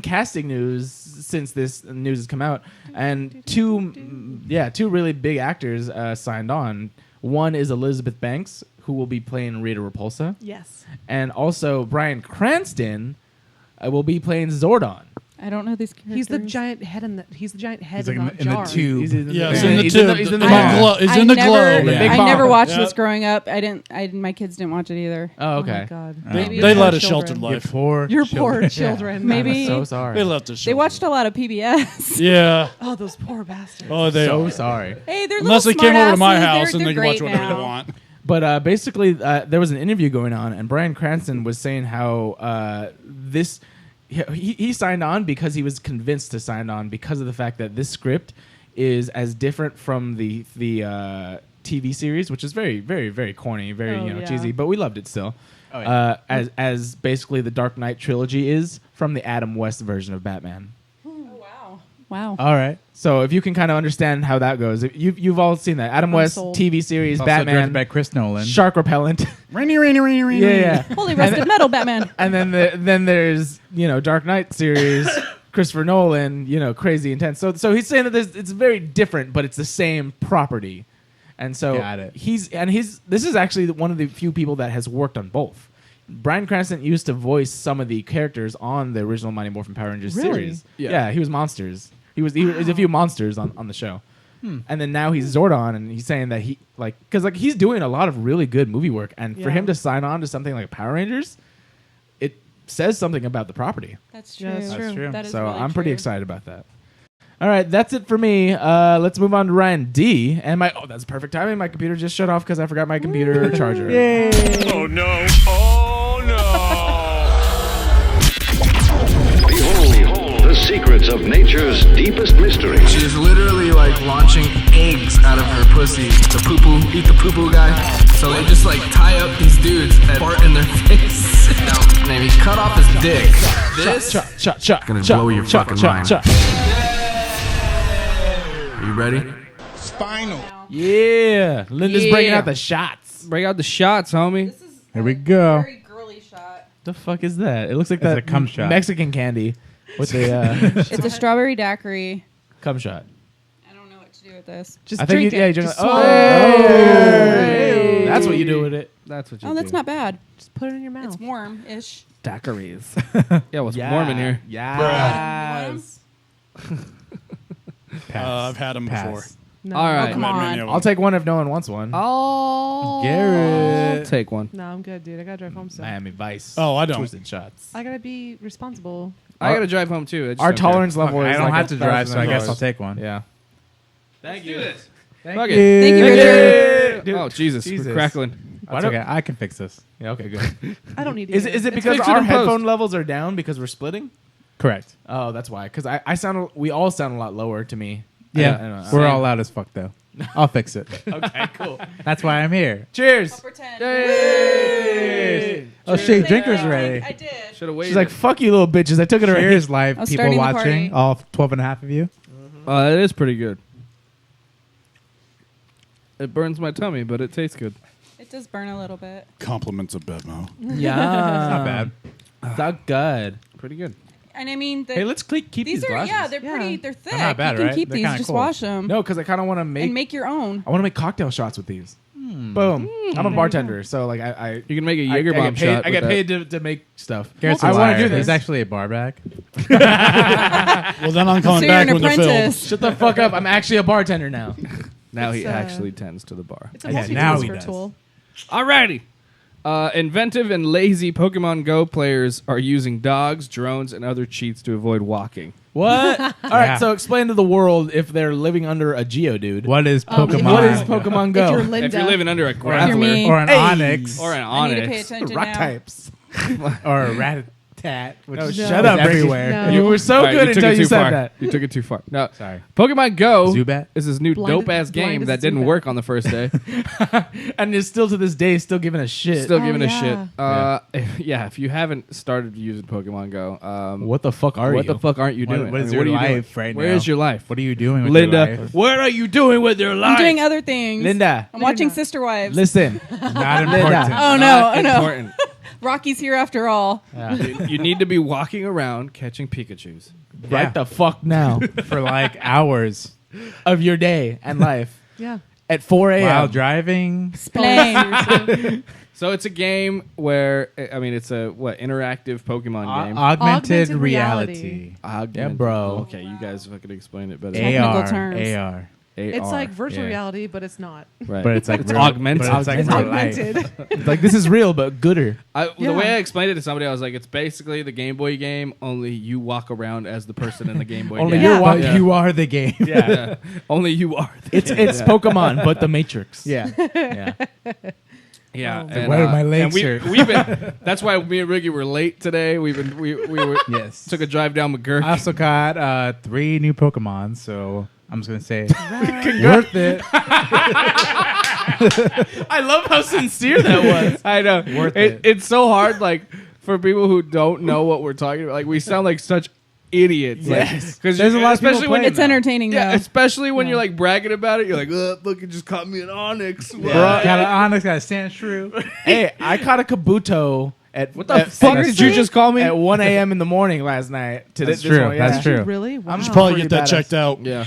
casting news since this news has come out, and two really big actors signed on. One is Elizabeth Banks, who will be playing Rita Repulsa, Yes. and also Bryan Cranston will be playing Zordon. I don't know these characters. He's the giant head in the. He's the giant head He's like in, in the jar. tube. He's in Yeah, the- it's in the he's tube. He's in the The bomb. glow. It's I in the never, globe. Yeah. Big I bomb. never watched Yep. this growing up. My kids didn't watch it either. Oh, okay. Oh my god. Maybe They it's led for a sheltered children. life. Your Your poor children. Maybe I'm so sorry. They left us. they watched a lot of PBS. Yeah. Oh, those poor bastards. Oh, they so are. sorry. Hey, they're Unless they little came over to my smartasses. house They're and they can watch great whatever now. they want. But basically, there was an interview going on, and Bryan Cranston was saying how this he signed on because he was convinced to sign on because of the fact that this script is as different from the TV series, which is very, very, very corny, very Oh, yeah. cheesy, but we loved it still. Oh, yeah. As basically the Dark Knight trilogy is from the Adam West version of Batman. Wow. All right. So if you can kind of understand how that goes, you've all seen that Adam West sold. TV series, Also Batman, directed by Chris Nolan. shark repellent. Rainy. Yeah. Holy rusted metal, Batman. And then there's Dark Knight series, Christopher Nolan, crazy intense. So he's saying that it's very different, but it's the same property. And so Got it. this is actually one of the few people that has worked on both. Bryan Cranston used to voice some of the characters on the original Mighty Morphin Power Rangers Really? series. Yeah. Yeah, he was Monsters. He was a few monsters on the show. And then now he's Zordon, and he's saying that because he's doing a lot of really good movie work, and for Yeah. him to sign on to something like Power Rangers, it says something about the property. That's true. Yeah, that's true. true. That is So really I'm pretty true. excited about that. All right, that's it for me. Let's move on to Ryan D. And that's perfect timing. My computer just shut off because I forgot my computer charger. Oh no! Oh no! Behold the secrets of nature's deepest mystery. She is literally like launching eggs out of her pussy. The eat the poo-poo guy. So they just like tie up these dudes that fart in their face. Now, maybe cut off his dick. This gonna blow your fucking mind. Are you ready? Yeah. Linda's Yeah. bringing out the shots. Break out the shots, homie. This is Here we a go. very girly shot. The fuck is that? It looks like It's that a cum shot. Mexican candy with the It's a strawberry daiquiri. cum shot. I don't know what to do with this. Just I think drink you, yeah, it. you drink Just it. swallow it. Hey. That's what you do with it. That's what you Oh, do. that's not bad. Just put it in your mouth. It's warm-ish. Daiquiris. Yeah, well, it's warm in here. Yeah. Pass. I've had them Pass. before. No. All right. Come Met on. many of I'll them. take one if no one wants one. Oh, Garrett. take one. No, I'm good, dude. I gotta drive home soon. Miami Vice. Oh, I don't. Twisted shots. I gotta be responsible. I gotta drive home too. I just Our don't care. tolerance level I is don't like have to drive, so I guess $1,000. I'll take one. Yeah. Thank you. Thank Fuck you. it. Thank you, Richard. Dude, Oh Jesus, Jesus. we're crackling. That's okay. I can fix this. Yeah, okay, good. I don't need to. Is hear it It's because fixed our in post. headphone levels are down because we're splitting? Correct. Oh, that's why. Because we all sound a lot lower to me. Yeah. I don't know. We're all loud as fuck, though. I'll fix it. Okay, cool. That's why I'm here. Cheers. Pretend. Oh, shit. Drinker's ready. I did. Should have waited. She's like, fuck you, little bitches. I took it already. Cheers, live I'm people starting the watching. party. All 12 and a half of you. It is pretty good. It burns my tummy, but it tastes good. It does burn a little bit. Compliments of Bedmo. Yeah. Not bad. That's good. Pretty good. And I mean, Hey, let's keep these these are glasses. they're Yeah. pretty. They're thick. not bad, you can right? keep They're these. kinda Just cool. wash them No, because I kind of want to make. and make your own. I want to make cocktail shots with these. Boom. I'm a bartender, so like I You can make a I Jaeger bomb get paid, shot. I get with paid to make stuff. Garrett's I a want liar. to do this. There's actually a bar back. Well, then I'm coming So you're back an when they're filled. apprentice. Shut the fuck up. I'm actually a bartender now. Now he It's, actually tends to the bar. It's a Yeah, now he multi-tasker does. tool. Alrighty. Inventive and lazy Pokemon Go players are using dogs, drones, and other cheats to avoid walking. What? All right, Yeah. so explain to the world if they're living under a Geodude. What is Pokemon? What is Pokemon If Go? you're Linda, If you're living under a you're grappler me. Or an Hey. Onyx. or an I need to pay Onyx, attention Rock now. types. Or a Ratatat. Which No, is shut up, Ricky. everywhere. No. You were so All right, good you took until it you too said far. that. You took it too far. No, Sorry. Pokemon Go Zubat? is this new Blind- dope ass blind game as that didn't Zubat. work on the first day. And is still to this day still giving a shit. Still Oh, giving a yeah. shit. If you haven't started using Pokemon Go, What the fuck are you? what the fuck aren't you What- doing? what is I mean, your are you doing? life right Where now? is your life? What are you doing with Linda, your life? what are you doing with your life? I'm doing other things. Linda, I'm watching Linda. Sister Wives. listen. Not important. Oh no! Not Oh no! important. Rocky's here after all. You need to be walking around catching Pikachus. Yeah. Right the fuck now For like hours of your day and life yeah. at 4 a.m. while driving. Blame. So it's a game where it's a interactive Pokemon game. Augmented Augmented reality. Augmented- Yeah, bro. Okay, you guys fucking explain it better. Technical AR. terms. AR. It's like virtual yeah. reality, but it's not. Right. But it's like It's real- augmented. But it's like It's real life. augmented. Like, this is real, but gooder. The Yeah. way I explained it to somebody, I was like, it's basically the Game Boy game, only you walk around as the person in the Game Boy Only game. you're Yeah. walking. But you are the game. Yeah. Only you are. It's Pokemon, but the Matrix. Yeah. Yeah. Yeah. Oh. And, Where are my legs and hurt? we've been. That's why me and Ricky were late today. We were Yes. took a drive down McGurk. I also got 3 new Pokemon, so I'm just gonna say worth it. I love how sincere that was. I know. Worth it. It's so hard, like for people who don't know what we're talking about. Like we sound like such idiots. Yes. Because There's a lot of people especially when playing It's entertaining yeah, though. especially when Yeah. you're like bragging about it. You're like, look, it just caught me an Onyx. Got an Onyx, got a Sandshrew. Hey, I caught a Kabuto What the fuck did you just call me? At 1 a.m. in the morning last night. That's true. That's true. Really? Wow. You should probably Pretty get that badass. checked out. Yeah.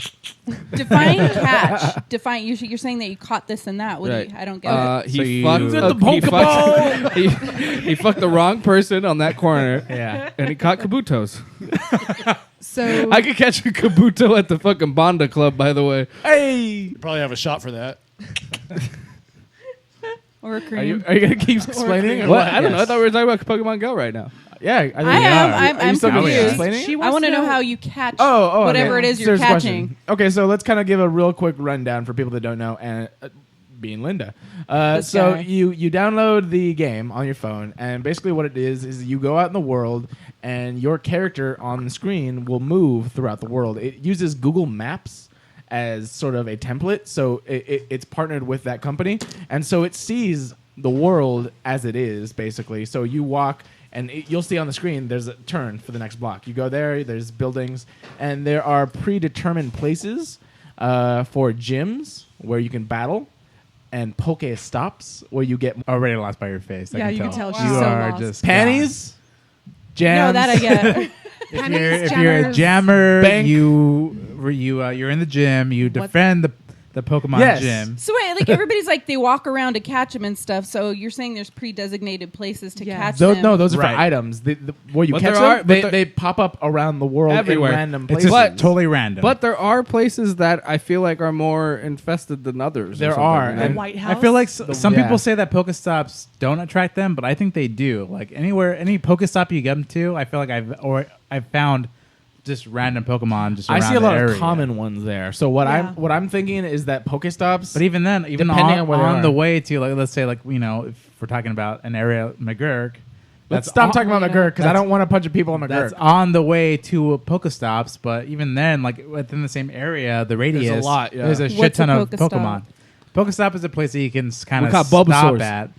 Define catch. Define. You're saying that you caught this and that. What do you, I don't get it. He So fucked you- he fucked the wrong person on that corner. Yeah. And he caught kabutos. So I could catch a kabuto at the fucking Bonda Club, by the way. Hey. You probably have a shot for that. Or a Are cream. you going to keep explaining? What? I don't know. I thought we were talking about Pokemon Go right now. Yeah, I think I we am. are. I'm Are you still gonna be confused. explaining it? She I wants want to to know know- how you catch Oh, whatever okay. it is you're Serious catching. question. Okay, so let's kind of give a real quick rundown for people that don't know, and being Linda. So guy. you download the game on your phone, and basically what it is you go out in the world, and your character on the screen will move throughout the world. It uses Google Maps as sort of a template, so it's partnered with that company, and so it sees the world as it is, basically. So you walk, and you'll see on the screne there's a turn for the next block. You go there's buildings, and there are predetermined places for gyms where you can battle, and Poke stops where you get Already lost by your face. Yeah, you can tell she's You so are lost. just panties, jams. No, that I get. If you're a jammer, Bank. you're in the gym. You defend the Pokemon Yes. gym. So wait, like everybody's like they walk around to catch them and stuff. So you're saying there's pre-designated places to Yes. catch Those, them? no, those are Right. for items. Where you But catch there them, are- but they, there- they pop up around the world Everywhere. in random It's places. just totally random. But there are places that I feel like are more infested than others. or There something, are, right? The and White House. I feel like some yeah. people say that Pokestops don't attract them, but I think they do. Like anywhere, any Pokestop you get them to, I feel like I've found just random Pokemon just I around see a lot the of area. common ones there. So what Yeah. I'm thinking is that Pokestops. But even then, even Depending on where they on are. the way to, like, let's say, like, you know, if we're talking about an area, McGurk, let's that's stop on- talking about McGurk because I that's- don't want a bunch of people on That's McGurk. on the way to Pokestops, but even then, like within the same area, the radius, lot, yeah. there's a shit What's a ton of Pokestop? Pokemon. Pokestop is a place that you can kind We of call stop Bulbasaurs. at,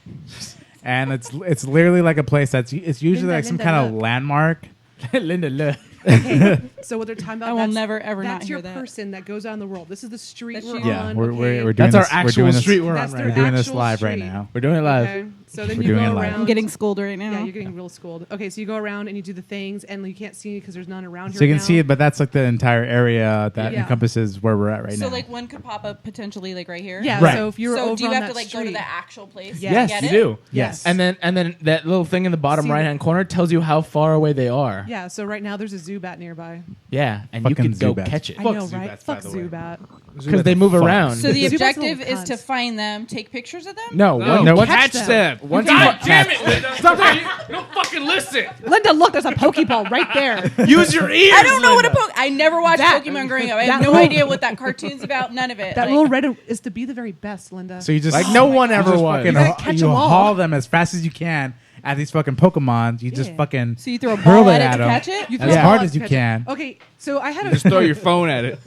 and it's literally like a place that's it's usually Linda, like some Linda, kind of look. landmark. Linda, look. Okay, so what they're talking about? I will that's- never, ever That's not your hear that. person that goes out in the world. This is the street That's we're you. Yeah, on. we're okay? doing That's our this. actual we're doing street this, we're That's on their right We're now. doing this actual live right street. now. We're doing it live. Okay, so then We're you doing go it live. around. I'm getting schooled right now. Yeah, you're getting real schooled. Okay, so you go around and you do the things, and you can't see because there's none around here. So you can now. see it, but that's like the entire area that Yeah. encompasses where we're at right So now. like one could pop up potentially like right here. Yeah. Right. So if you're So over do you on have that to like go to street- the actual place? Yes. to Yes, get you it? do. Yes. And then that little thing in the bottom See- right hand corner tells you how far away they are. Yeah. So right now there's a Zubat nearby. Yeah, and you Fucking could go Zubats. catch it I know, Zubats, right? by Fuck the way. Zubat. because they move around. So the Zubat's a objective little is to cunt. find them, take pictures of them. no, No, once- catch them. once God you damn it, Linda! Stop that! You don't fucking listen! Linda, look, there's a Pokeball right there. use your ears. I don't know what a Pokemon. I never watched That- Pokemon growing up. I that have no little- idea what that cartoon's about. None of it. That Like, little red is to be the very best, Linda. So you just Like no one you ever just was. fucking You gotta catch you 'em all. haul them as fast as you can at these fucking Pokemon. You just Yeah. fucking So you throw a hurl ball it at it to 'em catch it? You as throw a hard ball as you to catch it. can. Okay, so I had a Just throw your phone at it.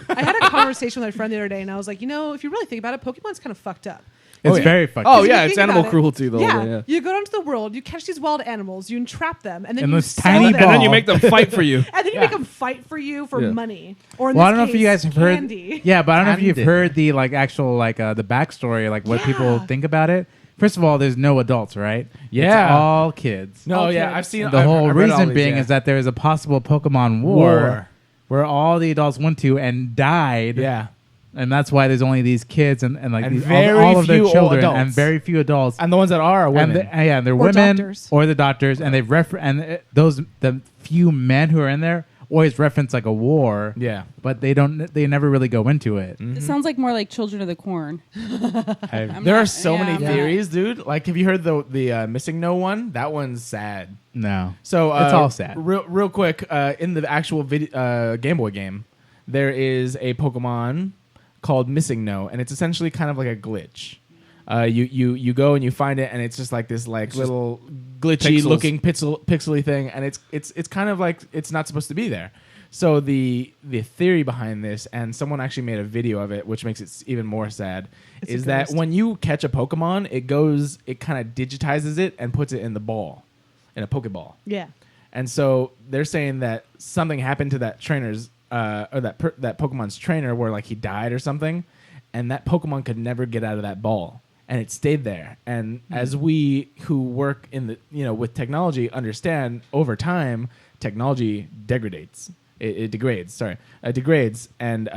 I had a conversation with my friend the other day, and I was like, you know, if you really think about it, Pokemon's kind of fucked up. It's yeah. very fucked. Oh up. yeah, you it's think animal about it- cruelty though. Yeah, you go out into the world, you catch these wild animals, you entrap them, and then And you those sell tiny them. And then you ball. make them fight for you. And then you make them fight for you for Yeah. money. Or in Well, I this don't know if you case, guys have heard. candy. Yeah, but I don't know if you've Candy. heard the like actual like the backstory, like what people Yeah. think about it. First of all, there's no adults, right? Yeah. it's all kids. No, All yeah, kids. I've seen And the I've- whole I've read all reason these, being yeah. is that there is a possible Pokemon war where all the adults went to and died. yeah, And that's why there's only these kids and like And these, very all of their few children adults. and very few adults. and the ones that are women. And they're Or women doctors. or the doctors, and they've the few men who are in there always reference like a war. yeah, But they never really go into it. It sounds like more like Children of the Corn. I've- there not- are so yeah, many I'm not- theories, dude. Like, have you heard the missing no one? That one's sad. no. So It's all sad. Real quick, in the actual Game Boy game, there is a Pokemon called Missing No, and it's essentially kind of like a glitch. You go and you find it, and it's just like this like little glitchy pixels. looking pixely thing, and it's kind of like it's not supposed to be there. So the theory behind this, and someone actually made a video of it, which makes it even more sad, It's a is that ghost. when you catch a Pokemon, it kind of digitizes it and puts it in the ball, in a Pokeball. Yeah. And so they're saying that something happened to that trainer's or that Pokemon's trainer where like he died or something, and that Pokemon could never get out of that ball. and it stayed there. And as we who work in the with technology understand, over time technology degrades. It degrades. Sorry, degrades. And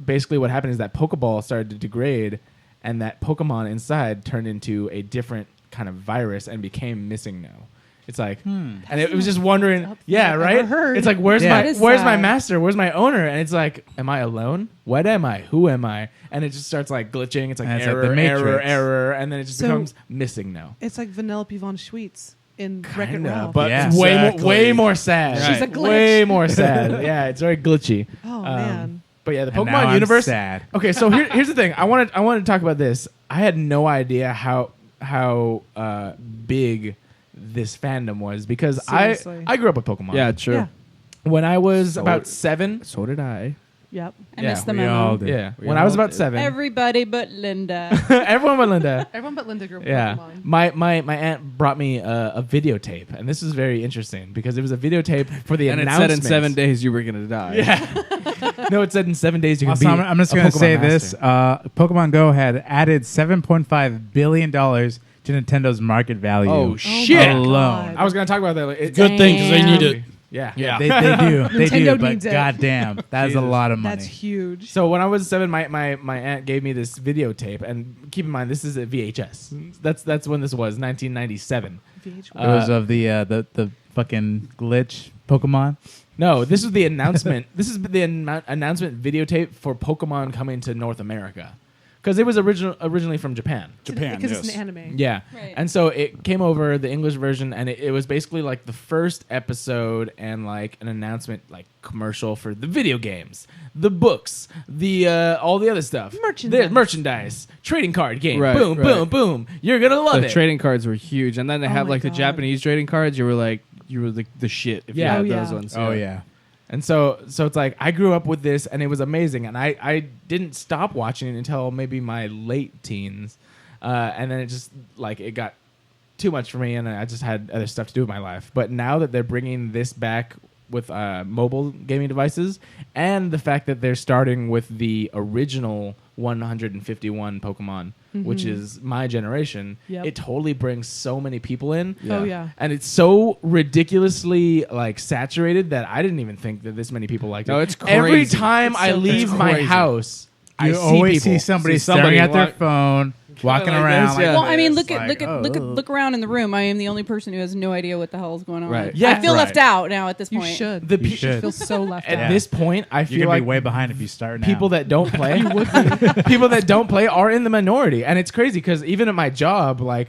basically, what happened is that Pokeball started to degrade, and that Pokemon inside turned into a different kind of virus and became missing now. It's like, and it was just wondering, yeah, right? It's like, where's my master? Where's my owner? And it's like, am I alone? What am I? Who am I? And it just starts like glitching. It's like error, and then it just becomes missing now. It's like Vanellope von Schweetz in Wreck-It Kinda, Ralph. but Yeah. it's Exactly. way more sad. She's a glitch. Way more sad. Yeah, it's very glitchy. Oh, man. But yeah, the And now Pokemon I'm universe. sad. Okay, so here's the thing. I wanted to talk about this. I had no idea how big this fandom was, because Seriously. I grew up with Pokemon. Yeah, sure. Yeah. When I was about 7. So did I. Yep. I missed the we all memo. did. Yeah. We When I all was about did. 7. Everybody but Linda. Everyone but Linda. Everyone but Linda grew up with Yeah. Pokemon. My aunt brought me a videotape, and this is very interesting because it was a videotape for the And it announcement. said in 7 days you were gonna die. Yeah. No, it said in 7 days you can Also, be I'm just a going to Pokemon say master. this. Pokemon Go had added $7.5 billion to Nintendo's market value. Oh shit! Alone. I was going to talk about that. It's Good thing, because they need it. Yeah. Yeah. They do. They do. Nintendo But needs it. goddamn, that is a lot of money. That's huge. So when I was 7, my aunt gave me this videotape, and keep in mind this is a VHS. That's when this was, 1997. VH1. It was of the fucking glitch Pokemon. No, this was the announcement. This is the announcement videotape for Pokemon coming to North America, because it was originally from Japan. Japan, Because yes. it's an anime. Yeah. Right. And so it came over, the English version, and it was basically like the first episode and like an announcement, like commercial for the video games, the books, the all the other stuff. Merchandise, trading card game. Right, boom, right. boom, boom. You're going to love The it. trading cards were huge, and then they Oh have my like the God. Japanese trading cards. You were like the shit if Yeah. you had Oh, those yeah. ones. Oh yeah. And so it's like I grew up with this, and it was amazing. And I didn't stop watching it until maybe my late teens, and then it just like it got too much for me, and I just had other stuff to do with my life. But now that they're bringing this back with mobile gaming devices, and the fact that they're starting with the original 151 Pokemon, which is my generation, Yep. it totally brings so many people in. Oh, yeah. And it's so ridiculously like saturated that I didn't even think that this many people liked it. No, it's Every crazy. time I leave my crazy. house, I You see always people. see somebody See somebody staring at their walk- phone, walking like around. this, like yeah. Well, I mean, this, look at like, look around in the room. I am the only person who has no idea what the hell is going on. Right. Yeah, I feel right. left out now at this You point. should. The You pe- should. feel so left At out. this point, I You're feel gonna like be way behind if you start now. people that don't play, people that don't play are in the minority, and it's crazy because even at my job, like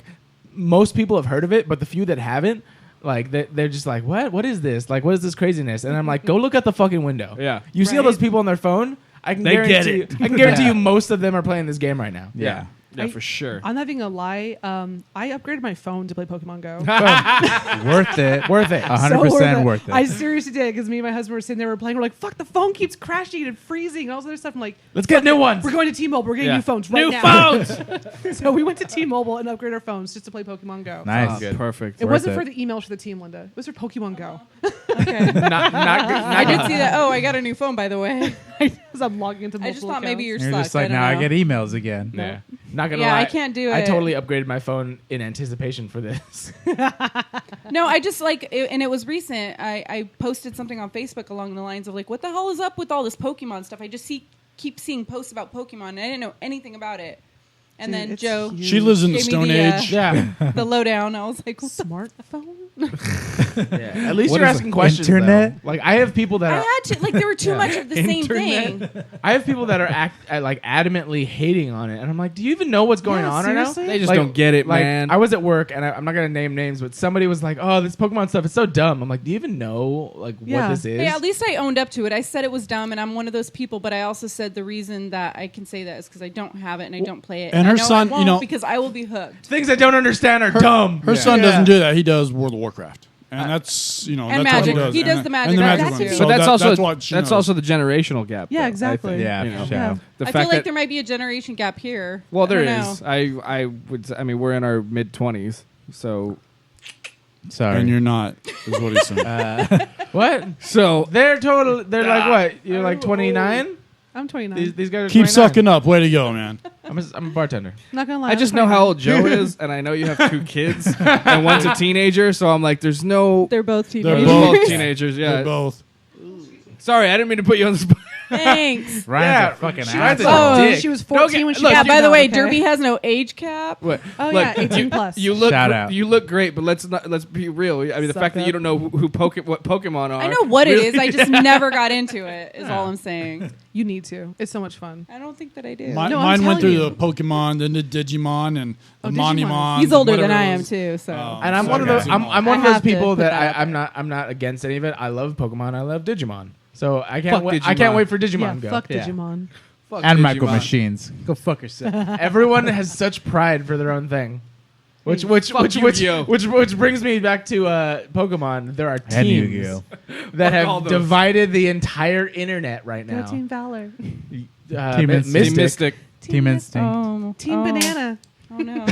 most people have heard of it, but the few that haven't, like they're just like, what is this? Like, what is this craziness? And I'm like, go look out the fucking window. Yeah. You see all Right. those people on their phone? I can They get guarantee it. I can guarantee you most of them are playing this game right now. Yeah. Yeah, I- for sure. I'm not even gonna lie. I upgraded my phone to play Pokemon Go. worth it. Worth it. 100% worth it. I seriously did, because me and my husband were sitting there, we're playing. We're like, "Fuck, the phone keeps crashing and freezing and all this other stuff." I'm like, Let's get new ones. "We're going to T-Mobile. We're getting Yeah. new phones right New now." phones. So we went to T-Mobile and upgraded our phones just to play Pokemon Go. Nice. Perfect. It Worth wasn't it. for the emails for the team, Linda. It was for Pokemon Go. Okay. not I did see that. Oh, I got a new phone, by the way. Because I'm logging into multiple I just thought maybe accounts. you're You're stuck. just like, I don't now I know. get emails again. Yeah. Not gonna Yeah, lie. I can't do I it. totally upgraded my phone in anticipation for this. No, I just like, and it was recent. I posted something on Facebook along the lines of like, what the hell is up with all this Pokemon stuff? I just keep seeing posts about Pokemon, and I didn't know anything about it. And Dude, then it's Joe huge. She lives in the Gave me Stone the, Age. Yeah. the lowdown. I was like, what the Smartphone? Yeah. At least What you're is asking it? questions. Internet? Though. Like I have people that I are, had to like there were too much of the same thing. I have people that are like adamantly hating on it, and I'm like, do you even know what's going Yeah, on seriously? right now? They just Like- don't get it, like, man. I was at work, and I'm not gonna name names, but somebody was like, "Oh, this Pokemon stuff is so dumb." I'm like, do you even know like Yeah. what this is? Hey, at least I owned up to it. I said it was dumb, and I'm one of those people. But I also said the reason that I can say that is because I don't have it and I don't play it. and her I know son, I won't you know- because I will be hooked. Things I don't understand are dumb. Her son doesn't do that. He does World of Warcraft. And that's, and that's magic. what he does. He does And the magic. And the That's magic it. one. But that's also what she that's knows. also the generational gap. Yeah, though, I exactly. think, Yeah, you for know. sure. Yeah. The I fact feel like that there might be a generation gap here. well, there I don't is. know. I would. I mean, we're in our mid 20s, so Sorry. And you're not, is what he's saying. What? so They're total. They're like what? You're like 29. I'm 29. These guys are Keep 29. sucking up. Way to go, man. I'm a bartender. Not gonna lie. I just know how old Joe is, and I know you have 2 kids, and one's a teenager. So I'm like, there's no. They're both They're teenagers. Both teenagers. They're Yeah. both. Sorry, I didn't mean to put you on the spot. Thanks. Ryan's a fucking Ryan's a asshole. dick. She was 14 when she look, got Yeah, by the out, way, okay? Derby has no age cap. What? Oh Look, yeah, 18 plus. You look. Shout out. You look great, but let's be real. I mean, the Suck fact that up. you don't know what Pokemon are. I know what really- it is. I just never got into it. Is all I'm saying. You need to. It's so much fun. I don't think that I do. No, I'm Mine went through telling the Pokemon, then the Digimon, and the Oh, Digimon. Monimon. He's older than whatever I it am was. too. So And I'm So one of I those. got them I'm all. one of I those have to people put that that out I'm not against any of it. I love Pokemon. I love Digimon. So I can't Fuck wait. I can't Digimon. wait for Digimon. Yeah, to go. fuck Yeah. Digimon. Fuck And Digimon. Micro Machines. Go fuck yourself. Everyone has such pride for their own thing. Which Yu-Gi-Oh. brings me back to Pokemon. There are And teams Yu-Gi-Oh. that all have those. divided the entire internet right Go now. Team Valor. Team Mystic. Mystic. Team Instinct. Oh, Team Banana. Oh no.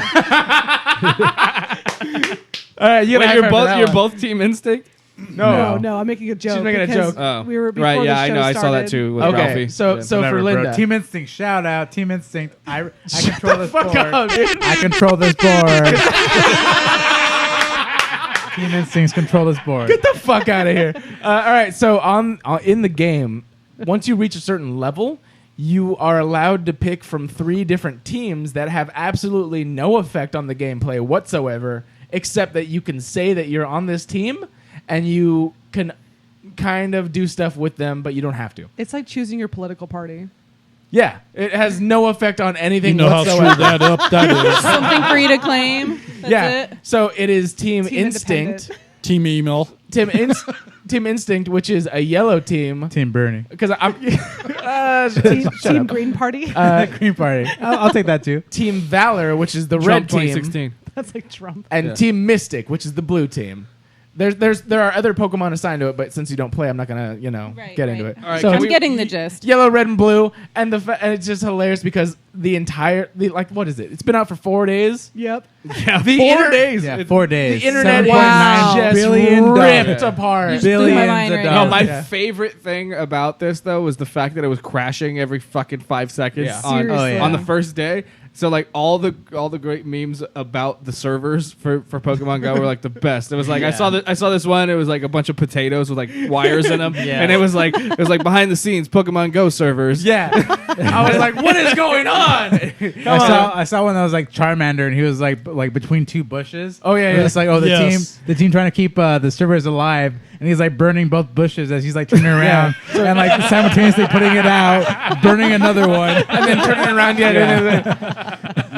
All right, you Wait, gotta you're both Team Instinct. No, no, I'm making a joke. making a because joke. Oh, We were before right. Yeah, the I show know. I saw that started. too with Okay, Ralphie. so Yeah. so Whatever, for bro. Linda, Team Instinct. Shout out. Team Instinct. I control this board. up, dude. I control this board. Team Instincts control this board. Get the fuck out of here. All right, so in the game, once you reach a certain level, you are allowed to pick from 3 different teams that have absolutely no effect on the gameplay whatsoever, except that you can say that you're on this team and you can kind of do stuff with them, but you don't have to. It's like choosing your political party. Yeah, it has no effect on You anything know how whatsoever. screwed that up that is. Something for you to claim. That's Yeah, it. so it is Team Team Instinct. Independent. Team email. Team Instinct, which is a yellow team. Team Bernie. Because I'm Team Green Party. Green Party. I'll take that too. Team Valor, which is the Trump red team, 2016. That's like Trump. and Yeah. Team Mystic, which is the blue team. There are other Pokemon assigned to it, but since you don't play, I'm not gonna Right, get right. into it. All right, so can I'm we- getting the gist. yellow, red, and blue, and and it's just hilarious because what is it? It's been out for 4 days. Yep. Yeah, The 4 inter- days. Yeah, 4 days. The internet Wow. is just billion ripped dollars. apart. just blew my Billions mind of right dollars. No, now. my Yeah. favorite thing about this though was the fact that it was crashing every fucking 5 seconds Yeah. on, Seriously. on the first day. So like all the great memes about the servers for Pokemon Go were like the best. It was like I saw this one. It was like a bunch of potatoes with like wires in them, Yeah. and it was like behind the scenes Pokemon Go servers. Yeah, I was like, "What is going on?" I saw one that was like Charmander, and he was like between 2 bushes. Oh, yeah, It was yeah. just like Yes. the team trying to keep the servers alive, and he's like burning both bushes as he's like turning around and like simultaneously putting it out, burning another one. and then turning around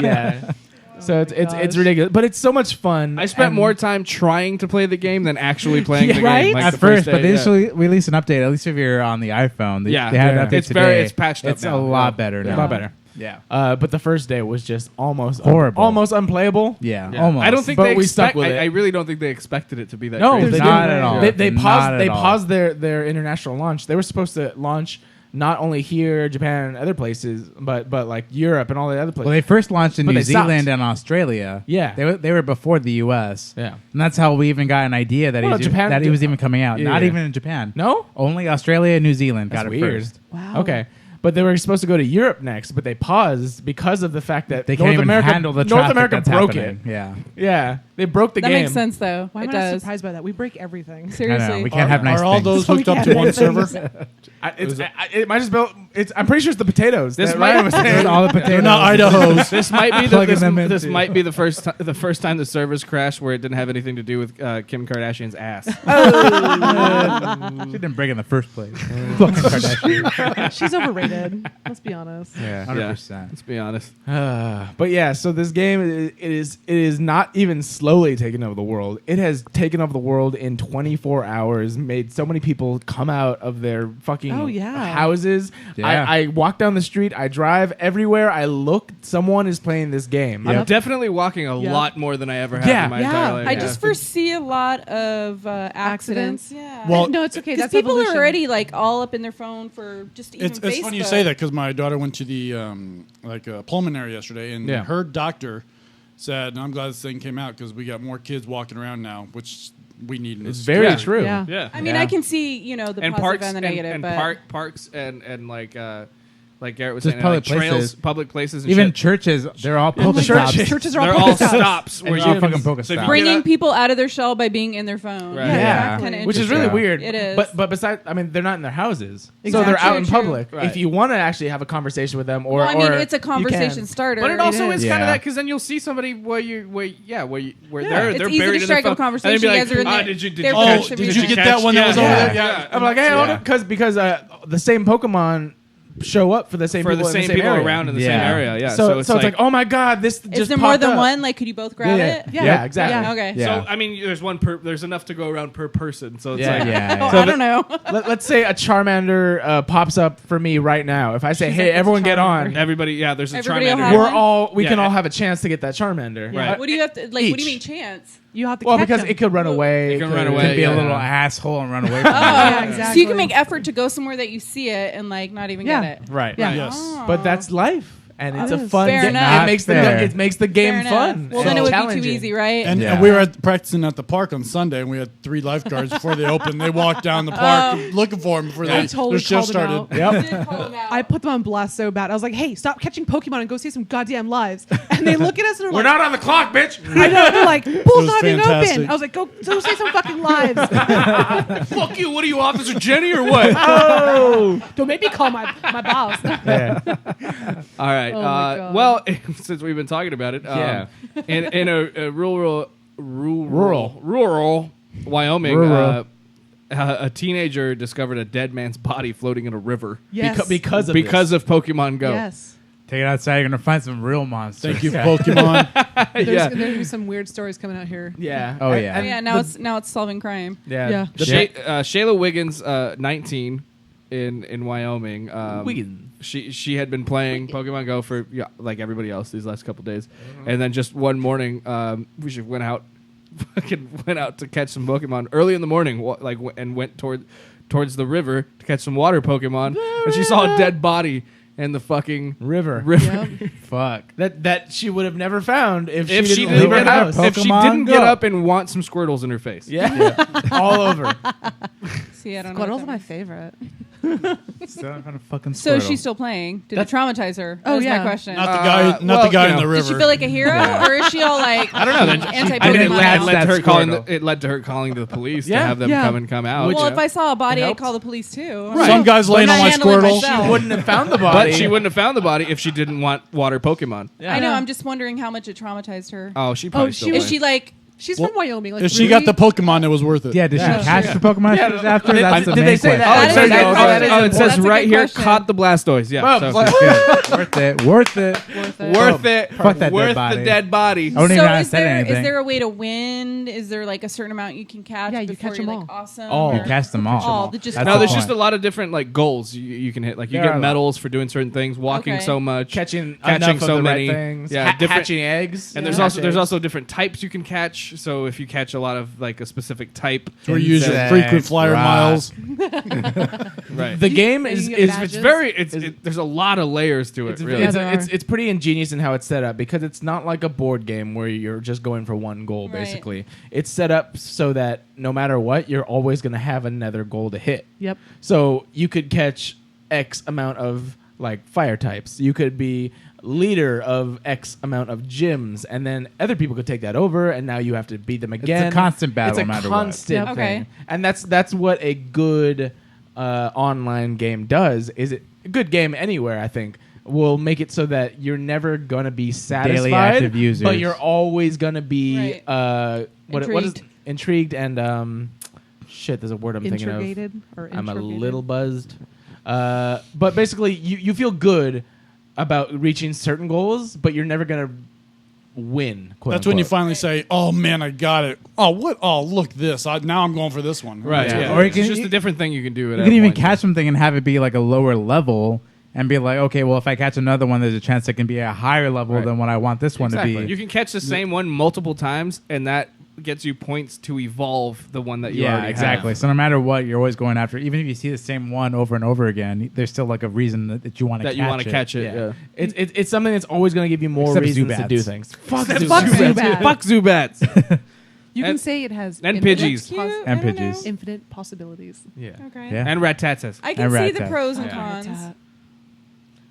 yeah. So it's ridiculous, but it's so much fun. I spent and- more time trying to play the game than actually playing the game. Right? Like At the first, day, but they yeah. actually released an update. At least if you're on the iPhone, they had Yeah. an update It's today. it's patched up. It's now. a lot Yeah. better Yeah. now. a lot better. Yeah. But the first day was just almost Horrible. almost unplayable. Yeah, Yeah. almost. I don't think But they we stuck expect. with it. I really don't think they expected it to be that. No, crazy. they not didn't. at all. They Not paused. at They all. paused their international launch. They were supposed to launch not only here, Japan, and other places, but like Europe and all the other places. Well, they first launched in But New they stopped. Zealand and Australia. Yeah. they were before the U.S. Yeah. and that's how we even got an idea that Well, Japan- he was even coming out. Yeah. Not even in Japan. No? Only Australia and New Zealand That's got it weird. first. Wow. Okay. But they were supposed to go to Europe next, but they paused because of the fact that They can't North even America handle the North traffic America that's broke happening. it. Yeah, Yeah, they broke the That game. makes sense though. Why am It I not does. surprised by that? We break everything. I know. Seriously. We can't have nice Are all things. those So we hooked up can't to one have things. server? It might just be. I'm pretty sure it's the potatoes. This that might- Ryan was saying. all the potatoes. They're not Idaho's. This might be Plugging them in, this too. might be the first time the servers crashed where it didn't have anything to do with Kim Kardashian's ass. She didn't break in the first place. Fucking Kardashian. She's overrated. Let's be honest. Yeah. 100%. Let's be honest. But yeah, so this game it is not even slowly taking over the world. It has taken over the world in 24 hours. Made so many people come out of their fucking Oh, yeah. houses. Yeah. I walk down the street. I drive everywhere. I look. Someone is playing this game. I'm definitely walking a Yep. lot more than I ever have Yeah. in my Yeah. entire life. I Yeah. just foresee a lot of accidents. Yeah. Well, No, it's okay. because That's people evolution. are already like all up in their phone for just even It's Facebook. funny you say that because my daughter went to the pulmonary yesterday, and Yeah. her doctor said, and I'm glad this thing came out because we got more kids walking around now, which we need in It's this. very Yeah. true. Yeah. Yeah. I mean, Yeah. I can see the and positive parks and the negative, and but parks and like like Garrett was Just saying, public like trails, places. public places, and Even shit. churches, they're all Oh my Pokestops. God, churches are They're all all Pokestops. stops And where they're all you fucking so if Pokestops. you Bringing get out- people out of their shell by being in their phone. Right. Yeah. Kinda Which is really Yeah. weird. It is. But besides, I mean, they're not in their houses, so Exactly. they're out in True. public. Right. If you want to actually have a conversation with them, or Well, I mean, or it's a you conversation can. starter. But it also is. is kind Yeah. of that because then you'll see somebody where they're It's they're easy buried to in their strike phone. up conversation. And they'd be You guys are in like, there. did you They're Oh, catch- did you get that one that was over there? Yeah. I'm like, hey, hold up, because the same Pokemon show up for the same for people the in same people area. around in the same Yeah. area. Yeah. So it's like, oh my god, this just Is there more popped than up. one? Like, could you both grab it? Yeah, exactly. Yeah. Okay. Yeah. So I mean, there's enough to go around per person. So it's Yeah. like, Yeah. Oh, So I don't know. Let's say a Charmander pops up for me right now. If I say, She's hey, like, it's everyone a get Charmander. on, everybody, there's a Everybody will Charmander. have we Yeah. can all have a chance to get that Charmander. Right. What do you have to like? What do you Each. mean chance? You have to Well, catch because them. it could run away. It can could- run Could away. be Yeah. a little asshole and run away from Yeah, it. exactly. So you can make effort to go somewhere that you see it and like not even Yeah. get it. Right. Yeah. Yes. Oh. But that's life, and it's It a is. fun. Fair game. enough. It makes Fair. it makes the Fair game enough. fun. Well, and then it would be too challenging. easy, right? And, Yeah. and we were practicing at the park on Sunday, and we had 3 lifeguards before they opened. They walked down the park looking for them before I they totally their shift called them started. out. Yep. Did call them out. I put them on blast so bad. I was like, "Hey, stop catching Pokemon and go see some goddamn lives." And they look at us and We're are like, not on the clock, bitch. "I know." They're like, "Pool's was not even fantastic. open." I was like, "Go see some fucking lives." Fuck you! What are you, Officer Jenny or what? Don't make me call my boss. All right. Oh my God. Well, since we've been talking about it, Yeah. in a rural Wyoming, Rural. a teenager discovered a dead man's body floating in a river Yes. Because of because of Pokemon Go. Yes. Take it outside, you're gonna find some real monsters. Thank you, Pokemon. There's gonna be some weird stories coming out here. Yeah. Oh, yeah. And Yeah, now it's solving crime. Yeah. Yeah. The Shayla Wiggins, 19, in Wyoming. Wiggins. She had been playing Pokemon Go for like everybody else these last couple days, and then just one morning, she went out to catch some Pokemon early in the morning, and went towards the river to catch some water Pokemon, and she saw a dead body in the fucking river. Yep. Fuck. That she would have never found if she If she didn't leave her didn't get house. up, if she Pokemon didn't get Go. up and want some Squirtles in her face. Yeah. All over. See, I don't know. Squirtle's what my that favorite. Still not gonna fucking So Squirtle. she's still playing. Did it traumatize her? Oh, That's yeah. my question. Not the guy, well, the guy you in know. the river. Did she feel like a hero, or is she all like I don't know. anti I mean, it Pokemon? led That's to her calling. Squirtle. It led to her calling the police to Yeah. have them Yeah. come out. Well, if I saw a body, It I'd helped. call the police too. Right. Some guy's laying But on not my handling Squirtle. myself. She wouldn't have found the body. But she wouldn't have found the body if she didn't want water Pokemon. Yeah. I know. I'm just wondering how much it traumatized her. Oh, she probably Oh, still she would. Is she like? She's Well, from Wyoming. Like, If she got really? the Pokemon, it was worth it. Yeah, did Yeah. she catch the Pokemon after? Did- That's the did main they say question. that? Oh, That it is says, important. That is it important. says That's a good right here, question. caught the Blastoise. Yeah, Well, so Worth it. Worth it. Worth it. worth it. Fuck that dead worth body. the dead body. I don't even know how to is say there anything. is there a way to win? Is there like a certain amount you can catch? Yeah, you before catch you're, them like, all. awesome. All. You or- catch them all. All. Just That's No, the there's point. just a lot of different like goals you can hit. Like you There are get a medals for doing certain things, walking Okay. so much, catching catching enough so of the many right things. Yeah, different- hatching eggs. And Yeah. there's also different types you can catch. So if you catch a lot of like a specific type, We're using Insects, frequent flyer rocks. miles. right? The game And is you get it's badges. very there's a lot of layers to it. It's, Really, it's pretty ingenious in how it's set up because it's not like a board game where you're just going for one goal, Right. basically. It's set up so that no matter what, you're always going to have another goal to hit. Yep. So you could catch X amount of like fire types. You could be leader of X amount of gyms, and then other people could take that over, and now you have to beat them again. constant battle It's a no matter what. constant Yep. thing. Okay. And that's what a good online game does. Is it a good game anywhere? I think will make it so that you're never gonna be satisfied, active users. but you're always gonna be Right. what is Intrigued. intrigued and shit. There's a word I'm thinking of. Intrigated or I'm a intrigated? little buzzed. But basically, you feel good about reaching certain goals, but you're never going to win. Quote That's when you unquote. finally say, "Oh man, I got it." Oh what? Oh look this. Now I'm going for this one. right? Yeah. Yeah. Or you It's can- just a different thing you can do. At You that can even point. catch something and have it be like a lower level and be like, okay, well, if I catch another one, there's a chance it can be a higher level Right. than what I want this one to Exactly. be. You can catch the same one multiple times, and that gets you points to evolve the one that you Yeah, already exactly. have. So no matter what, you're always going after. Even if you see the same one over and over again, there's still like a reason that you want to That you want to catch it. Yeah. It's something that's always going to give you more Except reasons to Zubats. do things. Fuck Fuck Zubats. Zubat. Fuck Zubats. You can And- say it has and infinite Pidgeys. Cute. pos- I And don't know. Pidgeys. infinite possibilities. Yeah. Okay. Yeah. and Rattatas. I can And see Rat the Tat. pros and Yeah. cons.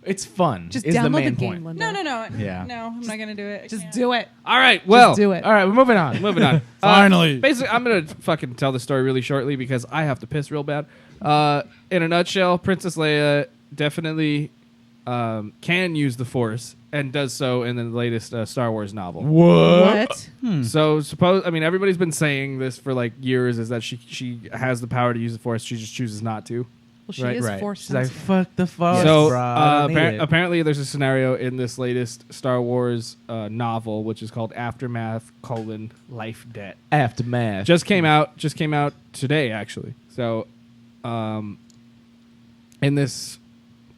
It's fun. Just is the download main the game, point. Linda. No. Yeah. No, I'm not gonna do it. I Just can't. do it. All right. Well, Just do it. All right, we're moving on. moving on. Finally. Basically, I'm going to fucking tell the story really shortly because I have to piss real bad. In a nutshell, Princess Leia definitely can use the Force and does so in the latest Star Wars novel. What? So everybody's been saying this for like years is that she has the power to use the Force. She just chooses not to. Well, she Right, is Right. Force She's like, sensitive. fuck the Force, So bro. I don't need it. apparently there's a scenario in this latest Star Wars novel, which is called Aftermath: Life Debt. Aftermath. Just came out today, actually. So, in this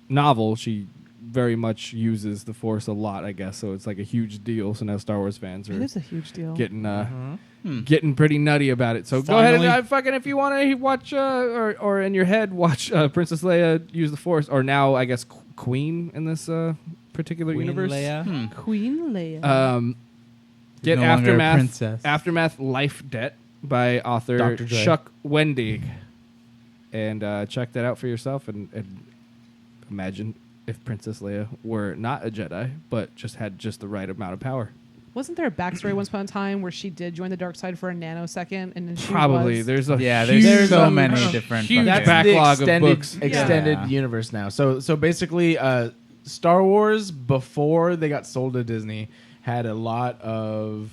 novel, she very much uses the Force a lot, I guess. So it's like a huge deal. So now Star Wars fans It are is a huge deal. getting pretty nutty about it. So go ahead Finally. and fucking if you want to watch or in your head watch Princess Leia use the Force, or now I guess Queen in this particular Queen universe. Leia. Queen Leia. Get no longer a Aftermath princess. Aftermath Life Debt by author Dr. Dre. Chuck Wendig, and check that out for yourself and imagine if Princess Leia were not a Jedi but just had just the right amount of power. Wasn't there a backstory once upon a time where she did join the dark side for a nanosecond and then she Probably was... there's a there's so huge- many different. huge fucking- back- backlog of extended, books. extended Yeah. universe now. So basically, Star Wars before they got sold to Disney had a lot of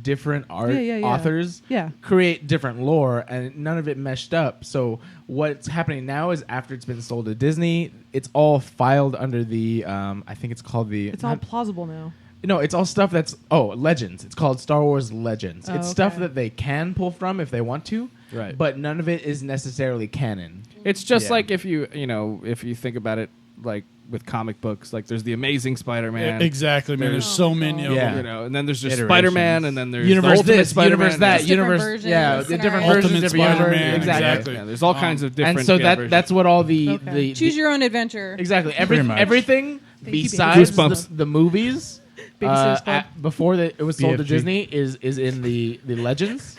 different art Yeah. authors Yeah. create different lore, and none of it meshed up. So what's happening now is after it's been sold to Disney, it's all filed under the I think it's called the It's all plausible now. no, it's all stuff that's Legends. It's called Star Wars Legends. Oh, it's stuff okay. that they can pull from if they want to, Right. but none of it is necessarily canon. It's just Yeah. like if you think about it, like with comic books, like there's the Amazing Spider-Man, Exactly, man. There's so many of Yeah. them. and then there's just Iterations. Spider-Man, and then there's Universe the Ultimate this, Spider-Man, universe that, There's different universe versions, yeah, the different scenarios. versions, Ultimate different universe. Spider-Man, exactly. Yeah, there's all kinds of different. And so versions. that's what all the Okay. the Choose your own adventure. exactly Pretty much. everything Thank you, besides Goosebumps. the movies Babysitter's Club. before it was sold to BFG. Disney is in the Legends.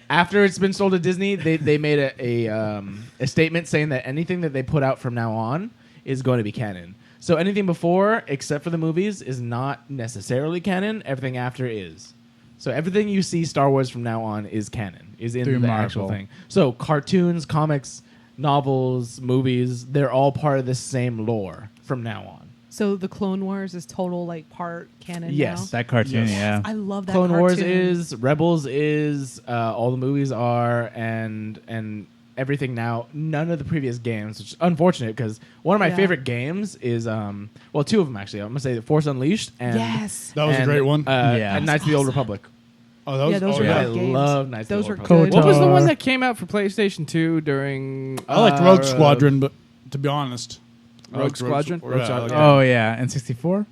After it's been sold to Disney, they made a statement saying that anything that they put out from now on is going to be canon. So anything before, except for the movies, is not necessarily canon. Everything after is. So everything you see Star Wars from now on is canon, is in Through the actual Marvel. thing. So cartoons, comics, novels, movies, they're all part of the same lore from now on. So the Clone Wars is total like part canon Yes. now? That cartoon, Yes. yeah. I love that Clone Wars cartoon. is, Rebels is, all the movies are, and everything now. None of the previous games, which is unfortunate because one of my Yeah. favorite games is, two of them actually. I'm gonna say The Force Unleashed and Yes. That was a great one. Yeah. and Knights of the Old Republic. Oh, that was, Yeah, those oh, are yeah. I good games. love Knights Those of the were Old good. Republic. What was the Kotor. one that came out for PlayStation 2 during? I liked Rogue Squadron, but to be honest, I Rogue liked Squadron? Rogue Squadron. Oh yeah, N64.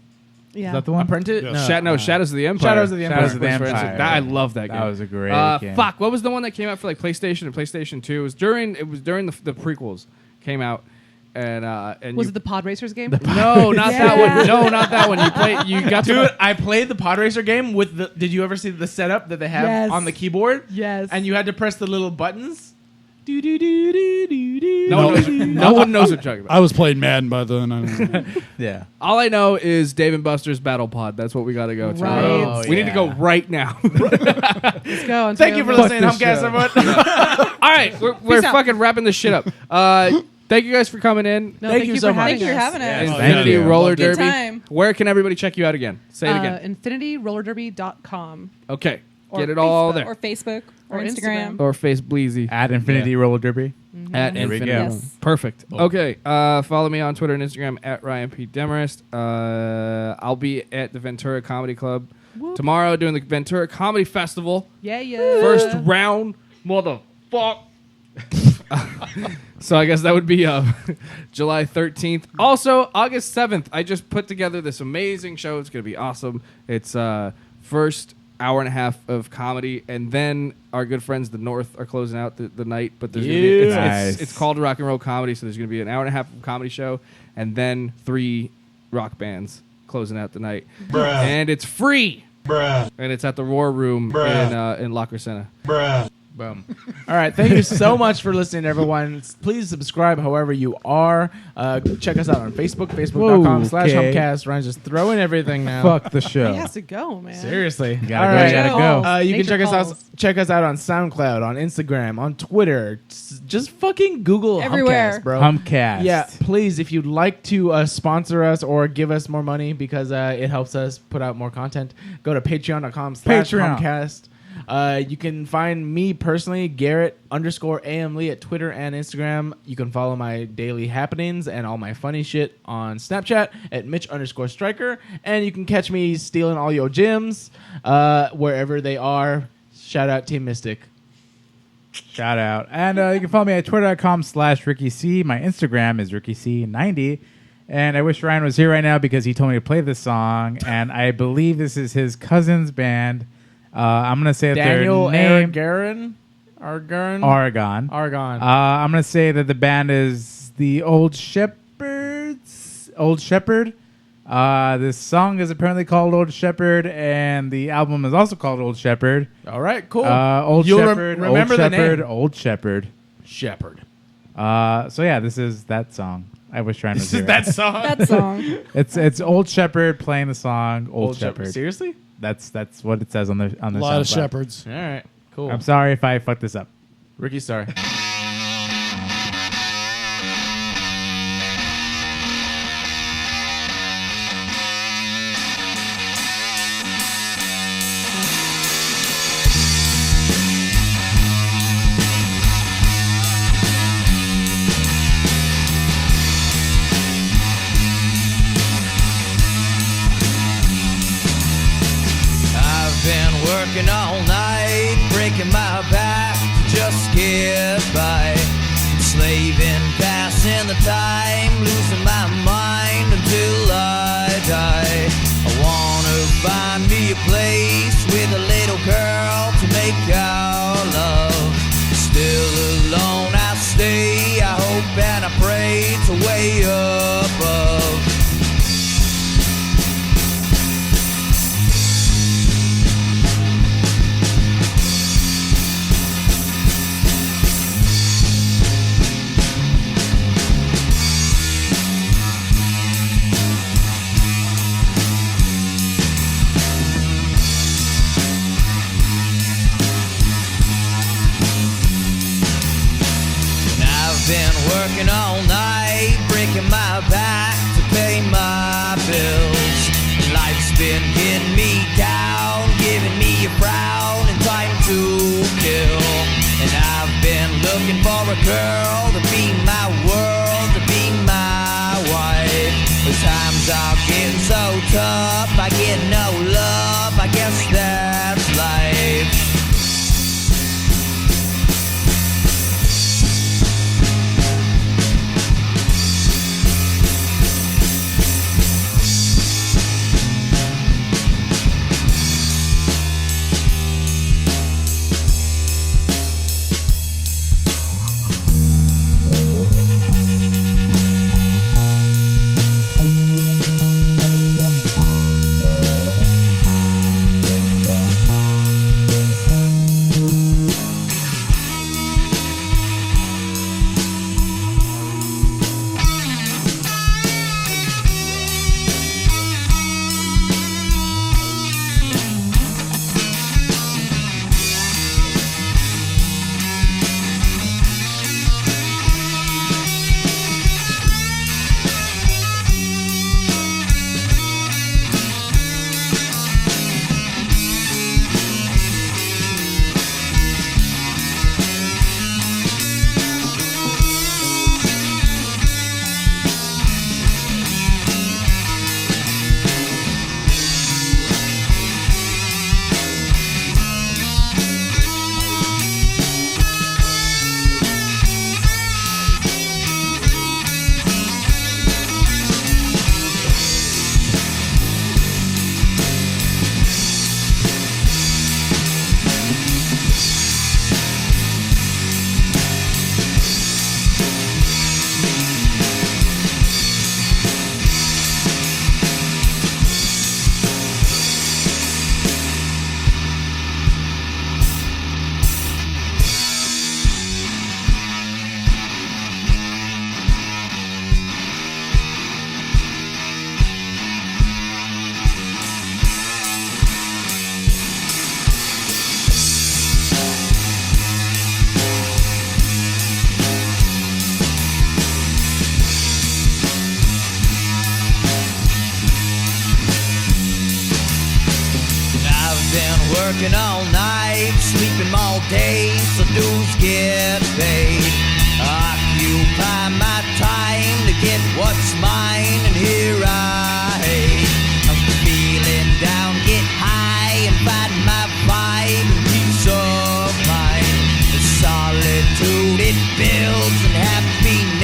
Yeah. Is that the one? Apprentice? Yeah. No. Shadows of the Empire. Shadows of the Empire. Shadows of the For instance, Empire. I love that game. That was a great game. Fuck, what was the one that came out for like PlayStation and PlayStation 2? It was during the prequels came out, and Was you, it the Pod Racers game? no, not that Yeah. one. No, not that one. You got Dude, to I played the Pod Racer game with the. Did you ever see the setup that they have Yes. on the keyboard? Yes. And you had to press the little buttons. Do do do do do do. no one knows what you're talking about. I was playing Madden by then. I don't know. Yeah. All I know is Dave and Buster's Battle Pod. That's what we got to go to. Right. Oh, We need to go yeah. right now. Let's go. Thank you for listening, this Humpcast, show. everyone. All right, we're out. fucking wrapping this shit up. Thank you guys for coming in. No, Thank you so for much. Thank you for having having us. us. Yeah. Infinity Thank you. Roller Loved it. Derby. Good time. Where can everybody check you out again? Say it again. InfinityRollerDerby.com. Okay. Or Get it all Facebook. there. Or Facebook or Or Instagram. Or Face Bleezy. At Infinity Roller Derby. At Here we Infinity. go. Yes. Perfect. Okay. Follow me on Twitter and Instagram at Ryan P. Demarest. I'll be at the Ventura Comedy Club tomorrow doing the Ventura Comedy Festival. Yeah. First round, motherfuck. So I guess that would be July 13th. Also, August 7th, I just put together this amazing show. It's going to be awesome. It's first hour and a half of comedy, and then our good friends the North are closing out the night. But there's gonna be, Nice. it's called Rock and Roll Comedy, so there's going to be an hour and a half of comedy show, and then 3 rock bands closing out the night. And it's free. And it's at the Roar Room in La Crescenta. Boom. All right. Thank you so much for listening, everyone. Please subscribe however you are. Check us out on Facebook, facebook.com/Humpcast. Ryan's just throwing everything now. Fuck the show. He has to go, man. Seriously. You gotta go. You can Nature calls. check us out on SoundCloud, on Instagram, on Twitter. Just fucking Google Everywhere. Humpcast, bro. Humpcast. Yeah, please, if you'd like to sponsor us or give us more money because it helps us put out more content, go to patreon.com/Humpcast. You can find me personally, Garrett_AM Lee at Twitter and Instagram. You can follow my daily happenings and all my funny shit on Snapchat at Mitch_Striker. And you can catch me stealing all your gems wherever they are. Shout out Team Mystic. Shout out. And you can follow me at twitter.com/RickyC. My Instagram is RickyC90. And I wish Ryan was here right now because he told me to play this song. And I believe this is his cousin's band. I'm going to say that Daniel their name... Argon. I'm going to say that the band is the Old Shepherds. Old Shepherd. This song is apparently called Old Shepherd, and the album is also called Old Shepherd. All right, cool. Old You'll Shepherd, remember Old the Shepherd, name. Old Shepherd. Shepherd. So yeah, this is that song. I wish Ryan was This here. is that song? That song. It's Old Shepherd playing the song Old Shepherd. Seriously? That's what it says on the A lot of SoundCloud. shepherds. All right, cool. I'm sorry if I fucked this up. Ricky, sorry. I've been working all night, breaking my back to just get by. Slaving, passing the time, losing my mind until I die. I wanna find me a place with a little girl to make our love. Still alone I stay, I hope and I pray to way above. Been working all night, breaking my back to pay my bills. Life's been getting me down, giving me a frown and time to kill. And I've been looking for a girl to be my world, to be my wife. The times are getting so tough, I get no love, I guess that's life. working all night, sleeping all day, so dues get paid. Occupy my time to get what's mine, and here I'm feeling down, get high, and find my vibe and peace of mind. The solitude it builds, and happiness